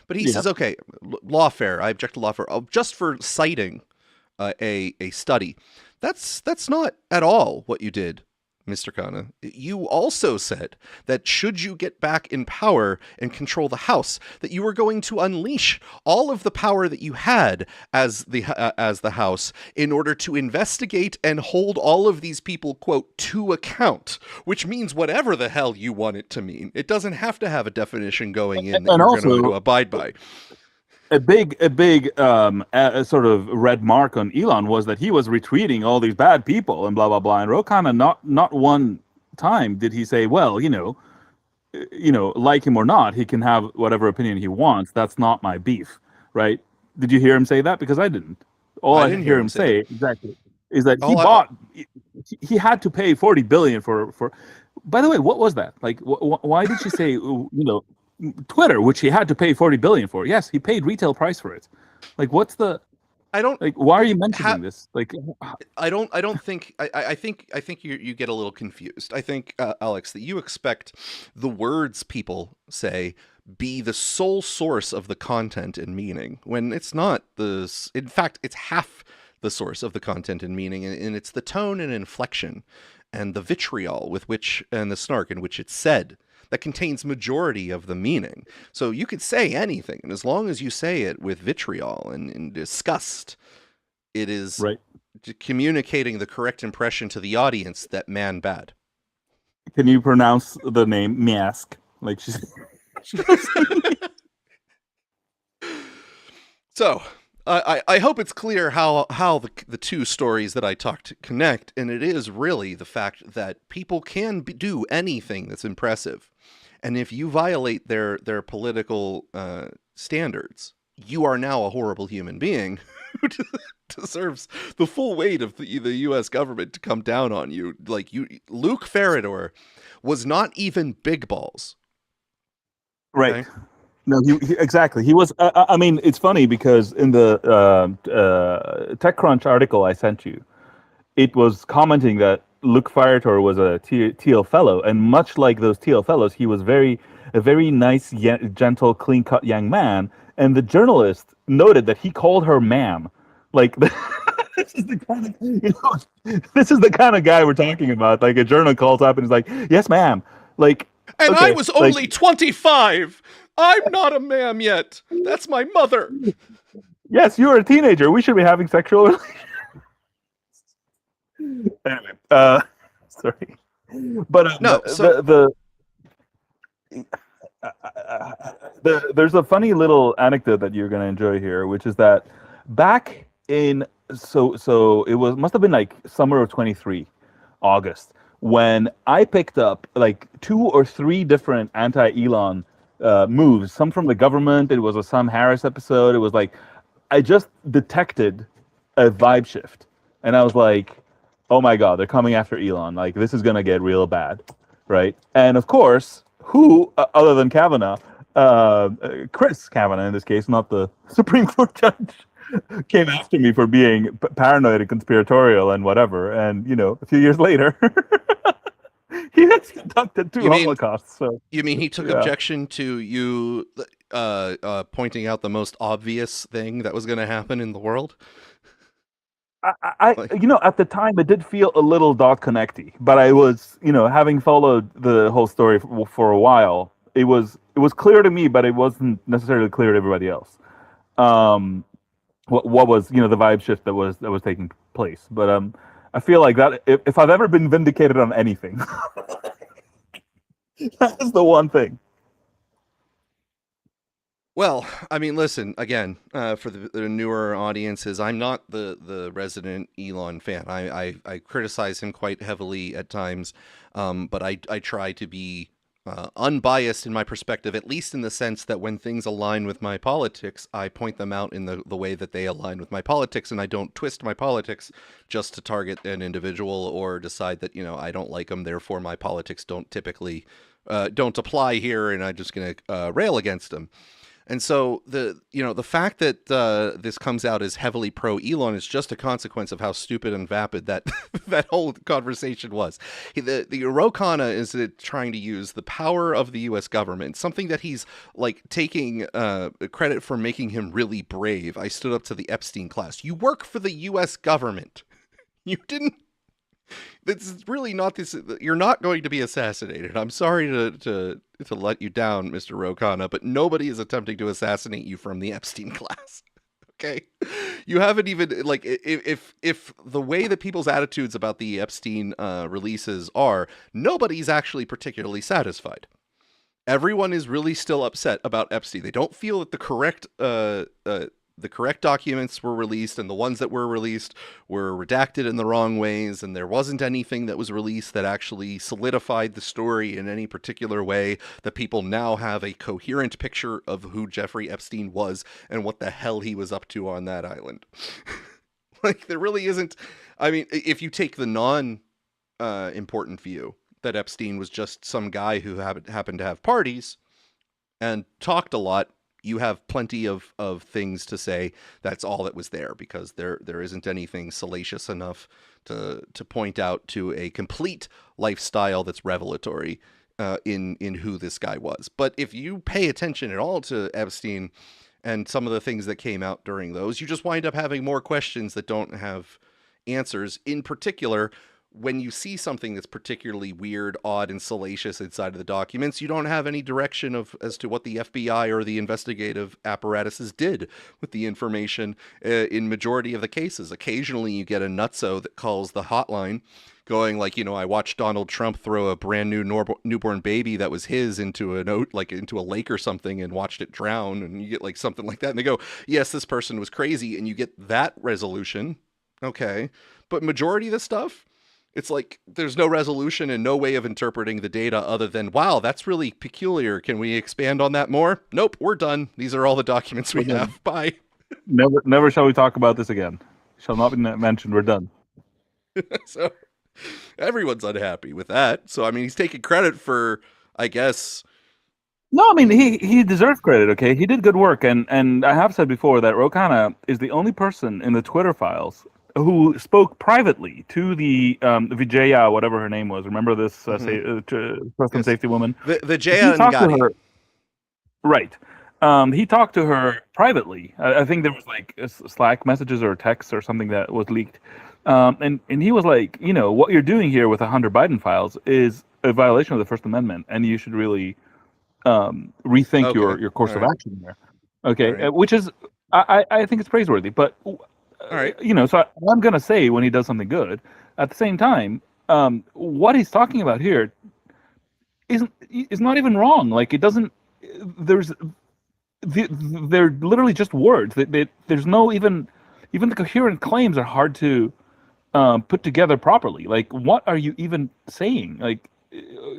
But he says, okay, lawfare. I object to lawfare just for citing a study. That's not at all what you did, Mr. Khanna. You also said that should you get back in power and control the House, that you were going to unleash all of the power that you had as the House in order to investigate and hold all of these people, quote, to account, which means whatever the hell you want it to mean. It doesn't have to have a definition going in that you're going to abide by. A big sort of red mark on Elon was that he was retweeting all these bad people and blah blah blah. And Ro Khanna not one time did he say, well, like him or not, he can have whatever opinion he wants. That's not my beef, right? Did you hear him say that? Because I didn't. All I didn't hear him say exactly is that he had to pay $40 billion for. By the way, what was that? Like, why did she say Twitter, which he had to pay $40 billion for? Yes, he paid retail price for it. Like, what's the? I don't like. Why are you mentioning this? Like, I think you get a little confused. I think Alex, that you expect the words people say be the sole source of the content and meaning, when it's not. In fact, it's half the source of the content and meaning, and it's the tone and inflection, and the vitriol with which, and the snark in which it's said, that contains majority of the meaning. So you could say anything, and as long as you say it with vitriol and disgust, it is communicating the correct impression to the audience that man bad. Can you pronounce the name Mask? Like she's So I hope it's clear how the two stories that I talked connect, and it is really the fact that people can do anything that's impressive, and if you violate their political standards, you are now a horrible human being who deserves the full weight of the U.S. government to come down on you. Like Luke Ferrador was not even big balls, right? Okay? No, he exactly. He was. I mean, it's funny because in the TechCrunch article I sent you, it was commenting that Luke Ferrador was a Thiel fellow, and much like those Thiel fellows, he was a very nice, gentle, clean-cut young man. And the journalist noted that he called her ma'am. Like, this is the kind of guy we're talking about. Like, a journal calls up and is like, "Yes, ma'am." Like, and okay, I was only 25. I'm not a ma'am yet. That's my mother. Yes, you're a teenager. We should be having sexual relations. Anyway, sorry, but no. There's a funny little anecdote that you're going to enjoy here, which is that back in so it must have been like summer of 23, August, when I picked up like 2 or 3 different anti-Elon moves, some from the government. It was a Sam Harris episode. It was like I just detected a vibe shift, and I was like, oh my god, they're coming after Elon. Like, this is gonna get real bad, right? And of course, who other than Kavanaugh, Chris Kavanaugh in this case, not the Supreme Court judge, came after me for being paranoid and conspiratorial and whatever. And a few years later, he has conducted 2 Holocausts. So you mean he took objection to you pointing out the most obvious thing that was going to happen in the world? At the time it did feel a little dot connecty, but I was, having followed the whole story for a while, it was clear to me, but it wasn't necessarily clear to everybody else. what was the vibe shift that was taking place. But I feel like that if I've ever been vindicated on anything, that's the one thing. Well, I mean, listen, again, for the newer audiences, I'm not the resident Elon fan. I criticize him quite heavily at times, but I try to be unbiased in my perspective, at least in the sense that when things align with my politics, I point them out in the way that they align with my politics, and I don't twist my politics just to target an individual or decide that, I don't like them, therefore my politics don't typically don't apply here, and I'm just going to rail against them. And so the fact that this comes out as heavily pro Elon is just a consequence of how stupid and vapid that that whole conversation was. The Ro Khanna is trying to use the power of the U.S. government, something that he's like taking credit for making him really brave. I stood up to the Epstein class. You work for the U.S. government. You didn't. It's really not this. You're not going to be assassinated. I'm sorry to let you down, Mr. Ro Khanna, but nobody is attempting to assassinate you from the Epstein class. Okay, you haven't even like if the way that people's attitudes about the Epstein releases are, nobody's actually particularly satisfied. Everyone is really still upset about Epstein. They don't feel that the correct documents were released, and the ones that were released were redacted in the wrong ways, and there wasn't anything that was released that actually solidified the story in any particular way, that people now have a coherent picture of who Jeffrey Epstein was and what the hell he was up to on that island. Like, there really isn't. I mean, if you take the non-important view that Epstein was just some guy who happened to have parties and talked a lot, you have plenty of things to say that's all that was there, because there isn't anything salacious enough to point out to a complete lifestyle that's revelatory in who this guy was. But if you pay attention at all to Epstein and some of the things that came out during those, you just wind up having more questions that don't have answers. In particular, when you see something that's particularly weird, odd, and salacious inside of the documents, you don't have any direction as to what the FBI or the investigative apparatuses did with the information in majority of the cases. Occasionally you get a nutso that calls the hotline going like, I watched Donald Trump throw a brand new newborn baby that was his into a lake or something and watched it drown, and you get like something like that. And they go, yes, this person was crazy. And you get that resolution. Okay. But majority of the stuff, it's like there's no resolution and no way of interpreting the data other than, wow, that's really peculiar. Can we expand on that more? Nope, we're done. These are all the documents we have. Bye. Never shall we talk about this again. Shall not be mentioned. We're done. So everyone's unhappy with that. So, I mean, he's taking credit for, I guess. No, I mean, he deserves credit, okay? He did good work. And I have said before that Ro Khanna is the only person in the Twitter files who spoke privately to the Vijaya, whatever her name was. Remember this person safety woman? Vijaya Ngadi. Right. He talked to her privately. I think there was like Slack messages or texts or something that was leaked. And he was like, what you're doing here with the Hunter Biden files is a violation of the First Amendment, and you should really rethink your course of action there. Okay, right. Which is, I think it's praiseworthy. But all right, so I'm gonna say when he does something good. At the same time, what he's talking about here is not even wrong. Like, it doesn't. They're literally just words. There's no even the coherent claims are hard to put together properly. Like, what are you even saying? Like,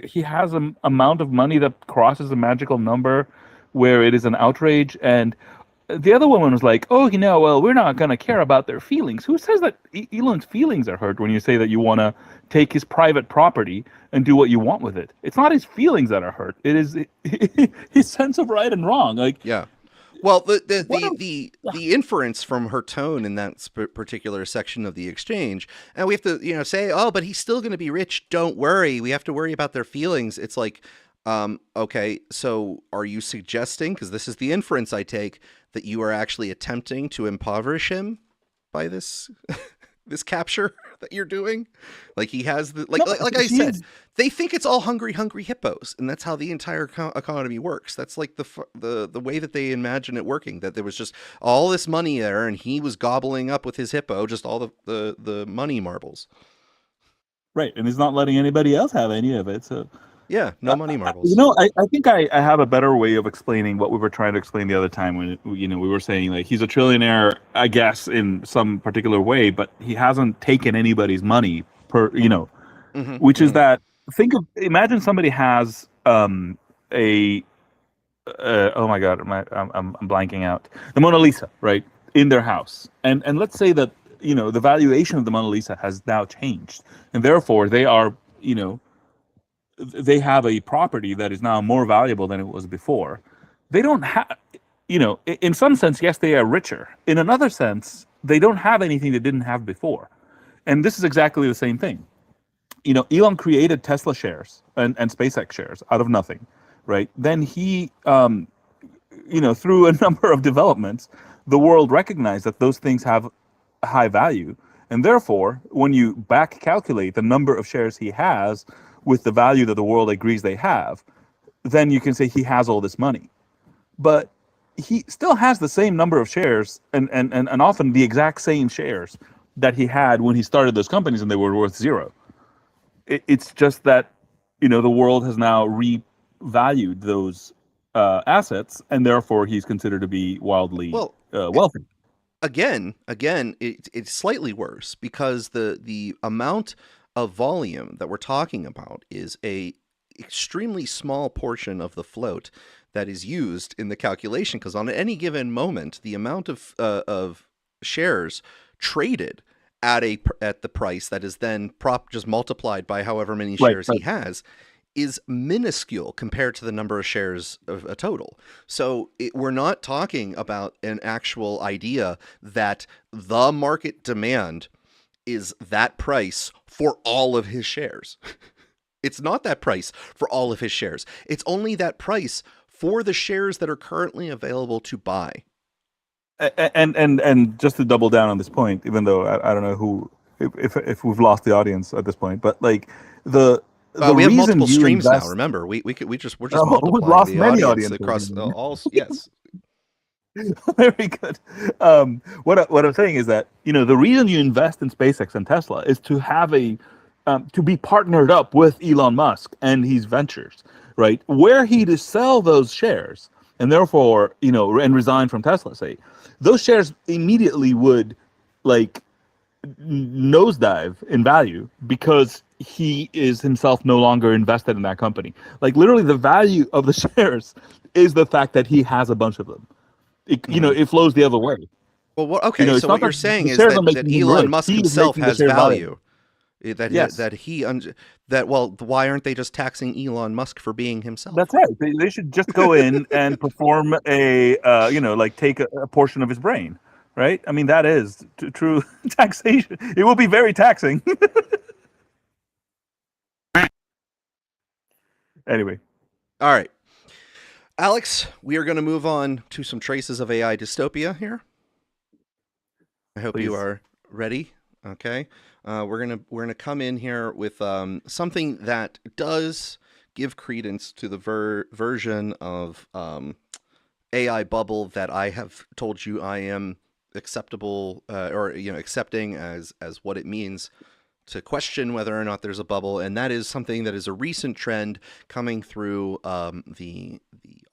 he has an amount of money that crosses a magical number where it is an outrage, and the other woman was like, well, we're not going to care about their feelings. Who says that Elon's feelings are hurt when you say that you want to take his private property and do what you want with it? It's not his feelings that are hurt. It is his sense of right and wrong. Like, yeah. Well, the inference from her tone in that particular section of the exchange, and we have to say, but he's still going to be rich. Don't worry. We have to worry about their feelings. It's like, okay, so are you suggesting, because this is the inference I take, that you are actually attempting to impoverish him by this this capture that you're doing. Like he has the like I said, they think it's all hungry hippos, and that's how the entire economy works. That's like the way that they imagine it working. That there was just all this money there, and he was gobbling up with his hippo just all the money marbles. Right, and he's not letting anybody else have any of it. So yeah, no money marbles. I think I have a better way of explaining what we were trying to explain the other time when we were saying like he's a trillionaire, I guess, in some particular way, but he hasn't taken anybody's money which is that imagine somebody has oh my God, I'm blanking out, the Mona Lisa, right, in their house, and let's say that the valuation of the Mona Lisa has now changed, and therefore they are they have a property that is now more valuable than it was before. They don't have, in some sense, yes, they are richer. In another sense, they don't have anything they didn't have before. And this is exactly the same thing. Elon created Tesla shares and SpaceX shares out of nothing, right? Then he, through a number of developments, the world recognized that those things have a high value. And therefore, when you back calculate the number of shares he has with the value that the world agrees they have, then you can say he has all this money. But he still has the same number of shares and often the exact same shares that he had when he started those companies, and they were worth zero. It's just that, the world has now revalued those assets, and therefore he's considered to be wildly wealthy. Again, it's slightly worse because the amount of volume that we're talking about is a extremely small portion of the float that is used in the calculation, because on any given moment the amount of shares traded at the price that is then just multiplied by however many shares he has is minuscule compared to the number of shares of a total. So we're not talking about an actual idea that the market demand is that price for all of his shares. It's not that price for all of his shares. It's only that price for the shares that are currently available to buy. And just to double down on this point, even though I don't know if we've lost the audience at this point, but like we have multiple streams now. Remember, we're just multiplying we've lost the many audience across all. Yes. Very good. What I'm saying is that the reason you invest in SpaceX and Tesla is to have to be partnered up with Elon Musk and his ventures, right? Were he to sell those shares and therefore and resign from Tesla, say, those shares immediately would nosedive in value because he is himself no longer invested in that company. Like literally, the value of the shares is the fact that he has a bunch of them. It flows the other way. Well, okay. So what you're saying is that Elon Musk himself has value. Why aren't they just taxing Elon Musk for being himself? That's right. They should just go in and perform take a portion of his brain, right? I mean, that is true taxation. It will be very taxing. Anyway. All right. Alex, we are going to move on to some traces of AI dystopia here. I hope you are ready. Okay. We're gonna come in here with something that does give credence to the version of AI bubble that I have told you I am accepting as what it means to question whether or not there's a bubble, and that is something that is a recent trend coming through the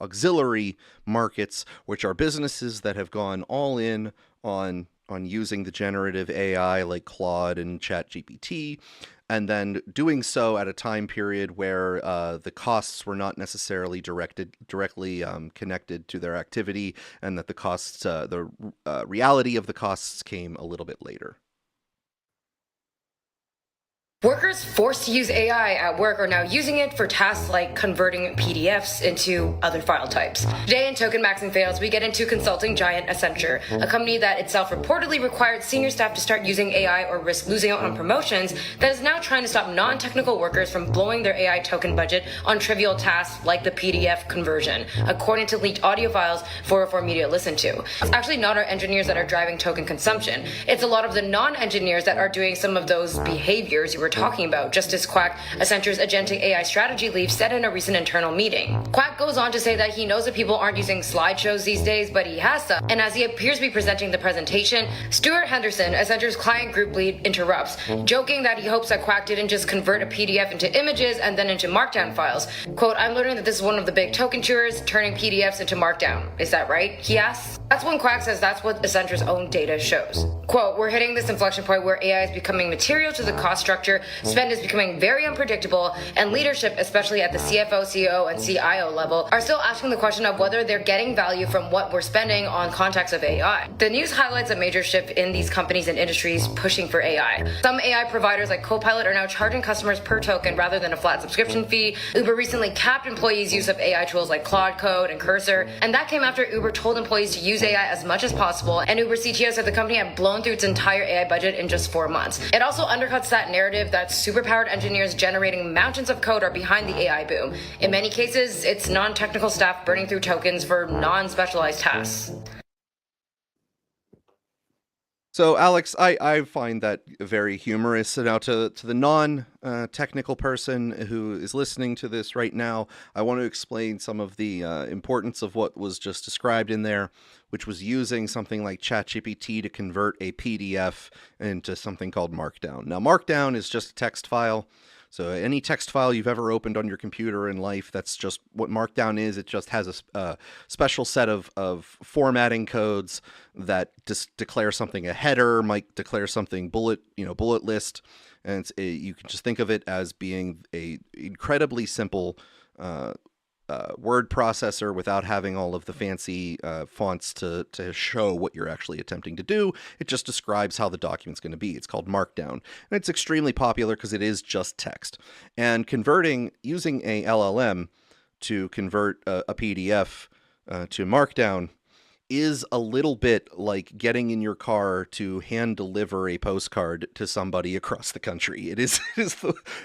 auxiliary markets, which are businesses that have gone all in on using the generative AI like Claude and ChatGPT, and then doing so at a time period where the costs were not necessarily directly connected to their activity, and that the costs, the reality of the costs came a little bit later. Workers forced to use AI at work are now using it for tasks like converting PDFs into other file types. Today in Token Maxing Fails, we get into consulting giant Accenture, a company that itself reportedly required senior staff to start using AI or risk losing out on promotions, that is now trying to stop non-technical workers from blowing their AI token budget on trivial tasks like the PDF conversion, according to leaked audio files 404 Media listened to. It's actually not our engineers that are driving token consumption. It's a lot of the non-engineers that are doing some of those behaviors you were talking about, just as Quack, Accenture's agentic AI strategy lead, said in a recent internal meeting. Quack goes on to say that he knows that people aren't using slideshows these days, but he has some. And as he appears to be presenting the presentation, Stuart Henderson, Accenture's client group lead, interrupts, joking that he hopes that Quack didn't just convert a PDF into images and then into markdown files. Quote, "I'm learning that this is one of the big token cheerers, turning PDFs into markdown. Is that right?" he asks. That's when Quack says that's what Accenture's own data shows. Quote, "We're hitting this inflection point where AI is becoming material to the cost structure, spend is becoming very unpredictable, and leadership, especially at the CFO, CEO, and CIO level, are still asking the question of whether they're getting value from what we're spending on context of AI." The news highlights a major shift in these companies and industries pushing for AI. Some AI providers like Copilot are now charging customers per token rather than a flat subscription fee. Uber recently capped employees' use of AI tools like Claude Code and Cursor, and that came after Uber told employees to use AI as much as possible, and Uber CTO said the company had blown through its entire AI budget in just 4 months. It also undercuts that narrative that superpowered engineers generating mountains of code are behind the AI boom. In many cases, it's non-technical staff burning through tokens for non-specialized tasks. So, Alex, I find that very humorous. So now to the non-technical person who is listening to this right now, I want to explain some of the importance of what was just described in there, which was using something like ChatGPT to convert a PDF into something called Markdown. Now, Markdown is just a text file. So any text file you've ever opened on your computer in life, that's just what Markdown is. It just has a special set of formatting codes that just declare something a header, might declare something bullet list, and you can just think of it as being a incredibly simple word processor without having all of the fancy fonts to show what you're actually attempting to do. It just describes how the document's going to be. It's called Markdown. And it's extremely popular because it is just text. And using a LLM to convert a PDF to Markdown is a little bit like getting in your car to hand deliver a postcard to somebody across the country. It is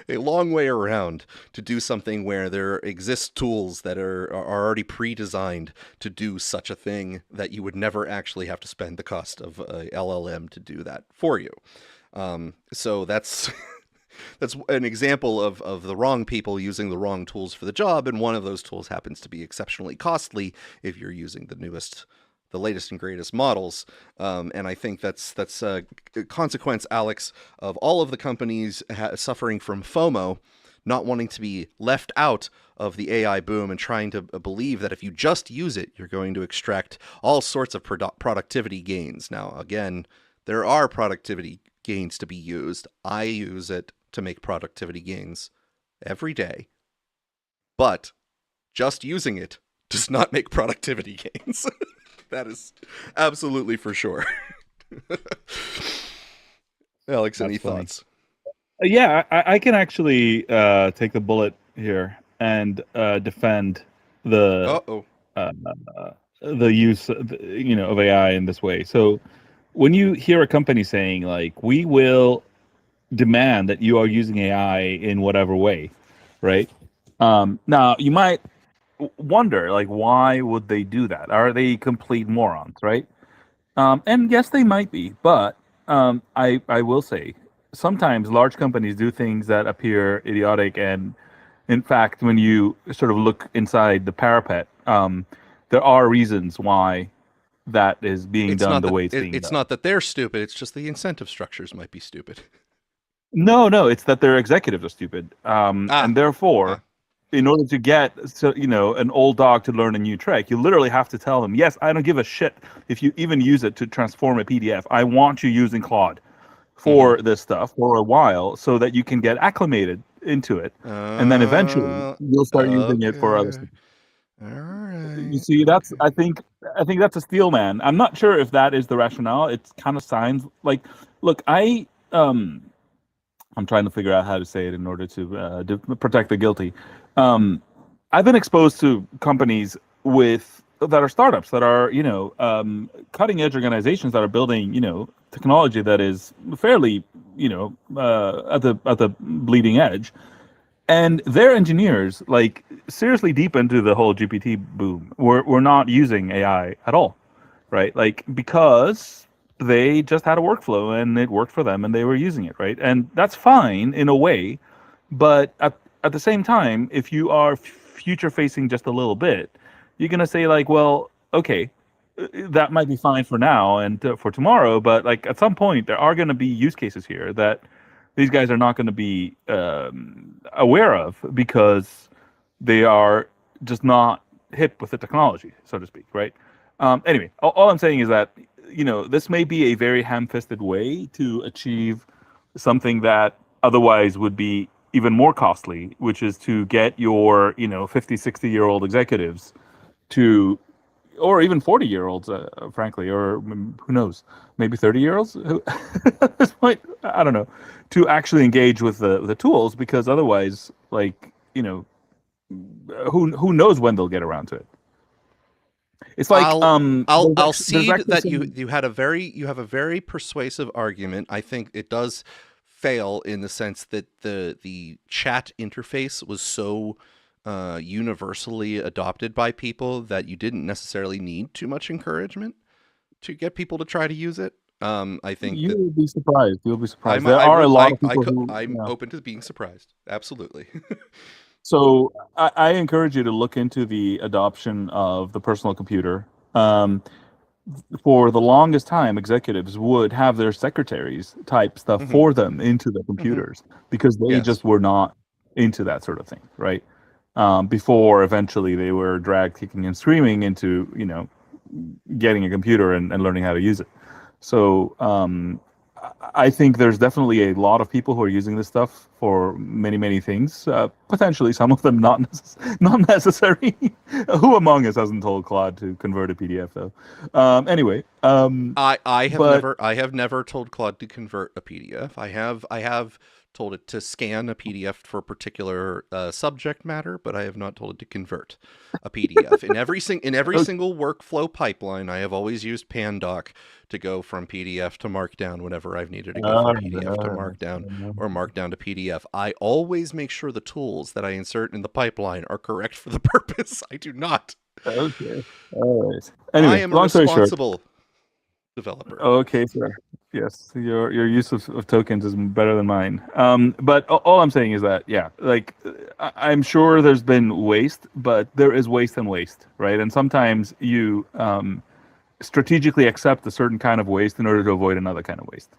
a long way around to do something where there exist tools that are already pre-designed to do such a thing that you would never actually have to spend the cost of a LLM to do that for you. So that's an example of the wrong people using the wrong tools for the job, and one of those tools happens to be exceptionally costly if you're using the latest and greatest models. And I think that's a consequence, Alex, of all of the companies suffering from FOMO, not wanting to be left out of the AI boom and trying to believe that if you just use it, you're going to extract all sorts of productivity gains. Now, again, there are productivity gains to be used. I use it to make productivity gains every day. But just using it does not make productivity gains. That is absolutely for sure. Alex, any thoughts? Yeah, I can actually take the bullet here and defend the use of AI in this way. So when you hear a company saying like, we will demand that you are using AI in whatever way, right? Now you might wonder, like, why would they do that? Are they complete morons, right? And yes, they might be, but I will say sometimes large companies do things that appear idiotic, and in fact, when you sort of look inside the parapet, there are reasons why that is being done the way it's being done. It's not that they're stupid, it's just the incentive structures might be stupid. No, it's that their executives are stupid. And therefore, in order to get an old dog to learn a new trick, you literally have to tell them, yes, I don't give a shit if you even use it to transform a PDF. I want you using Claude for this stuff for a while so that you can get acclimated into it. And then eventually you'll start using it for other stuff. All right. You see, I think that's a steel man. I'm not sure if that is the rationale. It kind of sounds like, look, I'm trying to figure out how to say it in order to protect the guilty. I've been exposed to companies that are startups, that are cutting edge organizations that are building technology that is fairly at the bleeding edge, and their engineers, like, seriously deep into the whole GPT boom, were not using AI at all, right? Like, because they just had a workflow and it worked for them and they were using it, right? And that's fine in a way, but at the same time, if you are future facing just a little bit, you're going to say, like, well, okay, that might be fine for now and for tomorrow, but like at some point there are going to be use cases here that these guys are not going to be aware of because they are just not hip with the technology, so to speak, right? Anyway, all I'm saying is that this may be a very ham-fisted way to achieve something that otherwise would be even more costly, which is to get your 50, 60-year-old executives to, or even 40-year-olds, frankly, or who knows, maybe 30-year-olds at this point, I don't know, to actually engage with the tools, because otherwise, like, who knows when they'll get around to it. It's like I'll cede that you have a very persuasive argument. I think it does fail in the sense that the chat interface was so universally adopted by people that you didn't necessarily need too much encouragement to get people to try to use it. I think you'll be surprised. You'll be surprised. I'm open to being surprised. Absolutely. So I encourage you to look into the adoption of the personal computer. For the longest time, executives would have their secretaries type stuff for them into the computers because they just were not into that sort of thing, right? Before eventually they were dragged kicking and screaming into, getting a computer and learning how to use it. So I think there's definitely a lot of people who are using this stuff for many, many things. Potentially some of them not necessary. Who among us hasn't told Claude to convert a PDF though? Anyway, I have never told Claude to convert a PDF. I have told it to scan a PDF for a particular subject matter, but I have not told it to convert a PDF. In every single workflow pipeline, I have always used Pandoc to go from PDF to Markdown whenever I've needed to go from PDF to Markdown or Markdown to PDF. I always make sure the tools that I insert in the pipeline are correct for the purpose. I do not. Okay. All right. Anyway, I am a responsible developer. Okay, sir. Yes, your use of tokens is better than mine. But all I'm saying is that, yeah, like, I'm sure there's been waste, but there is waste and waste, right? And sometimes you strategically accept a certain kind of waste in order to avoid another kind of waste.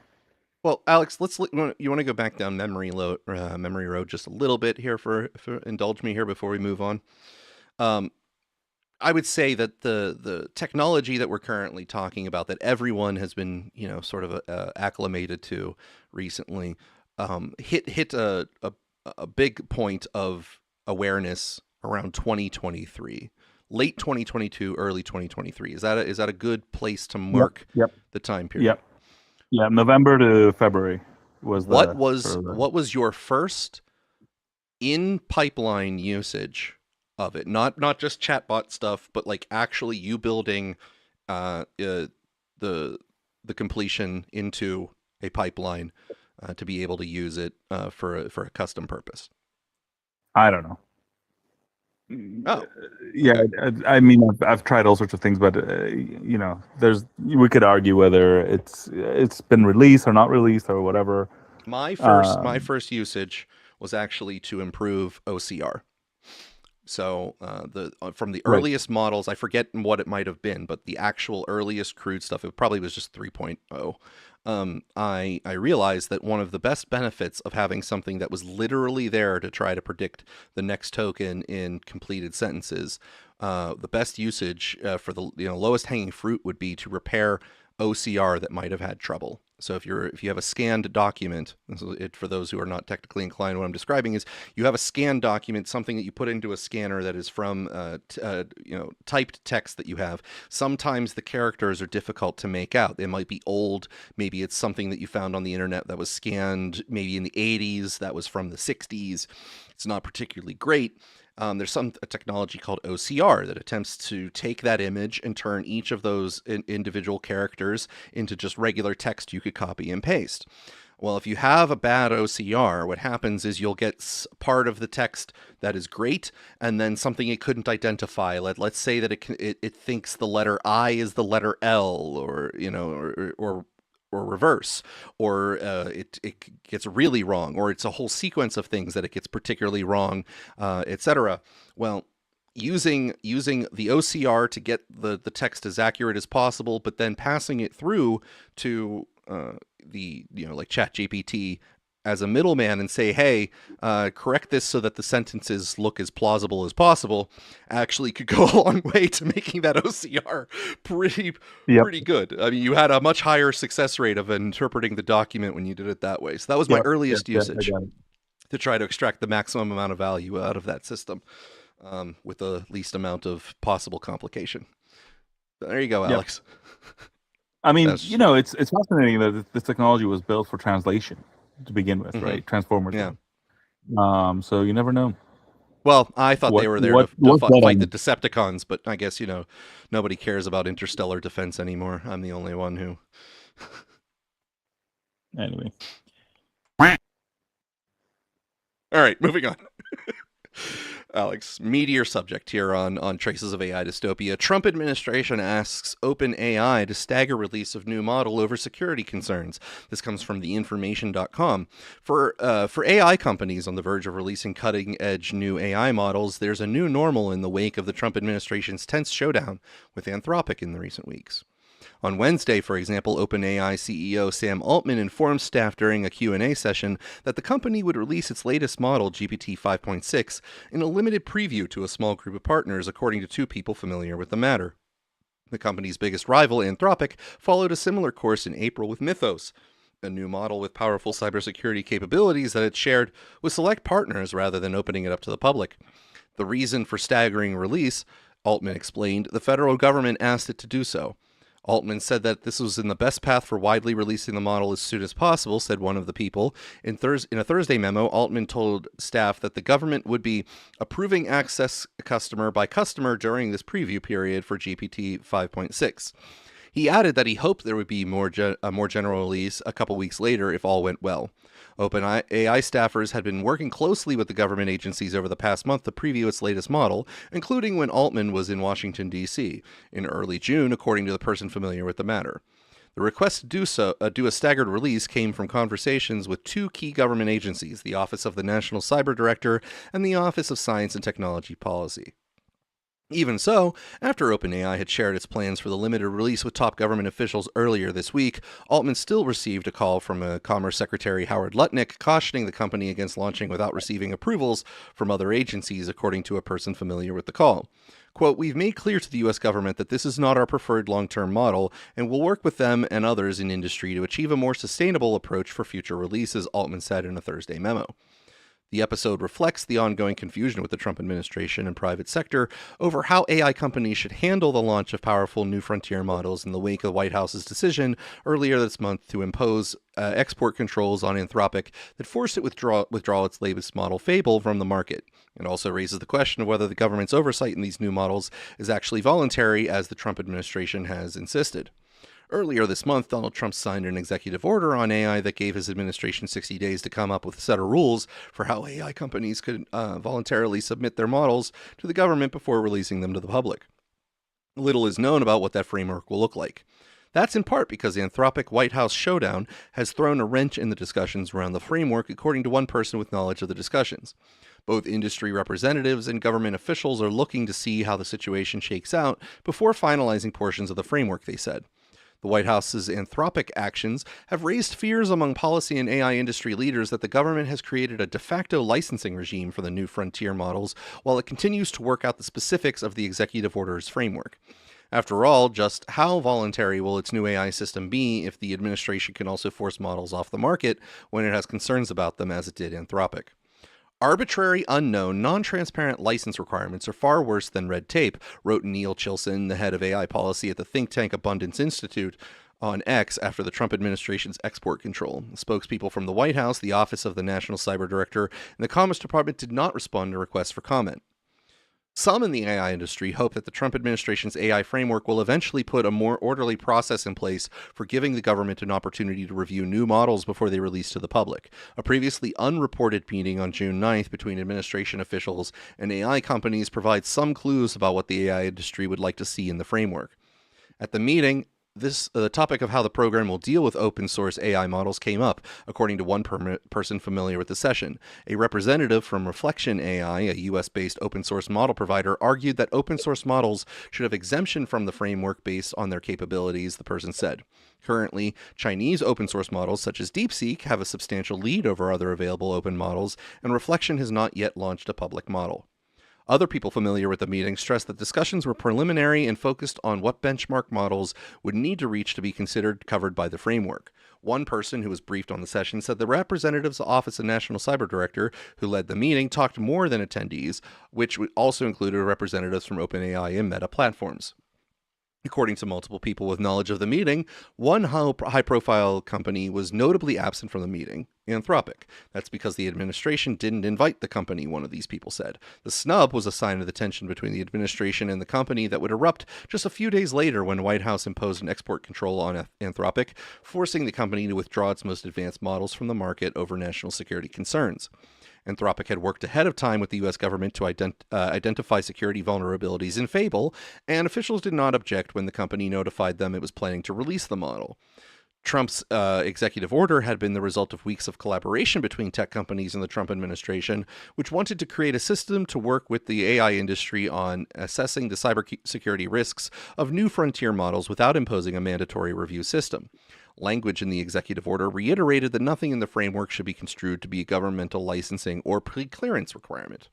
Well, Alex, you want to go back down memory road just a little bit here for indulge me here before we move on. I would say that the technology that we're currently talking about, that everyone has been, sort of acclimated to recently, hit a big point of awareness around 2023, late 2022, early 2023. Is that a good place to mark the time period? Yep. Yeah, November to February was the. What was your first in pipeline usage of it? Not just chatbot stuff, but like actually you building the completion into a pipeline to be able to use it for a custom purpose. I don't know. Oh, yeah. I mean, I've tried all sorts of things, but we could argue whether it's been released or not released or whatever. My first usage was actually to improve OCR. So from the earliest models, I forget what it might have been, but the actual earliest crude stuff, it probably was just 3.0. I realized that one of the best benefits of having something that was literally there to try to predict the next token in completed sentences, the best usage for the lowest hanging fruit would be to repair OCR that might have had trouble. So if you have a scanned document, for those who are not technically inclined, what I'm describing is you have a scanned document, something that you put into a scanner that is from typed text that you have. Sometimes the characters are difficult to make out. They might be old. Maybe it's something that you found on the internet that was scanned maybe in the 80s, that was from the 60s. It's not particularly great. There's a technology called OCR that attempts to take that image and turn each of those individual characters into just regular text you could copy and paste. Well, if you have a bad OCR, what happens is you'll get part of the text that is great, and then something it couldn't identify. Let's say that it thinks the letter I is the letter L, or reverse, or it gets really wrong, or it's a whole sequence of things that it gets particularly wrong, etc. Well, using the OCR to get the text as accurate as possible, but then passing it through to like ChatGPT as a middleman and say, hey, correct this so that the sentences look as plausible as possible, actually could go a long way to making that OCR pretty good. I mean, you had a much higher success rate of interpreting the document when you did it that way. So that was my earliest usage to try to extract the maximum amount of value out of that system with the least amount of possible complication. There you go, Alex. I mean, it's fascinating that this technology was built for translation to begin with, right? Transformers. Yeah. So you never know. Well, I thought they were there to fight the Decepticons, but I guess, nobody cares about interstellar defense anymore. I'm the only one who... Anyway. All right, moving on. Alex, meatier subject here on Traces of AI Dystopia. Trump administration asks OpenAI to stagger release of new model over security concerns. This comes from theinformation.com. For AI companies on the verge of releasing cutting-edge new AI models, there's a new normal in the wake of the Trump administration's tense showdown with Anthropic in the recent weeks. On Wednesday, for example, OpenAI CEO Sam Altman informed staff during a Q&A session that the company would release its latest model, GPT 5.6, in a limited preview to a small group of partners, according to two people familiar with the matter. The company's biggest rival, Anthropic, followed a similar course in April with Mythos, a new model with powerful cybersecurity capabilities that it shared with select partners rather than opening it up to the public. The reason for staggering release, Altman explained, the federal government asked it to do so. Altman said that this was in the best path for widely releasing the model as soon as possible, said one of the people. In a Thursday memo, Altman told staff that the government would be approving access customer by customer during this preview period for GPT 5.6. He added that he hoped there would be a more general release a couple weeks later if all went well. OpenAI staffers had been working closely with the government agencies over the past month to preview its latest model, including when Altman was in Washington, D.C. in early June, according to the person familiar with the matter. The request to do a staggered release came from conversations with two key government agencies, the Office of the National Cyber Director and the Office of Science and Technology Policy. Even so, after OpenAI had shared its plans for the limited release with top government officials earlier this week, Altman still received a call from Commerce Secretary Howard Lutnick cautioning the company against launching without receiving approvals from other agencies, according to a person familiar with the call. Quote, "We've made clear to the U.S. government that this is not our preferred long-term model, and we'll work with them and others in industry to achieve a more sustainable approach for future releases," Altman said in a Thursday memo. The episode reflects the ongoing confusion with the Trump administration and private sector over how AI companies should handle the launch of powerful new frontier models in the wake of the White House's decision earlier this month to impose export controls on Anthropic that forced it withdraw its latest model, Fable, from the market. It also raises the question of whether the government's oversight in these new models is actually voluntary, as the Trump administration has insisted. Earlier this month, Donald Trump signed an executive order on AI that gave his administration 60 days to come up with a set of rules for how AI companies could voluntarily submit their models to the government before releasing them to the public. Little is known about what that framework will look like. That's in part because the Anthropic White House showdown has thrown a wrench in the discussions around the framework, according to one person with knowledge of the discussions. Both industry representatives and government officials are looking to see how the situation shakes out before finalizing portions of the framework, they said. The White House's Anthropic actions have raised fears among policy and AI industry leaders that the government has created a de facto licensing regime for the new frontier models while it continues to work out the specifics of the executive order's framework. After all, just how voluntary will its new AI system be if the administration can also force models off the market when it has concerns about them, as it did Anthropic? Arbitrary, unknown, non-transparent license requirements are far worse than red tape, wrote Neil Chilson, the head of AI policy at the think tank Abundance Institute, on X after the Trump administration's export control. Spokespeople from the White House, the Office of the National Cyber Director, and the Commerce Department did not respond to requests for comment. Some in the AI industry hope that the Trump administration's AI framework will eventually put a more orderly process in place for giving the government an opportunity to review new models before they release to the public. A previously unreported meeting on June 9th between administration officials and AI companies provides some clues about what the AI industry would like to see in the framework. At the meeting, the topic of how the program will deal with open source AI models came up, according to one person familiar with the session. A representative from Reflection AI, a US-based open source model provider, argued that open source models should have exemption from the framework based on their capabilities, the person said. Currently, Chinese open source models such as DeepSeek have a substantial lead over other available open models, and Reflection has not yet launched a public model. Other people familiar with the meeting stressed that discussions were preliminary and focused on what benchmark models would need to reach to be considered covered by the framework. One person who was briefed on the session said the representative's Office of National Cyber Director, who led the meeting, talked more than attendees, which also included representatives from OpenAI and Meta platforms. According to multiple people with knowledge of the meeting, one high-profile company was notably absent from the meeting, Anthropic. That's because the administration didn't invite the company, one of these people said. The snub was a sign of the tension between the administration and the company that would erupt just a few days later when the White House imposed an export control on Anthropic, forcing the company to withdraw its most advanced models from the market over national security concerns. Anthropic had worked ahead of time with the U.S. government to identify security vulnerabilities in Fable, and officials did not object when the company notified them it was planning to release the model. Trump's executive order had been the result of weeks of collaboration between tech companies and the Trump administration, which wanted to create a system to work with the AI industry on assessing the cybersecurity risks of new frontier models without imposing a mandatory review system. Language in the executive order reiterated that nothing in the framework should be construed to be a governmental licensing or pre-clearance requirement.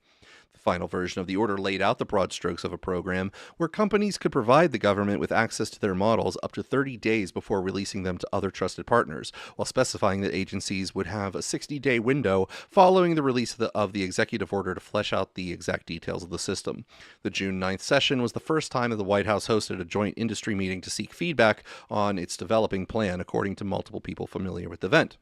The final version of the order laid out the broad strokes of a program where companies could provide the government with access to their models up to 30 days before releasing them to other trusted partners, while specifying that agencies would have a 60-day window following the release of the executive order to flesh out the exact details of the system. The June 9th session was the first time that the White House hosted a joint industry meeting to seek feedback on its developing plan, according to multiple people familiar with the event.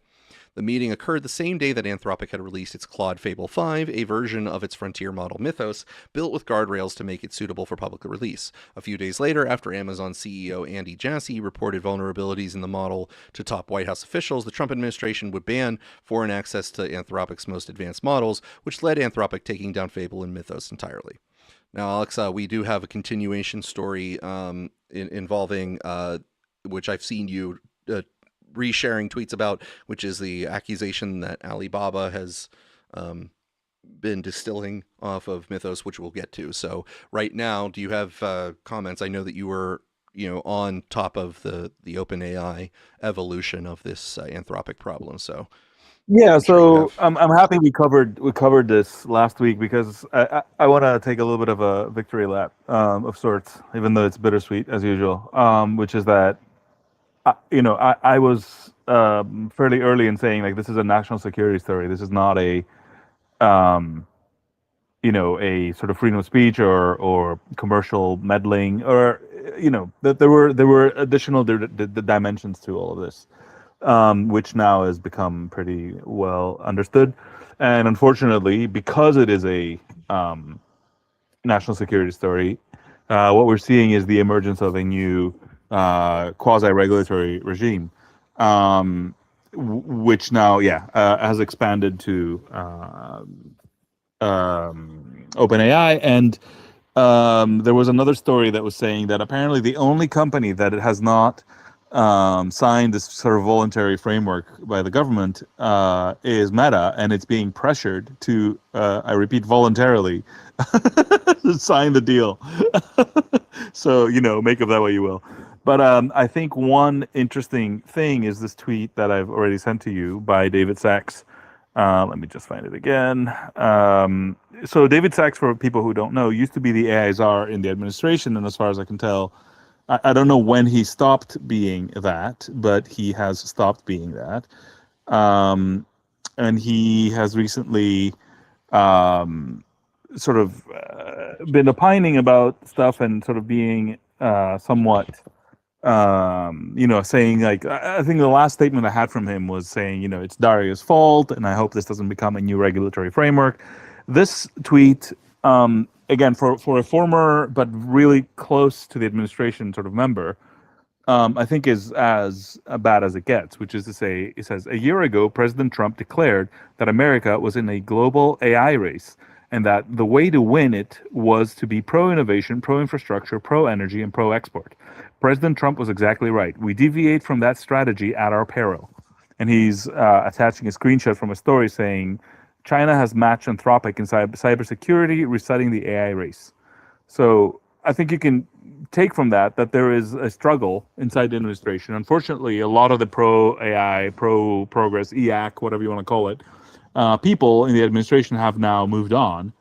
The meeting occurred the same day that Anthropic had released its Claude Fable 5, a version of its frontier model Mythos, built with guardrails to make it suitable for public release. A few days later, after Amazon CEO Andy Jassy reported vulnerabilities in the model to top White House officials, the Trump administration would ban foreign access to Anthropic's most advanced models, which led Anthropic taking down Fable and Mythos entirely. Now, Alex, we do have a continuation story involving, which I've seen you resharing tweets about, which is the accusation that Alibaba has been distilling off of Mythos, which we'll get to. So right now, do you have comments? I know that you were, on top of the OpenAI evolution of this Anthropic problem. So yeah, so I'm happy we covered this last week because I want to take a little bit of a victory lap of sorts, even though it's bittersweet as usual, which is that I was fairly early in saying, like, this is a national security story. This is not a sort of freedom of speech or commercial meddling, or there were additional dimensions to all of this, which now has become pretty well understood. And unfortunately, because it is a national security story, what we're seeing is the emergence of a new quasi-regulatory regime, which now, has expanded to OpenAI. And there was another story that was saying that apparently the only company that it has not signed this sort of voluntary framework by the government is Meta, and it's being pressured to, I repeat, voluntarily sign the deal. So, make of that what you will. But I think one interesting thing is this tweet that I've already sent to you by David Sachs. Let me just find it again. So David Sachs, for people who don't know, used to be the AI czar in the administration, and as far as I can tell, I don't know when he stopped being that, but he has stopped being that. And he has recently sort of been opining about stuff and sort of being somewhat, saying like, I think the last statement I had from him was saying, it's Daria's fault, and I hope this doesn't become a new regulatory framework. This tweet, again, for a former but really close to the administration sort of member, I think is as bad as it gets, which is to say, it says, a year ago, President Trump declared that America was in a global AI race and that the way to win it was to be pro-innovation, pro-infrastructure, pro-energy, and pro-export. President Trump was exactly right. We deviate from that strategy at our peril. And he's attaching a screenshot from a story saying, China has matched Anthropic in cybersecurity, reciting the AI race. So I think you can take from that there is a struggle inside the administration. Unfortunately, a lot of the pro-AI, pro-progress, EAC, whatever you want to call it, people in the administration have now moved on.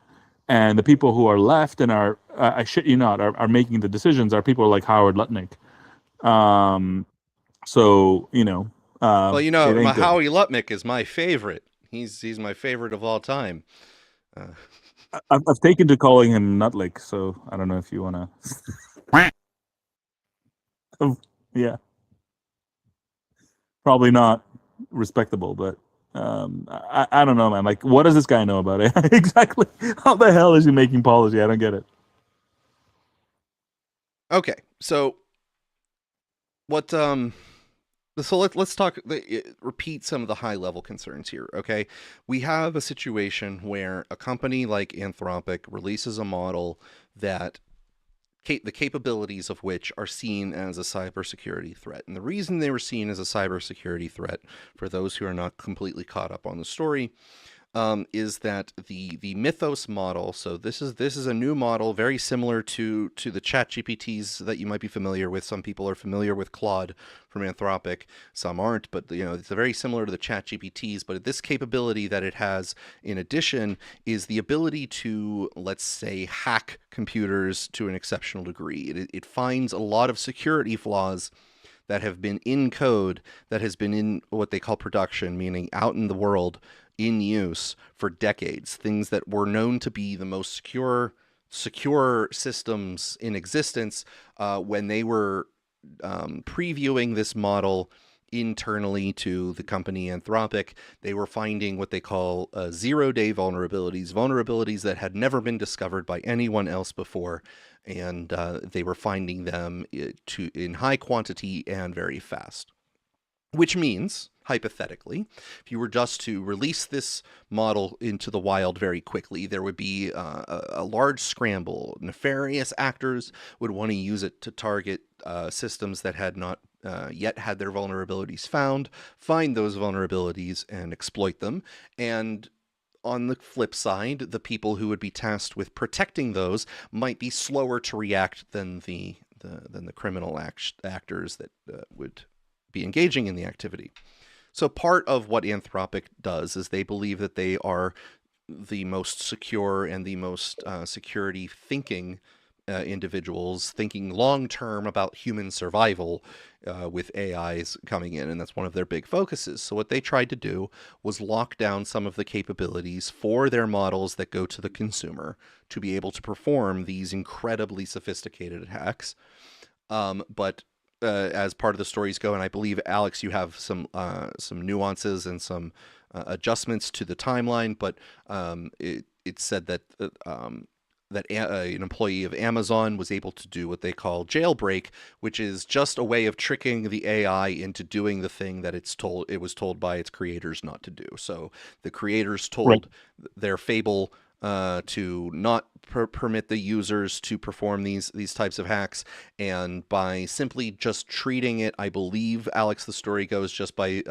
And the people who are left and are, I shit you not, are making the decisions are people like Howard Lutnick. Howie Lutnick is my favorite. He's my favorite of all time. I've taken to calling him Nutlick, so I don't know if you want to. Yeah, probably not respectable, but I don't know, man. Like, what does this guy know about it? Exactly. How the hell is he making policy? I don't get it. Okay, so what? So let's talk. Repeat some of the high level concerns here. Okay, we have a situation where a company like Anthropic releases a model that the capabilities of which are seen as a cybersecurity threat. And the reason they were seen as a cybersecurity threat, for those who are not completely caught up on the story, is that the Mythos model. So this is a new model, very similar to the ChatGPTs that you might be familiar with. Some people are familiar with Claude from Anthropic, some aren't, but it's very similar to the ChatGPTs. But this capability that it has, in addition, is the ability to, let's say, hack computers to an exceptional degree. It finds a lot of security flaws that have been in code, that has been in what they call production, meaning out in the world, in use for decades, things that were known to be the most secure systems in existence. When they were previewing this model internally to the company Anthropic, they were finding what they call zero-day vulnerabilities that had never been discovered by anyone else before, and they were finding them in high quantity and very fast. Which means, hypothetically, if you were just to release this model into the wild very quickly, there would be a large scramble. Nefarious actors would want to use it to target systems that had not yet had their vulnerabilities found, find those vulnerabilities and exploit them. And on the flip side, the people who would be tasked with protecting those might be slower to react than the criminal actors that would be engaging in the activity. So part of what Anthropic does is they believe that they are the most secure and the most security thinking individuals, thinking long-term about human survival with AIs coming in, and that's one of their big focuses. So what they tried to do was lock down some of the capabilities for their models that go to the consumer to be able to perform these incredibly sophisticated hacks. But as part of the stories go, and I believe, Alex, you have some nuances and some adjustments to the timeline, but it said that an employee of Amazon was able to do what they call jailbreak, which is just a way of tricking the AI into doing the thing that it was told by its creators not to do. So the creators told their Fable to not permit the users to perform these types of hacks, and by simply just treating it, I believe, Alex, the story goes, just by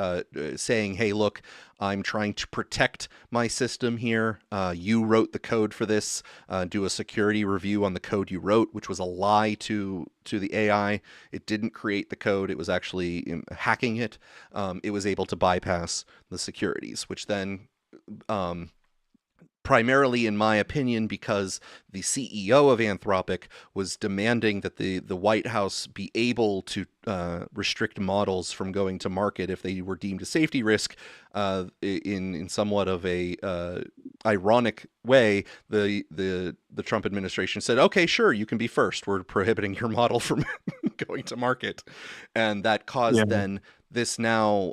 saying, hey, look, I'm trying to protect my system here. You wrote the code for this. Do a security review on the code you wrote, which was a lie to the AI. It didn't create the code. It was actually hacking it. It was able to bypass the securities, which then primarily, in my opinion, because the CEO of Anthropic was demanding that the White House be able to restrict models from going to market if they were deemed a safety risk. In somewhat of a ironic way, the Trump administration said, "Okay, sure, you can be first. We're prohibiting your model from going to market," and that caused then this now.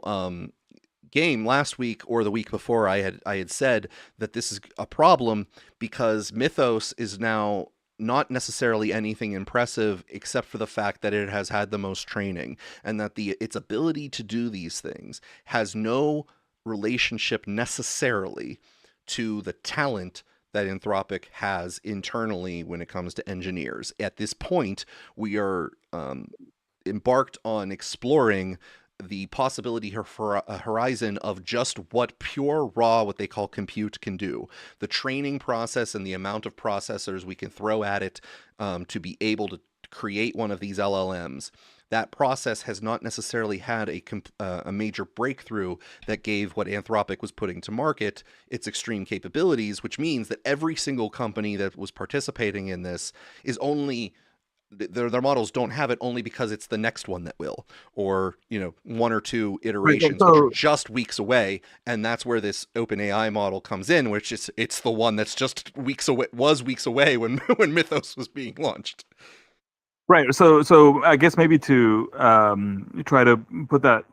Game last week or the week before, I had said that this is a problem because Mythos is now not necessarily anything impressive except for the fact that it has had the most training, and that its ability to do these things has no relationship necessarily to the talent that Anthropic has internally when it comes to engineers. At this point, we are embarked on exploring the possibility for a horizon of just what pure raw, what they call compute, can do. The training process and the amount of processors we can throw at it to be able to create one of these LLMs. That process has not necessarily had a major breakthrough that gave what Anthropic was putting to market its extreme capabilities, which means that every single company that was participating in this is only... Their models don't have it only because it's the next one that will, or one or two iterations, which are just weeks away, and that's where this OpenAI model comes in, which is it's the one that's just weeks away when Mythos was being launched. Right. So I guess maybe to try to put that,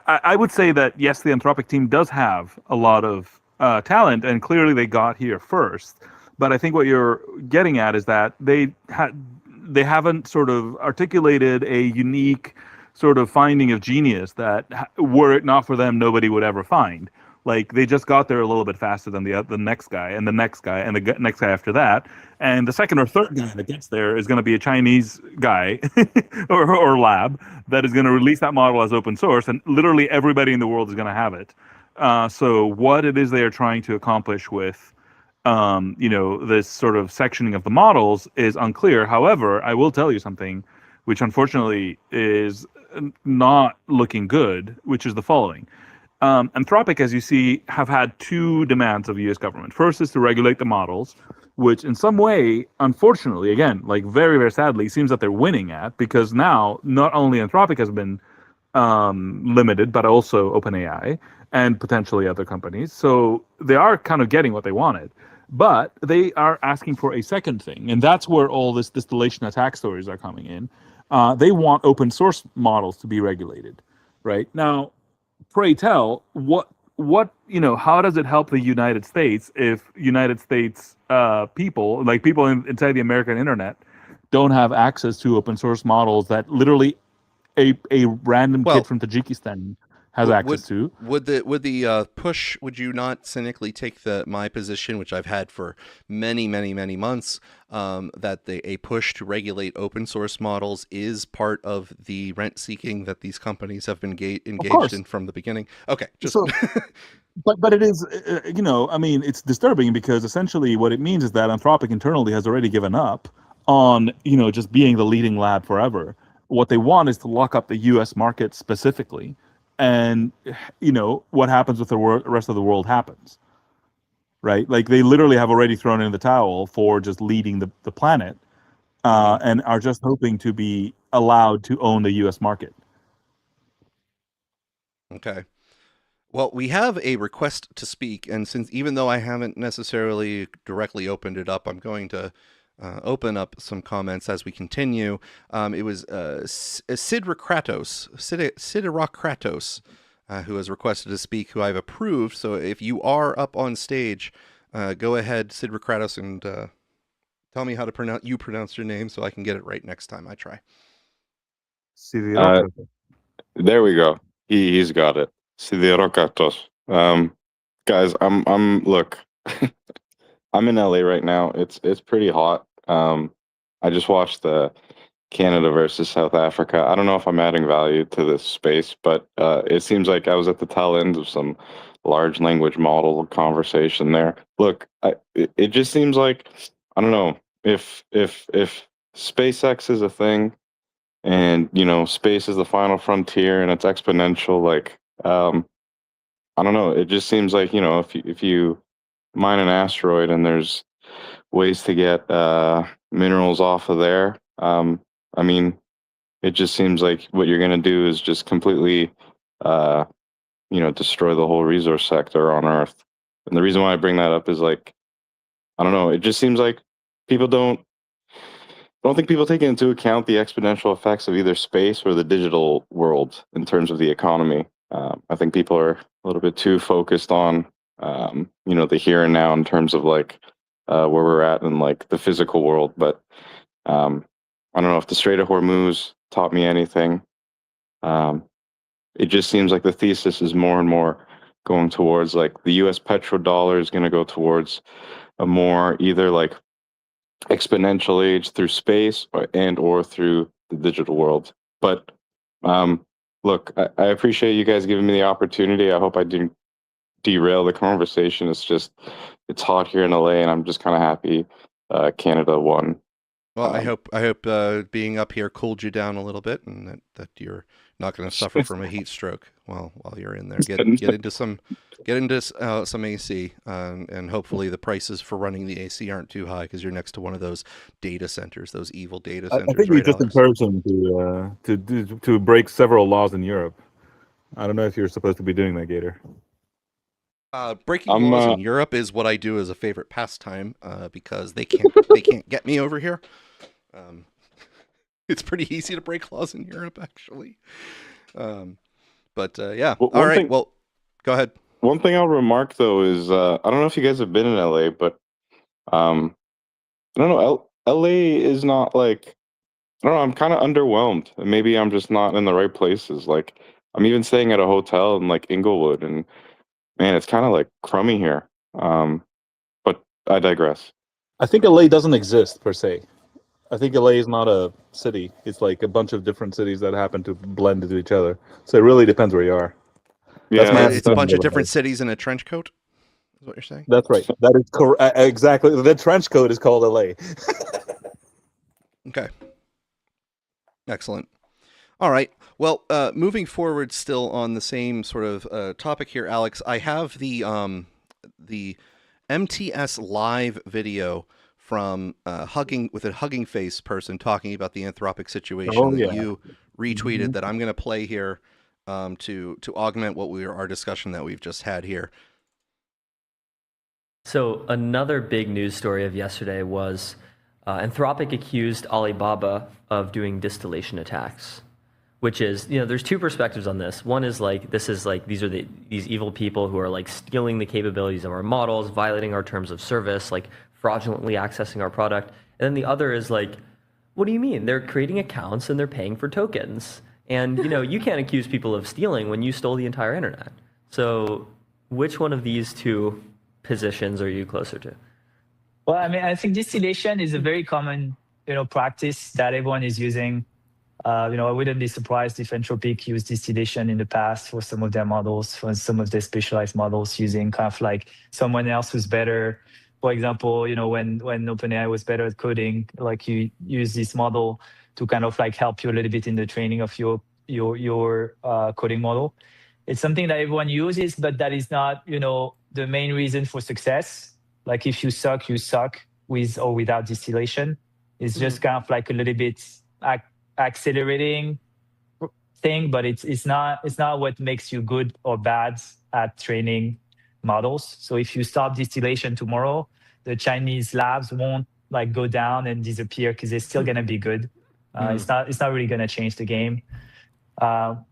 I would say that yes, the Anthropic team does have a lot of talent, and clearly they got here first. But I think what you're getting at is that they haven't sort of articulated a unique sort of finding of genius that, were it not for them, nobody would ever find. Like, they just got there a little bit faster than the next guy and the next guy and the next guy after that. And the second or third guy that gets there is going to be a Chinese guy or lab that is going to release that model as open source, and literally everybody in the world is going to have it. So what it is they are trying to accomplish with this sort of sectioning of the models is unclear. However, I will tell you something which unfortunately is not looking good, which is the following. Anthropic, as you see, have had two demands of the U.S. government. First is to regulate the models, which in some way, unfortunately, again, like very, very sadly, seems that they're winning at, because now not only Anthropic has been limited, but also OpenAI and potentially other companies. So they are kind of getting what they wanted. But they are asking for a second thing, and that's where all this distillation attack stories are coming in. They want open source models to be regulated, right? Now, pray tell, how does it help the United States if United States people, like people inside the American internet, don't have access to open source models that literally a random kid from Tajikistan has access to? Would the push? Would you not cynically take my position, which I've had for many months, that a push to regulate open source models is part of the rent seeking that these companies have been engaged in from the beginning? Okay, just. So, but it is, it's disturbing, because essentially what it means is that Anthropic internally has already given up on just being the leading lab forever. What they want is to lock up the U.S. market specifically. And, what happens with the rest of the world happens, right? Like, they literally have already thrown in the towel for just leading the planet, and are just hoping to be allowed to own the U.S. market. Okay. Well, we have a request to speak, and even though I haven't necessarily directly opened it up, I'm going to open up some comments as we continue. It was Siderokratos, who has requested to speak, who I've approved. So if you are up on stage, go ahead, Siderokratos, and tell me how to pronounce your name so I can get it right next time I try. There we go. He's got it. Siderokratos. Guys, I'm look. I'm in LA right now. It's pretty hot. I just watched the Canada versus South Africa. I don't know if I'm adding value to this space, but it seems like I was at the tail end of some large language model conversation there. Look, it just seems like, I don't know, if SpaceX is a thing, and space is the final frontier and it's exponential, like I don't know. It just seems like, if you mine an asteroid and there's ways to get minerals off of there. I mean, it just seems like what you're going to do is just completely, destroy the whole resource sector on Earth. And the reason why I bring that up is like, I don't know. It just seems like people don't think people take into account the exponential effects of either space or the digital world in terms of the economy. I think people are a little bit too focused on, the here and now in terms of like where we're at in like the physical world. But I don't know if the Strait of Hormuz taught me anything. It just seems like the thesis is more and more going towards like the U.S. petrodollar is going to go towards a more either like exponential age through space or through the digital world. But look, I appreciate you guys giving me the opportunity. I hope I didn't derail the conversation. It's hot here in LA, and I'm just kind of happy Canada won. Well, I hope being up here cooled you down a little bit, and that you're not going to suffer from a heat stroke while you're in there. Get into some AC, and hopefully the prices for running the AC aren't too high because you're next to one of those data centers, those evil data centers. I think we just encourage them to break several laws in Europe. I don't know if you're supposed to be doing that, Gator. Breaking laws in Europe is what I do as a favorite pastime because they can't get me over here. It's pretty easy to break laws in Europe, actually. Yeah. Well, all right. Well, go ahead. One thing I'll remark though is I don't know if you guys have been in LA, but I don't know. LA is not like, I don't know. I'm kind of underwhelmed. Maybe I'm just not in the right places. Like I'm even staying at a hotel in like Inglewood, and man, it's kind of like crummy here. But I digress. I think LA doesn't exist per se. I think LA is not a city. It's like a bunch of different cities that happen to blend into each other. So it really depends where you are. Yeah, it's a bunch of different cities in a trench coat. Is what you're saying? That's right. That is correct. Exactly. The trench coat is called LA. Okay. Excellent. All right. Well, moving forward, still on the same sort of topic here, Alex. I have the MTS live video from Hugging Face person talking about the Anthropic situation that you retweeted that I'm going to play here to augment our discussion that we've just had here. So another big news story of yesterday was Anthropic accused Alibaba of doing distillation attacks, which is, there's two perspectives on this. One is like, these are these evil people who are like stealing the capabilities of our models, violating our terms of service, like fraudulently accessing our product. And then the other is like, what do you mean? They're creating accounts and they're paying for tokens. And, you can't accuse people of stealing when you stole the entire internet. So which one of these two positions are you closer to? Well, I mean, I think distillation is a very common, practice that everyone is using. I wouldn't be surprised if Anthropic used distillation in the past for some of their models, for some of their specialized models, using kind of like someone else who's better. For example, when OpenAI was better at coding, like you use this model to kind of like help you a little bit in the training of your coding model. It's something that everyone uses, but that is not, the main reason for success. Like if you suck with or without distillation. It's just kind of like a little bit accelerating thing, but it's not what makes you good or bad at training models. So if you stop distillation tomorrow, the Chinese labs won't like go down and disappear because they're still gonna be good. It's not really gonna change the game. And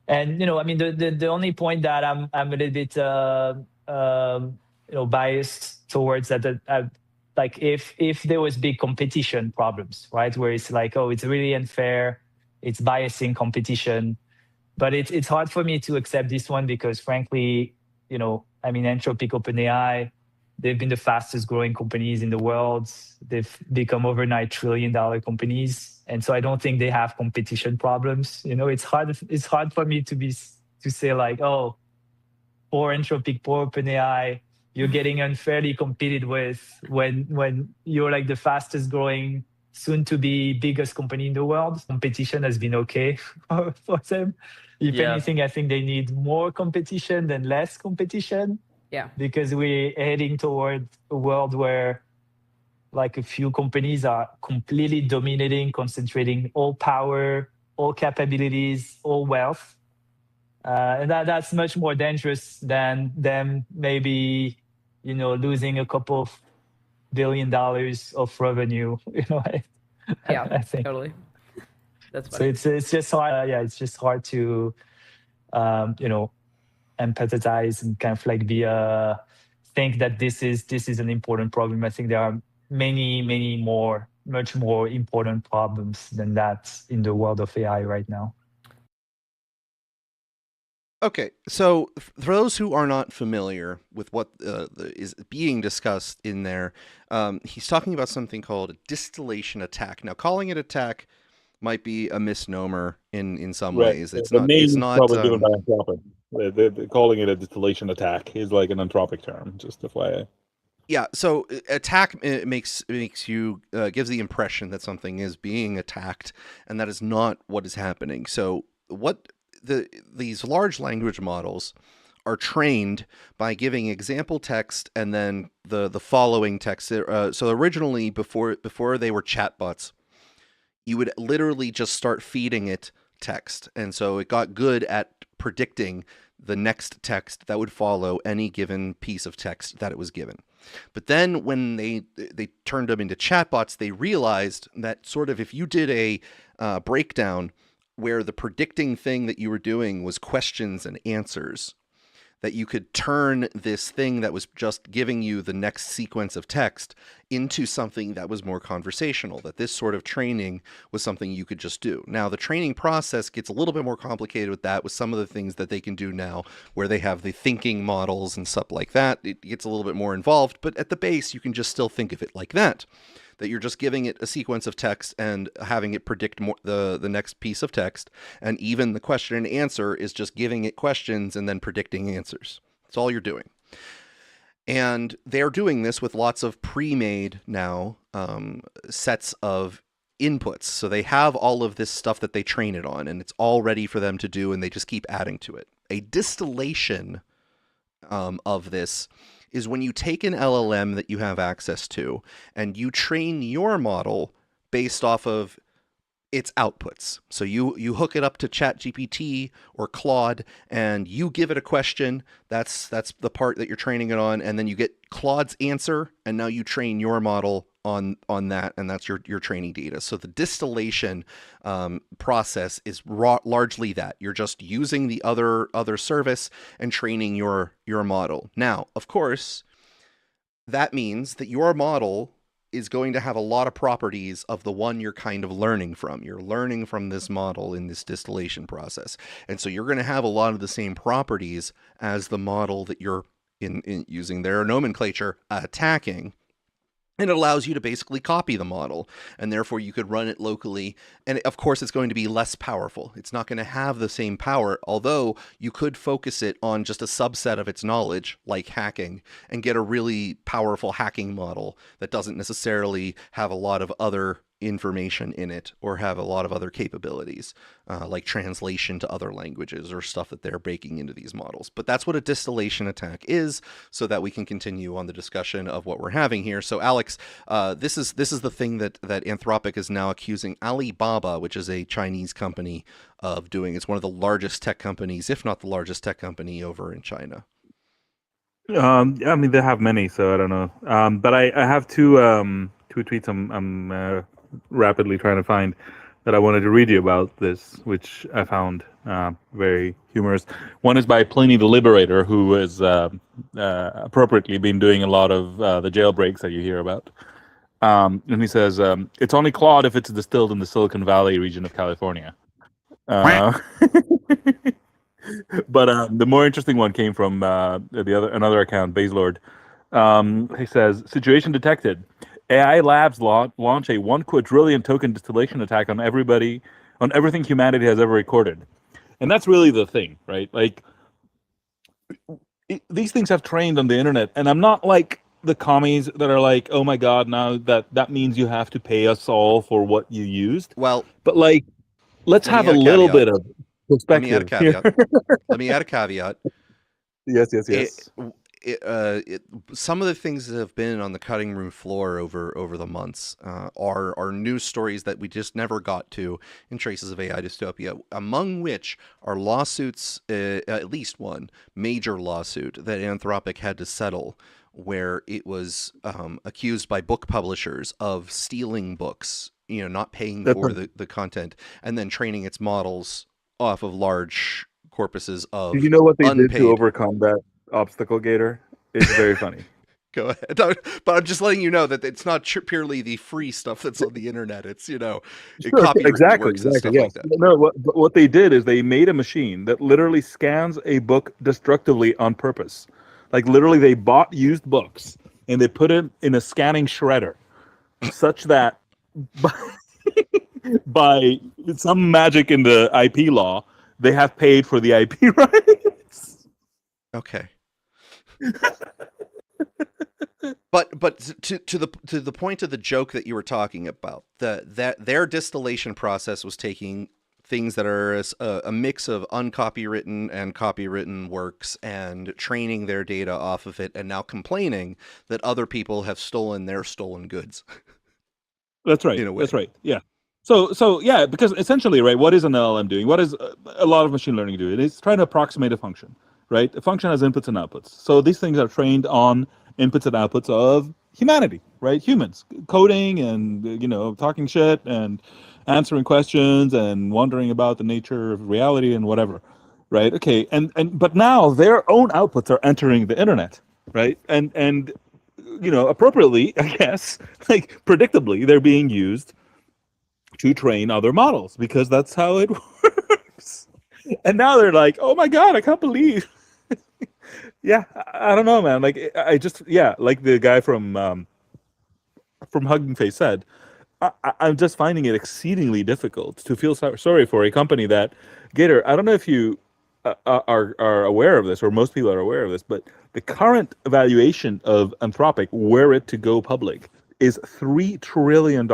I mean the only point that I'm a little bit biased towards that like if there was big competition problems, right, where it's like, oh, it's really unfair, it's biasing competition, but it's hard for me to accept this one because frankly, I mean, Anthropic, OpenAI, they've been the fastest growing companies in the world. They've become overnight $1 trillion companies. And so I don't think they have competition problems. It's hard for me to say like, oh, poor Anthropic, poor OpenAI, you're getting unfairly competed with when you're like the fastest growing, soon to be biggest company in the world. Competition has been okay for them. If anything, I think they need more competition than less competition. Yeah. Because we're heading toward a world where like a few companies are completely dominating, concentrating all power, all capabilities, all wealth. And that's much more dangerous than them maybe, losing a couple of $1 billion of revenue. Yeah, I think. totally. That's funny. So it's just hard. It's just hard to, empathize and kind of like think that this is an important problem. I think there are many more, much more important problems than that in the world of AI right now. Okay, so for those who are not familiar with what is being discussed in there, he's talking about something called a distillation attack. Now, calling it attack might be a misnomer in some ways. It's not. It's not probably given by Anthropic. They're calling it a distillation attack is like an Anthropic term, just FYI. Yeah, so attack makes you gives the impression that something is being attacked, and that is not what is happening. So what these large language models are trained by giving example text and then the following text. So originally, before they were chatbots, you would literally just start feeding it text, and so it got good at predicting the next text that would follow any given piece of text that it was given. But then when they turned them into chatbots, they realized that sort of if you did a breakdown where the predicting thing that you were doing was questions and answers, that you could turn this thing that was just giving you the next sequence of text into something that was more conversational, that this sort of training was something you could just do. Now, the training process gets a little bit more complicated with that, with some of the things that they can do now, where they have the thinking models and stuff like that. It gets a little bit more involved, but at the base, you can just still think of it like that you're just giving it a sequence of text and having it predict more the next piece of text. And even the question and answer is just giving it questions and then predicting answers. That's all you're doing. And they're doing this with lots of pre-made now sets of inputs. So they have all of this stuff that they train it on, and it's all ready for them to do, and they just keep adding to it. A distillation of this is when you take an LLM that you have access to and you train your model based off of its outputs. So you hook it up to ChatGPT or Claude and you give it a question. That's the part that you're training it on, and then you get Claude's answer, and now you train your model on that, and that's your training data. So the distillation process is largely that. You're just using the other service and training your model. Now, of course, that means that your model is going to have a lot of properties of the one you're kind of learning from. You're learning from this model in this distillation process. And so you're going to have a lot of the same properties as the model that you're in using their nomenclature attacking. And it allows you to basically copy the model, and therefore you could run it locally. And of course, it's going to be less powerful. It's not going to have the same power, although you could focus it on just a subset of its knowledge, like hacking, and get a really powerful hacking model that doesn't necessarily have a lot of other information in it or have a lot of other capabilities, like translation to other languages or stuff that they're baking into these models. But that's what a distillation attack is, so that we can continue on the discussion of what we're having here. So Alex, this is the thing that Anthropic is now accusing Alibaba, which is a Chinese company, of doing. It's one of the largest tech companies, if not the largest tech company over in China. I mean, they have many, so I don't know. But I have two tweets I'm rapidly trying to find that I wanted to read you about this, which I found very humorous. One is by Pliny the Liberator, who has appropriately been doing a lot of the jailbreaks that you hear about. And he says, it's only Claude if it's distilled in the Silicon Valley region of California. But the more interesting one came from another account, Baselord. He says, situation detected. AI labs launch a 1 quadrillion token distillation attack on everything humanity has ever recorded. And that's really the thing, right? Like, these things have trained on the internet, and I'm not like the commies that are like, oh my God, now that means you have to pay us all for what you used. Well, but like, let's have a little bit of let me add a perspective. caveat. Let me add a caveat. Yes. Some of the things that have been on the cutting room floor over the months are news stories that we just never got to in Traces of AI Dystopia, among which are lawsuits, at least one major lawsuit that Anthropic had to settle, where it was accused by book publishers of stealing books, not paying That's for right. the content, and then training its models off of large corpuses Do you of know what they did to unpaid. overcome that obstacle, Gator? It's very funny. Go ahead. But I'm just letting you know that it's not purely the free stuff that's on the internet. It's, Sure, copywritten exactly, works and stuff yes. like that. No, what they did is they made a machine that literally scans a book destructively on purpose. Like literally, they bought used books and they put it in a scanning shredder, such that by some magic in the IP law, they have paid for the IP rights. Okay. But to the point of the joke that you were talking about, that their distillation process was taking things that are a mix of uncopywritten and copywritten works and training their data off of it, and now complaining that other people have stolen their stolen goods. That's right. In a way. That's right. Yeah. So yeah, because essentially, right, what is an LLM doing? What is a lot of machine learning doing? It's trying to approximate a function, right? A function has inputs and outputs. So these things are trained on inputs and outputs of humanity, right? Humans coding and talking shit and answering questions and wondering about the nature of reality and whatever, right? Okay, and but now their own outputs are entering the internet, right? And appropriately, I guess, like predictably, they're being used to train other models because that's how it works. And now they're like, oh my God, I can't believe. Yeah, I don't know, man. Like I just, yeah, like the guy from Hugging Face said, I'm just finding it exceedingly difficult to feel sorry for a company that, Gator, I don't know if you are aware of this, or most people are aware of this, but the current valuation of Anthropic, were it to go public, is $3 trillion.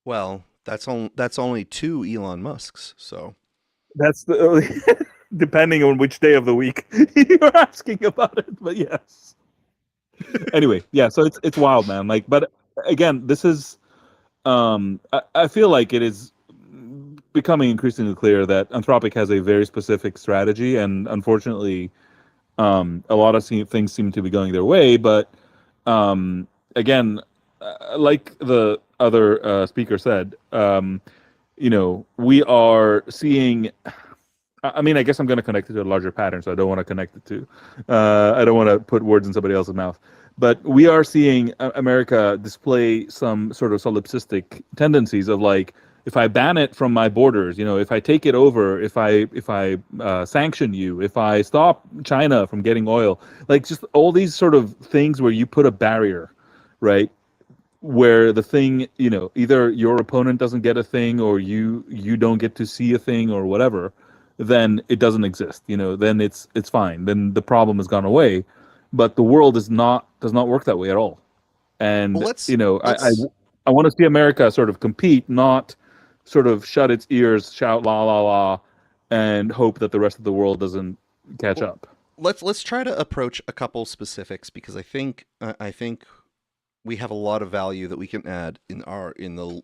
Well, that's only 2 Elon Musks, so That's the depending on which day of the week you're asking about it, but yes. Anyway, yeah, so it's wild, man. Like, but again, this is I feel like it is becoming increasingly clear that Anthropic has a very specific strategy, and unfortunately, a lot of things seem to be going their way. But again, like the other speaker said, we are seeing. I mean, I guess I'm going to connect it to a larger pattern, so I don't want to connect it to. I don't want to put words in somebody else's mouth. But we are seeing America display some sort of solipsistic tendencies of like, if I ban it from my borders, if I take it over, if I sanction you, if I stop China from getting oil, like just all these sort of things where you put a barrier, right? Where the thing, either your opponent doesn't get a thing or you don't get to see a thing or whatever, then it doesn't exist. Then it's fine. Then the problem has gone away. But the world does not work that way at all. And I want to see America sort of compete, not sort of shut its ears, shout la la la, and hope that the rest of the world doesn't catch up. Let's try to approach a couple specifics, because I think we have a lot of value that we can add in the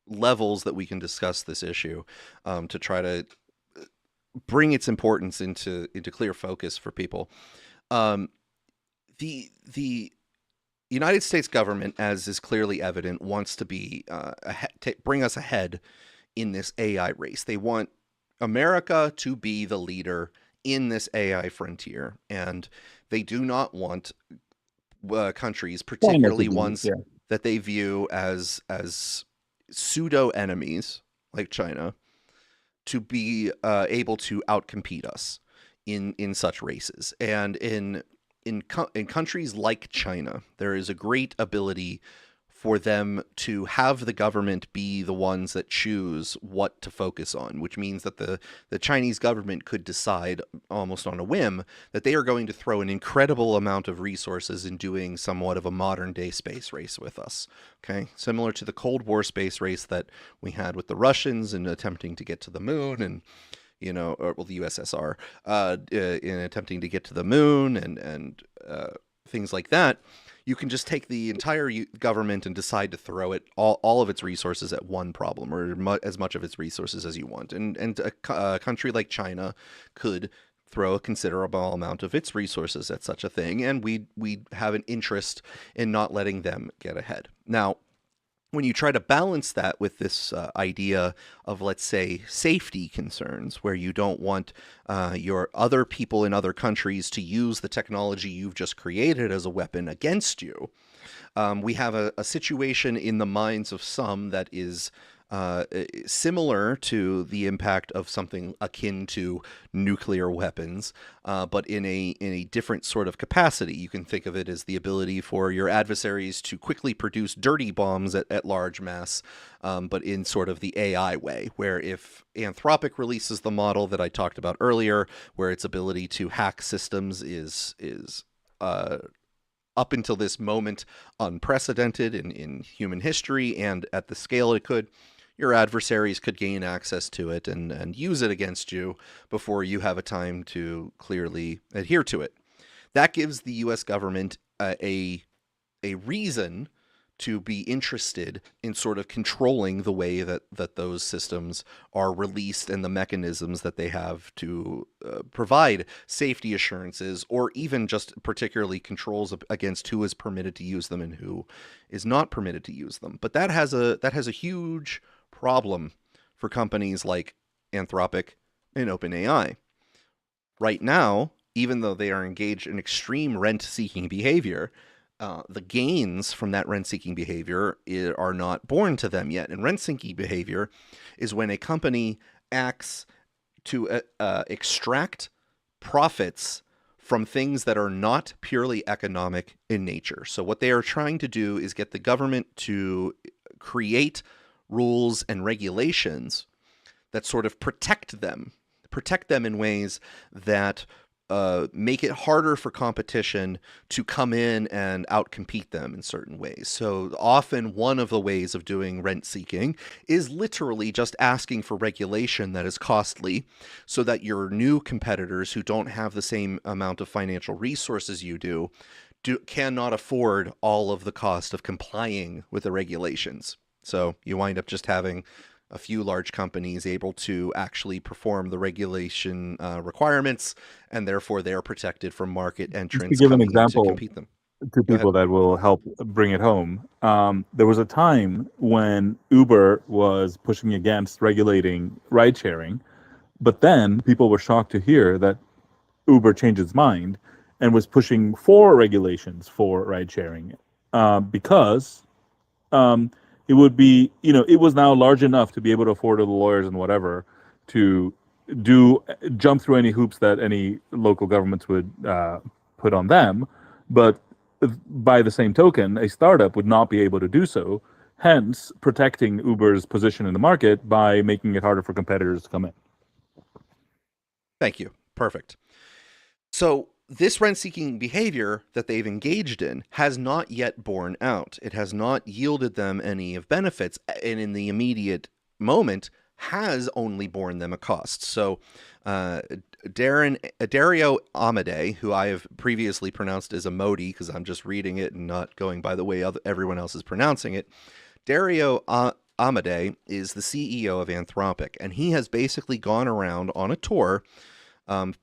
levels that we can discuss this issue, to try to bring its importance into clear focus for people. The United States government, as is clearly evident, wants to be bring us ahead in this AI race. They want America to be the leader in this AI frontier, and they do not want countries, particularly ones that they view as pseudo enemies like China, to be able to outcompete us in such races. And in countries like China, there is a great ability for them to have the government be the ones that choose what to focus on, which means that the Chinese government could decide almost on a whim that they are going to throw an incredible amount of resources in doing somewhat of a modern day space race with us. Okay, similar to the Cold War space race that we had with the Russians in attempting to get to the moon, and the USSR in attempting to get to the moon, and things like that. You can just take the entire government and decide to throw it all of its resources at one problem, or as much of its resources as you want. And a country like China could throw a considerable amount of its resources at such a thing, and we have an interest in not letting them get ahead. Now, when you try to balance that with this idea of, let's say, safety concerns, where you don't want your other people in other countries to use the technology you've just created as a weapon against you, we have a situation in the minds of some that is similar to the impact of something akin to nuclear weapons, but in a different sort of capacity. You can think of it as the ability for your adversaries to quickly produce dirty bombs at large mass, but in sort of the AI way, where if Anthropic releases the model that I talked about earlier, where its ability to hack systems is up until this moment unprecedented in human history, and at the scale it could, your adversaries could gain access to it and use it against you before you have a time to clearly adhere to it. That gives the U.S. government a reason to be interested in sort of controlling the way that those systems are released and the mechanisms that they have to provide safety assurances, or even just particularly controls against who is permitted to use them and who is not permitted to use them. But that has a huge problem for companies like Anthropic and OpenAI. Right now, even though they are engaged in extreme rent-seeking behavior, the gains from that rent-seeking behavior are not born to them yet. And rent-seeking behavior is when a company acts to extract profits from things that are not purely economic in nature. So what they are trying to do is get the government to create rules and regulations that sort of protect them in ways that make it harder for competition to come in and outcompete them in certain ways. So often one of the ways of doing rent seeking is literally just asking for regulation that is costly, so that your new competitors who don't have the same amount of financial resources you do cannot afford all of the cost of complying with the regulations. So you wind up just having a few large companies able to actually perform the regulation requirements, and therefore they are protected from market entrants to give an coming in to example compete them. to people that will help bring it home. There was a time when Uber was pushing against regulating ride sharing, but then people were shocked to hear that Uber changed its mind and was pushing for regulations for ride sharing, because it would be, it was now large enough to be able to afford the lawyers and whatever to jump through any hoops that any local governments would put on them. But by the same token, a startup would not be able to do so, hence protecting Uber's position in the market by making it harder for competitors to come in. Thank you. Perfect. So this rent-seeking behavior that they've engaged in has not yet borne out. It has not yielded them any of benefits, and in the immediate moment has only borne them a cost. So Dario Amodei, who I have previously pronounced as Amodi because I'm just reading it and not going by the way everyone else is pronouncing it, Dario Amodei is the CEO of Anthropic, and he has basically gone around on a tour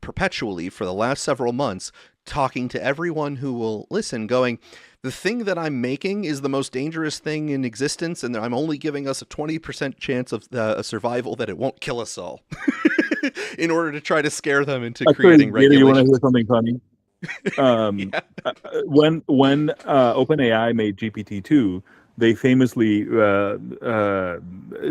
perpetually for the last several months, talking to everyone who will listen, going, the thing that I'm making is the most dangerous thing in existence, and I'm only giving us a 20% chance of survival that it won't kill us all, in order to try to scare them into creating regulations. You want to hear something funny? When OpenAI made GPT-2, they famously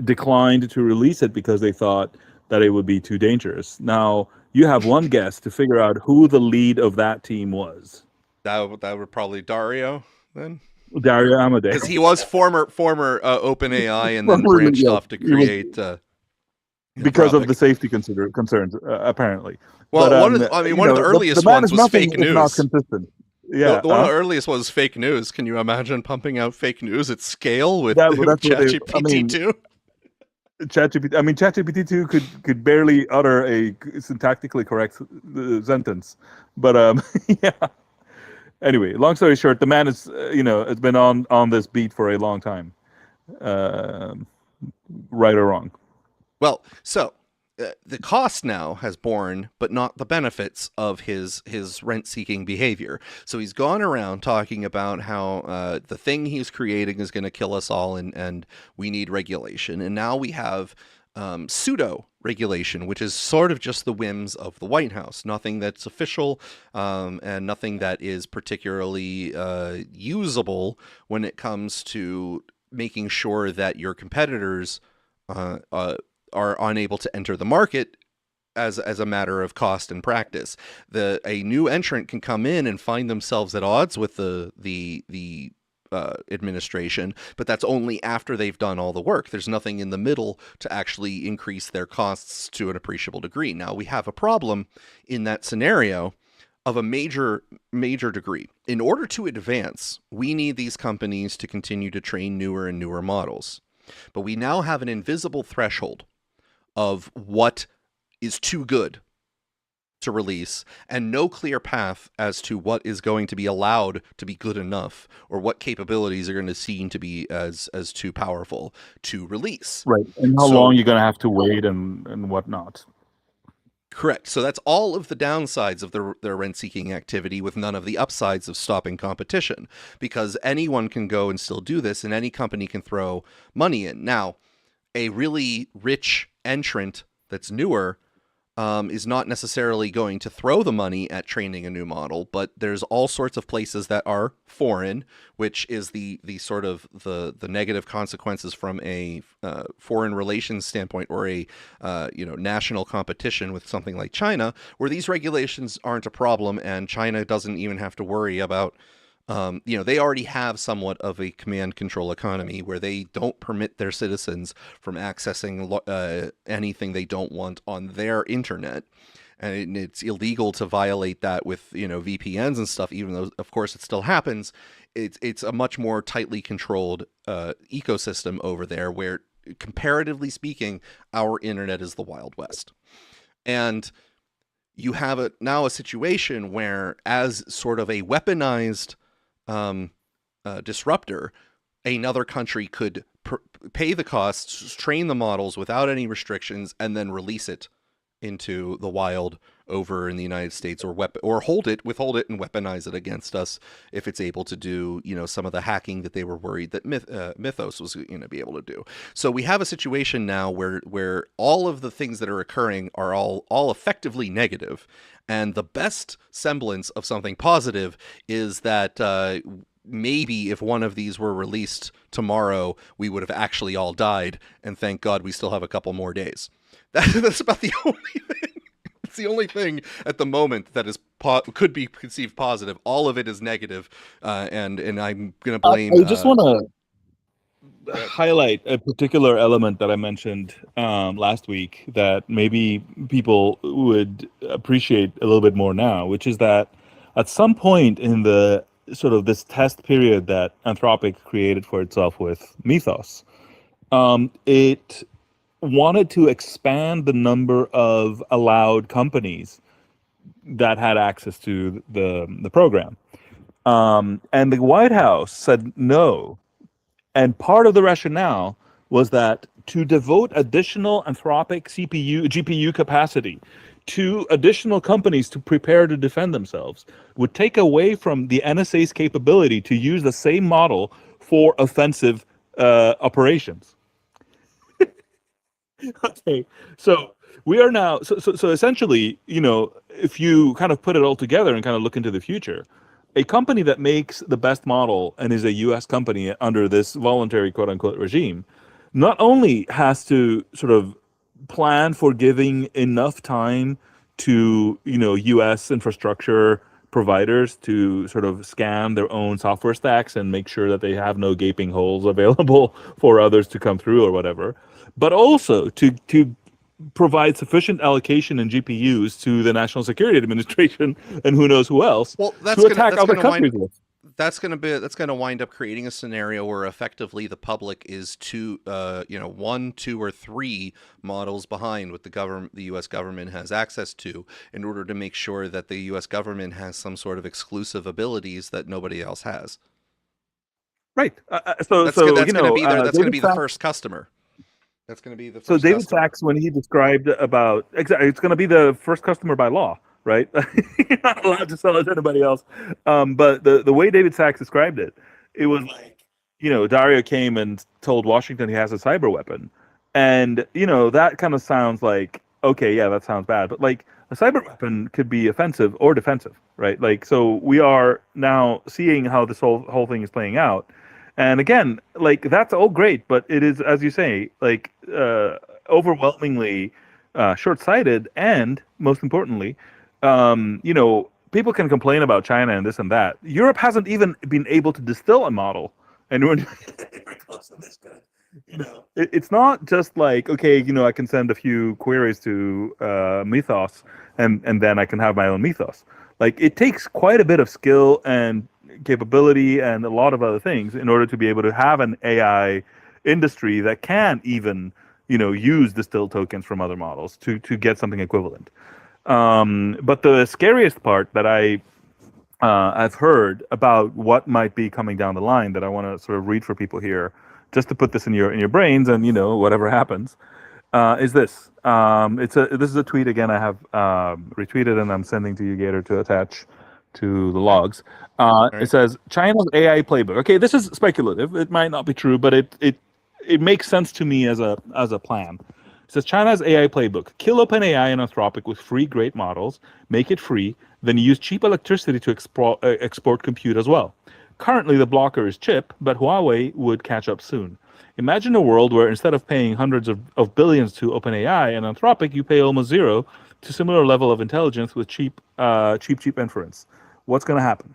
declined to release it because they thought that it would be too dangerous. Now, you have one guess to figure out who the lead of that team was. That would probably Dario, then? Dario Amodei. Because he was former OpenAI and then Former, branched yeah, off to he was- create. because of Anthropic. the safety concerns, apparently. Well, But, one of the the earliest man ones is was nothing fake if not news. consistent. Yeah, One of the earliest was fake news. Can you imagine pumping out fake news at scale with that's what they- ChatGPT 2? ChatGPT 2 could barely utter a syntactically correct sentence, but yeah. Anyway, long story short, the man is has been on this beat for a long time, right or wrong. Well, so the cost now has borne, but not the benefits of his rent-seeking behavior. So he's gone around talking about how the thing he's creating is going to kill us all, and we need regulation. And now we have pseudo regulation, which is sort of just the whims of the White House. Nothing that's official, and nothing that is particularly usable when it comes to making sure that your competitors are unable to enter the market as a matter of cost and practice. A new entrant can come in and find themselves at odds with the administration, but that's only after they've done all the work. There's nothing in the middle to actually increase their costs to an appreciable degree. Now, we have a problem in that scenario of a major degree. In order to advance, we need these companies to continue to train newer and newer models. But we now have an invisible threshold of what is too good to release, and no clear path as to what is going to be allowed to be good enough, or what capabilities are going to seem to be as too powerful to release. Right, and how long you're going to have to wait and whatnot. Correct. So that's all of the downsides of their rent-seeking activity, with none of the upsides of stopping competition, because anyone can go and still do this, and any company can throw money in. Now, a really rich entrant that's newer is not necessarily going to throw the money at training a new model, but there's all sorts of places that are foreign, which is the sort of the negative consequences from a foreign relations standpoint, or a national competition with something like China, where these regulations aren't a problem, and China doesn't even have to worry about. They already have somewhat of a command control economy where they don't permit their citizens from accessing anything they don't want on their internet. And it's illegal to violate that with, VPNs and stuff, even though, of course, it still happens. It's a much more tightly controlled ecosystem over there where, comparatively speaking, our internet is the Wild West. And you have now a situation where, as sort of a weaponized disruptor, another country could pay the costs, train the models without any restrictions, and then release it into the wild over in the United States, or withhold it and weaponize it against us if it's able to do, some of the hacking that they were worried that Mythos was going to be able to do. So we have a situation now where all of the things that are occurring are all effectively negative. And the best semblance of something positive is that maybe if one of these were released tomorrow, we would have actually all died. And thank God we still have a couple more days. That's about the only thing. It's the only thing at the moment that is could be conceived positive. All of it is negative, and I'm going to blame. I just want to highlight a particular element that I mentioned last week that maybe people would appreciate a little bit more now, which is that at some point in the sort of this test period that Anthropic created for itself with Mythos, it wanted to expand the number of allowed companies that had access to the program. And the White House said no. And part of the rationale was that to devote additional Anthropic GPU capacity to additional companies to prepare to defend themselves would take away from the NSA's capability to use the same model for offensive operations. Okay, so we are now, so essentially, if you kind of put it all together and kind of look into the future, a company that makes the best model and is a U.S. company under this voluntary quote-unquote regime not only has to sort of plan for giving enough time to, U.S. infrastructure providers to sort of scan their own software stacks and make sure that they have no gaping holes available for others to come through or whatever, but also to provide sufficient allocation in GPUs to the National Security Administration and who knows who else to attack other countries with. That's going to wind up creating a scenario where effectively the public is one, two, or three models behind what the U.S. government has access to, in order to make sure that the U.S. government has some sort of exclusive abilities that nobody else has. Right. That's going to be the first customer. That's going to be the first. So David customer. Sachs, when he described about exactly, it's going to be the first customer by law. Right? You're not allowed to sell it to anybody else. But the way David Sachs described it, it was like, Dario came and told Washington he has a cyber weapon. And, that kind of sounds like, okay, yeah, that sounds bad. But like a cyber weapon could be offensive or defensive, right? Like, so we are now seeing how this whole thing is playing out. And again, like, that's all great, but it is, as you say, like, overwhelmingly short-sighted, and most importantly, people can complain about China and this and that. Europe hasn't even been able to distill a model, and we're close to this good. It's not just like, okay, I can send a few queries to Mythos, and then I can have my own Mythos. Like, it takes quite a bit of skill and capability and a lot of other things in order to be able to have an AI industry that can even, use distilled tokens from other models to get something equivalent. But the scariest part that I've heard about what might be coming down the line, that I want to sort of read for people here, just to put this in your brains, and whatever happens, is this. This is a tweet again I have retweeted, and I'm sending to you, Gator, to attach to the logs. It says China's AI playbook. Okay, this is speculative. It might not be true, but it makes sense to me as a plan. It says China's AI playbook: kill OpenAI and Anthropic with free great models, make it free, then use cheap electricity to export compute as well. Currently, the blocker is chip, but Huawei would catch up soon. Imagine a world where instead of paying hundreds of billions to OpenAI and Anthropic, you pay almost zero to similar level of intelligence with cheap inference. What's going to happen?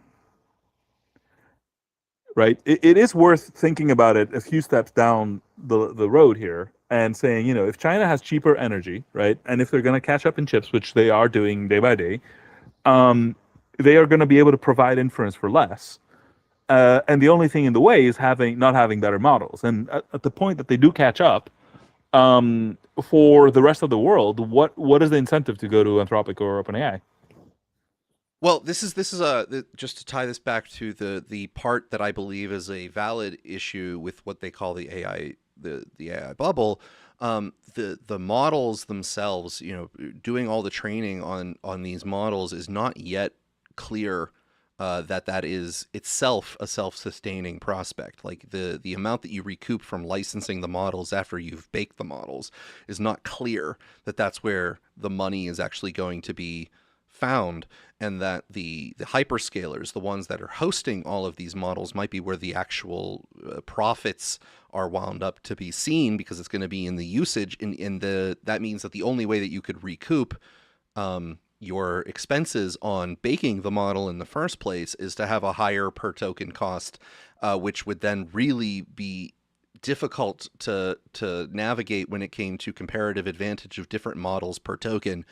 Right? It is worth thinking about it a few steps down the road here, and saying, if China has cheaper energy, right, and if they're going to catch up in chips, which they are doing day by day, they are going to be able to provide inference for less. And the only thing in the way is not having better models. And at the point that they do catch up, for the rest of the world, what is the incentive to go to Anthropic or OpenAI? Well, this is just to tie this back to the part that I believe is a valid issue with what they call the AI the AI bubble. The models themselves, doing all the training on these models is not yet clear that is itself a self-sustaining prospect. Like the amount that you recoup from licensing the models after you've baked the models is not clear that that's where the money is actually going to be found, and that the hyperscalers, the ones that are hosting all of these models, might be where the actual profits are wound up to be seen, because it's going to be in the usage. That means that the only way that you could recoup your expenses on baking the model in the first place is to have a higher per token cost, which would then really be difficult to navigate when it came to comparative advantage of different models per token.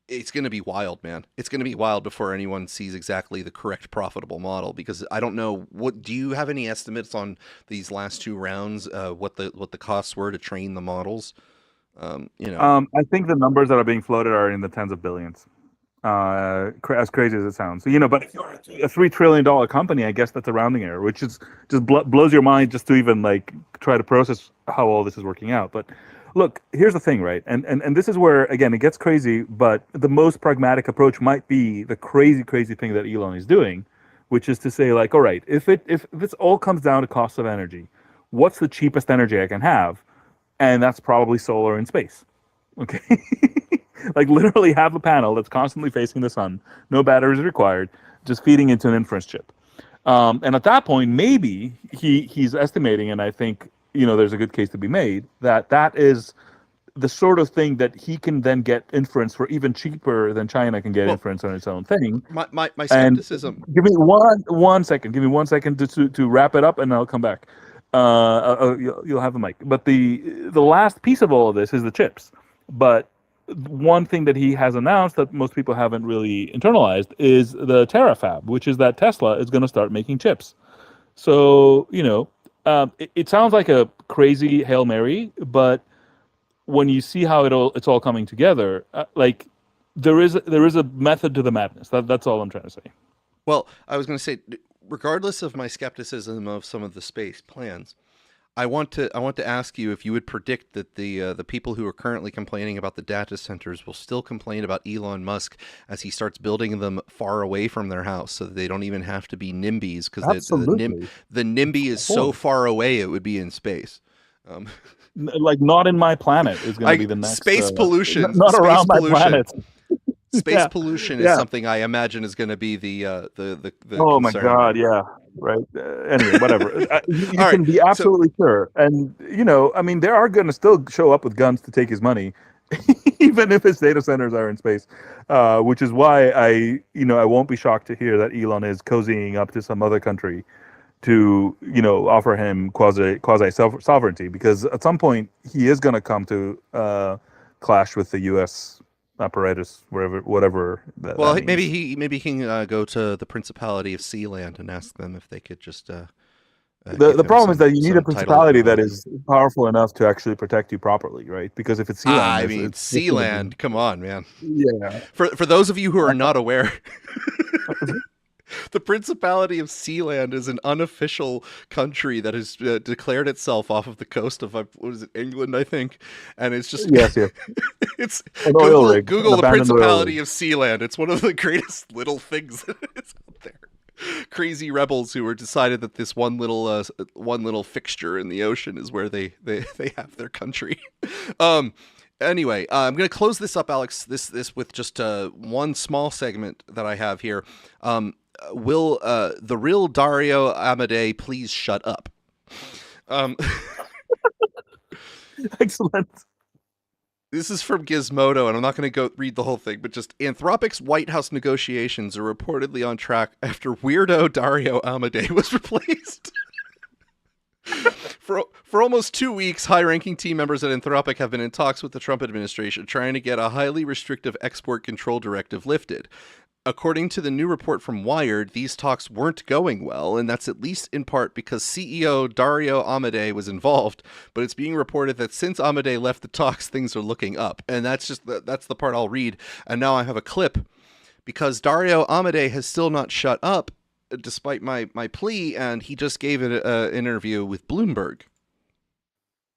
It's going to be wild, man. It's going to be wild before anyone sees exactly the correct profitable model, because I don't know, do you have any estimates on these last two rounds, what the costs were to train the models? I think the numbers that are being floated are in the tens of billions. As crazy as it sounds. So, but if you're a $3 trillion company, I guess that's a rounding error, which is just blows your mind just to even try to process how all this is working out. But look, here's the thing, right? And this is where, again, it gets crazy, but the most pragmatic approach might be the crazy thing that Elon is doing, which is to say, all right, if this all comes down to cost of energy, what's the cheapest energy I can have? And that's probably solar in space. Okay. Literally have a panel that's constantly facing the sun, no batteries required, just feeding into an inference chip. And at that point, maybe he's estimating, and I think there's a good case to be made, that is the sort of thing that he can then get inference for even cheaper than China can get inference on its own thing. My And skepticism. give me one second. Give me 1 second to wrap it up, and I'll come back. You'll have the mic. But the last piece of all of this is the chips. But one thing that he has announced that most people haven't really internalized is the Terafab, which is that Tesla is going to start making chips. So, it sounds like a crazy Hail Mary, but when you see how it's all coming together, there is a method to the madness. That's all I'm trying to say. Well, I was going to say, regardless of my skepticism of some of the space plans, I want to ask you if you would predict that the people who are currently complaining about the data centers will still complain about Elon Musk as he starts building them far away from their house, so that they don't even have to be NIMBYs, because the NIMBY is so far away it would be in space. Not in my planet is going to be the next space pollution. Not space around pollution. my planet. Space pollution is something I imagine is going to be the oh my concern. God, yeah, right. Anyway, whatever. You All can right, be absolutely sure, and there are going to still show up with guns to take his money, even if his data centers are in space. Which is why I won't be shocked to hear that Elon is cozying up to some other country to offer him quasi sovereignty, because at some point he is going to come to clash with the U.S. apparatus, whatever. Well, that maybe means. he can go to the Principality of Sealand and ask them if they could just. The problem is that you need a principality that is powerful enough to actually protect you properly, right? Because if it's Sealand, Sealand, come on, man. Yeah. For those of you who are not aware. The Principality of Sealand is an unofficial country that has declared itself off of the coast of England, I think, and it's just yes. It's an oil rig, Google an the Principality rig. of Sealand. It's one of the greatest little things that is out there. Crazy rebels who were decided that this one little fixture in the ocean is where they have their country. Anyway, I'm going to close this up, Alex. This with just one small segment that I have here. Will the real Dario Amodei please shut up? Excellent. This is from Gizmodo, and I'm not going to go read the whole thing, but just Anthropic's White House negotiations are reportedly on track after weirdo Dario Amodei was replaced. For almost 2 weeks, high-ranking team members at Anthropic have been in talks with the Trump administration trying to get a highly restrictive export control directive lifted. According to the new report from Wired, these talks weren't going well, and that's at least in part because CEO Dario Amodei was involved, but it's being reported that since Amodei left the talks, things are looking up. And that's the part I'll read. And now I have a clip, because Dario Amodei has still not shut up, despite my plea, and he just gave an interview with Bloomberg.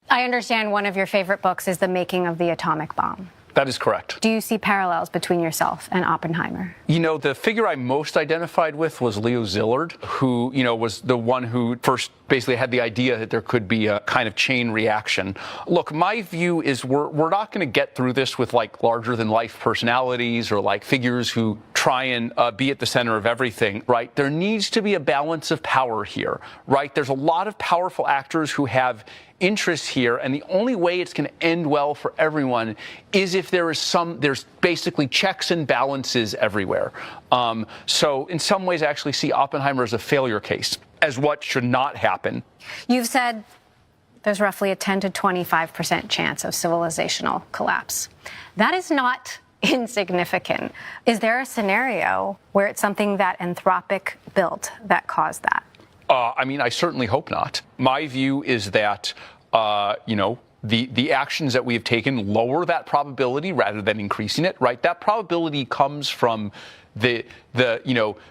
I understand one of your favorite books is The Making of the Atomic Bomb. That is correct. Do you see parallels between yourself and Oppenheimer? The figure I most identified with was Leo Szilard, who, was the one who first basically had the idea that there could be a kind of chain reaction. Look, my view is we're not going to get through this with larger than life personalities or figures who try and be at the center of everything, right? There needs to be a balance of power here, right? There's a lot of powerful actors who have interests here, and the only way it's going to end well for everyone is if there's basically checks and balances everywhere. So in some ways, I actually see Oppenheimer as a failure case, as what should not happen. You've said there's roughly a 10 to 25% chance of civilizational collapse. That is not insignificant. Is there a scenario where it's something that Anthropic built that caused that? I certainly hope not. My view is that, the actions that we have taken lower that probability rather than increasing it, right? That probability comes from the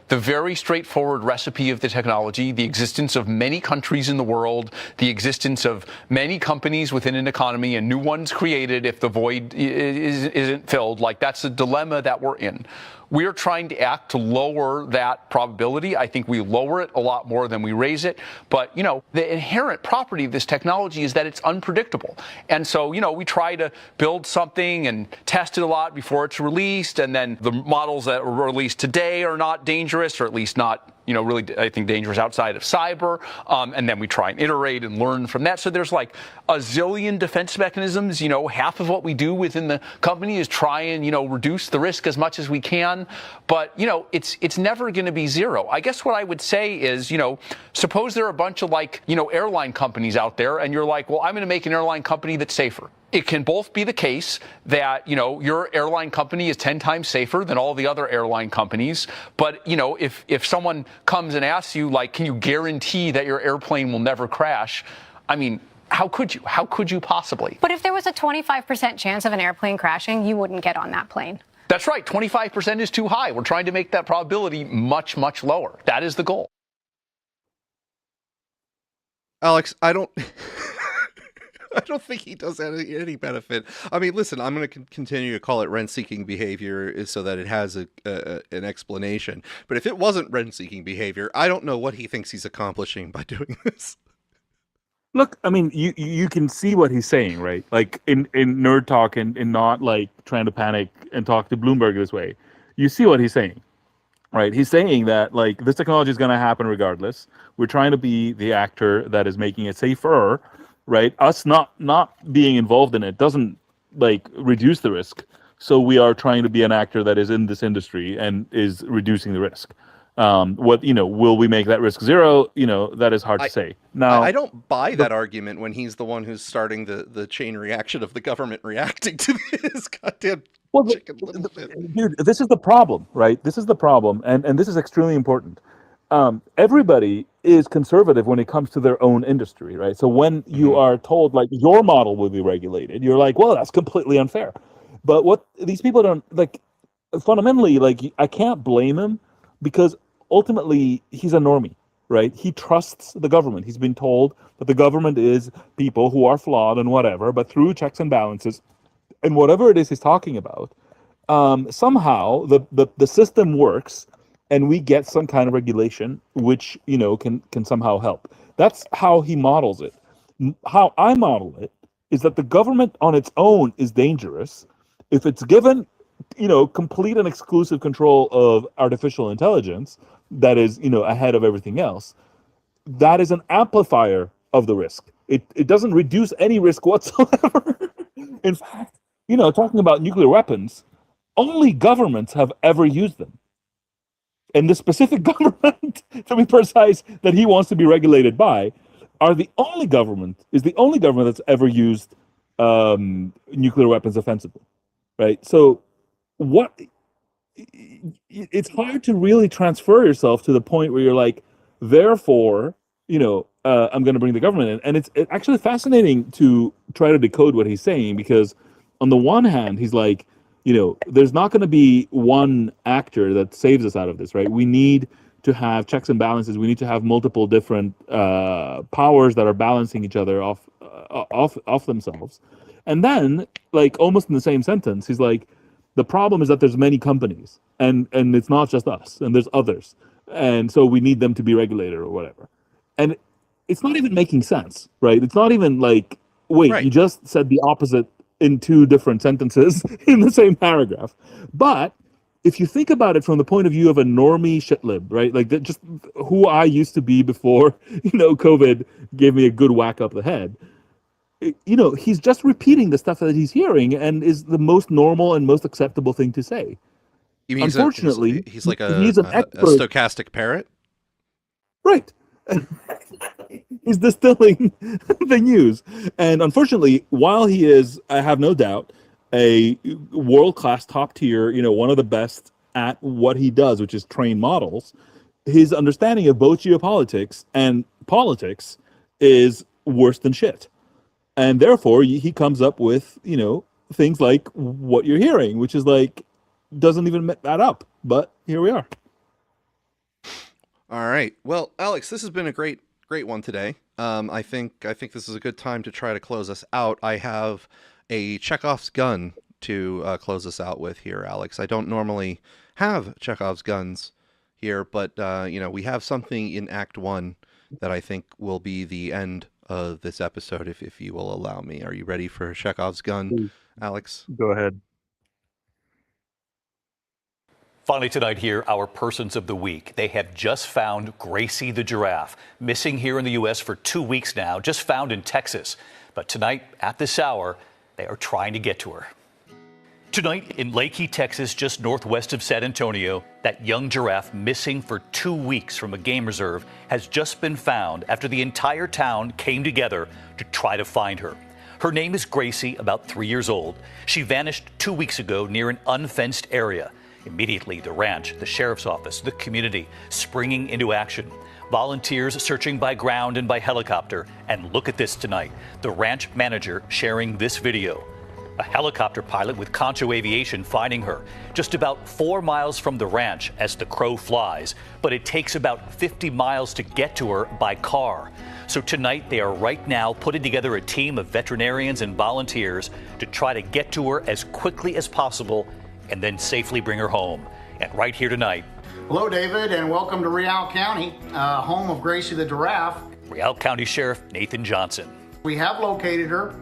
very straightforward recipe of the technology, the existence of many countries in the world, the existence of many companies within an economy and new ones created if the void isn't filled. That's a dilemma that we're in. We are trying to act to lower that probability. I think we lower it a lot more than we raise it. But, the inherent property of this technology is that it's unpredictable. And so, we try to build something and test it a lot before it's released. And then the models that were released today are not dangerous, or at least not, really, I think, dangerous outside of cyber. And then we try and iterate and learn from that. So there's like a zillion defense mechanisms. Half of what we do within the company is try and, reduce the risk as much as we can. But, it's never going to be zero. I guess what I would say is, suppose there are a bunch of airline companies out there and you're like, well, I'm going to make an airline company that's safer. It can both be the case that, your airline company is 10 times safer than all the other airline companies. But, if someone comes and asks you, can you guarantee that your airplane will never crash? I mean, how could you? How could you possibly? But if there was a 25% chance of an airplane crashing, you wouldn't get on that plane. That's right. 25% is too high. We're trying to make that probability much, much lower. That is the goal. Alex, I don't think he does any benefit. I mean, listen, I'm going to continue to call it rent-seeking behavior so that it has an explanation. But if it wasn't rent-seeking behavior, I don't know what he thinks he's accomplishing by doing this. Look, I mean, you can see what he's saying, right? Like in Nerd Talk and not trying to panic and talk to Bloomberg this way. You see what he's saying, right? He's saying that this technology is going to happen regardless. We're trying to be the actor that is making it safer, right? Us not being involved in it doesn't reduce the risk. So we are trying to be an actor that is in this industry and is reducing the risk. Will we make that risk zero? That is hard to say. Now, I don't buy that argument when he's the one who's starting the chain reaction of the government reacting to this goddamn chicken little bit. Dude, this is the problem, right? This is the problem, and this is extremely important. Everybody is conservative when it comes to their own industry, right? So when you are told your model will be regulated, you're like, well, that's completely unfair. But what these people don't fundamentally, I can't blame him because ultimately he's a normie, right? He trusts the government. He's been told that the government is people who are flawed and whatever, but through checks and balances and whatever it is he's talking about, somehow the system works and we get some kind of regulation which can somehow help. That's how he models it. How I model it is that the government on its own is dangerous if it's given complete and exclusive control of artificial intelligence that is ahead of everything else. That is an amplifier of the risk. It doesn't reduce any risk whatsoever. In fact, talking about nuclear weapons, only governments have ever used them. And the specific government, to be precise, that he wants to be regulated by, is the only government that's ever used nuclear weapons offensively, right? So it's hard to really transfer yourself to the point where you're like, therefore, I'm going to bring the government in. And it's actually fascinating to try to decode what he's saying, because on the one hand, he's like, there's not going to be one actor that saves us out of this, right? We need to have checks and balances. We need to have multiple different powers that are balancing each other off themselves. And then, almost in the same sentence, he's like, the problem is that there's many companies, and it's not just us, and there's others, and so we need them to be regulated or whatever. And it's not even making sense, right? It's not even wait, right. You just said the opposite in two different sentences in the same paragraph. But if you think about it from the point of view of a normie shitlib, right? Just who I used to be before, COVID gave me a good whack up the head. He's just repeating the stuff that he's hearing and is the most normal and most acceptable thing to say. You mean unfortunately, he's like a stochastic parrot? Right. He's distilling the news. And unfortunately, while he is, I have no doubt, a world-class top tier, one of the best at what he does, which is train models, his understanding of both geopolitics and politics is worse than shit. And therefore, he comes up with, things like what you're hearing, which is doesn't even add up. But here we are. All right. Well, Alex, this has been a great one today. I think this is a good time to try to close us out. I have a Chekhov's gun to close us out with here, Alex. I don't normally have Chekhov's guns here, but we have something in Act 1 that I think will be the end of this episode, if you will allow me. Are you ready for Chekhov's gun, Alex? Go ahead. Finally tonight here, our persons of the week. They have just found Gracie the giraffe, missing here in the U.S. for 2 weeks now, just found in Texas. But tonight, at this hour, they are trying to get to her. Tonight in Leakey, Texas, just northwest of San Antonio, that young giraffe missing for 2 weeks from a game reserve has just been found after the entire town came together to try to find her. Her name is Gracie, about 3 years old. She vanished 2 weeks ago near an unfenced area. Immediately, the ranch, the sheriff's office, the community springing into action. Volunteers searching by ground and by helicopter. And look at this tonight, the ranch manager sharing this video. A helicopter pilot with Concho Aviation finding her just about 4 miles from the ranch as the crow flies, but it takes about 50 miles to get to her by car. So tonight they are right now putting together a team of veterinarians and volunteers to try to get to her as quickly as possible and then safely bring her home. And right here tonight. Hello, David, and welcome to Real County, home of Gracie the giraffe. Real County Sheriff Nathan Johnson. We have located her.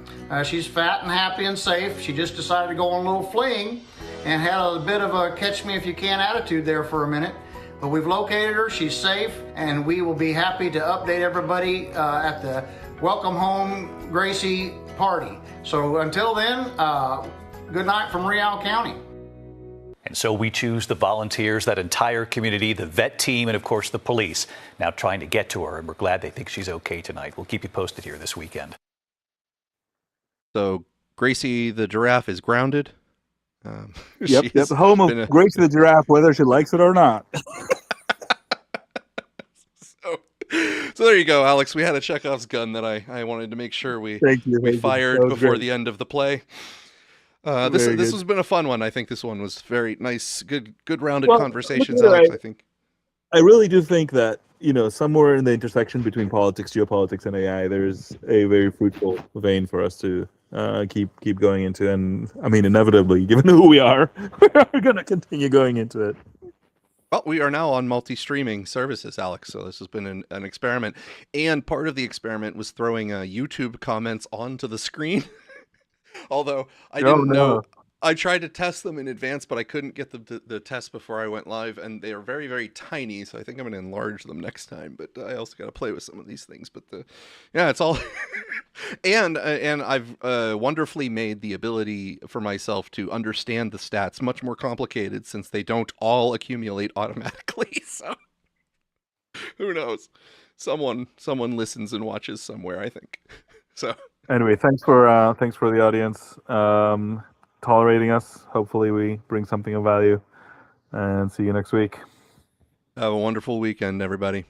She's fat and happy and safe. She just decided to go on a little fling and had a bit of a catch me if you can attitude there for a minute. But we've located her, she's safe, and we will be happy to update everybody at the Welcome Home Gracie party. So until then, good night from Real County. And so we choose the volunteers, that entire community, the vet team, and of course the police, now trying to get to her. And we're glad they think she's okay tonight. We'll keep you posted here this weekend. So Gracie the giraffe is grounded. Yep. Home of Gracie the giraffe, whether she likes it or not. So there you go, Alex. We had a Chekhov's gun that I wanted to make sure we fired before the end of the play. This has been a fun one. I think this one was very nice, good rounded conversations, Alex. I think. I really do think that, somewhere in the intersection between politics, geopolitics, and AI, there's a very fruitful vein for us to keep going into. And I mean, inevitably, given who we are, we're going to continue going into it. Well, we are now on multi-streaming services, Alex, so this has been an experiment. And part of the experiment was throwing YouTube comments onto the screen. Although I didn't know. I tried to test them in advance, but I couldn't get the test before I went live, and they are very, very tiny, so I think I'm going to enlarge them next time. But I also got to play with some of these things. But it's all... and I've wonderfully made the ability for myself to understand the stats much more complicated, since they don't all accumulate automatically. So who knows? Someone listens and watches somewhere, I think. So anyway, thanks for the audience tolerating us. Hopefully we bring something of value, and see you next week. Have a wonderful weekend, everybody.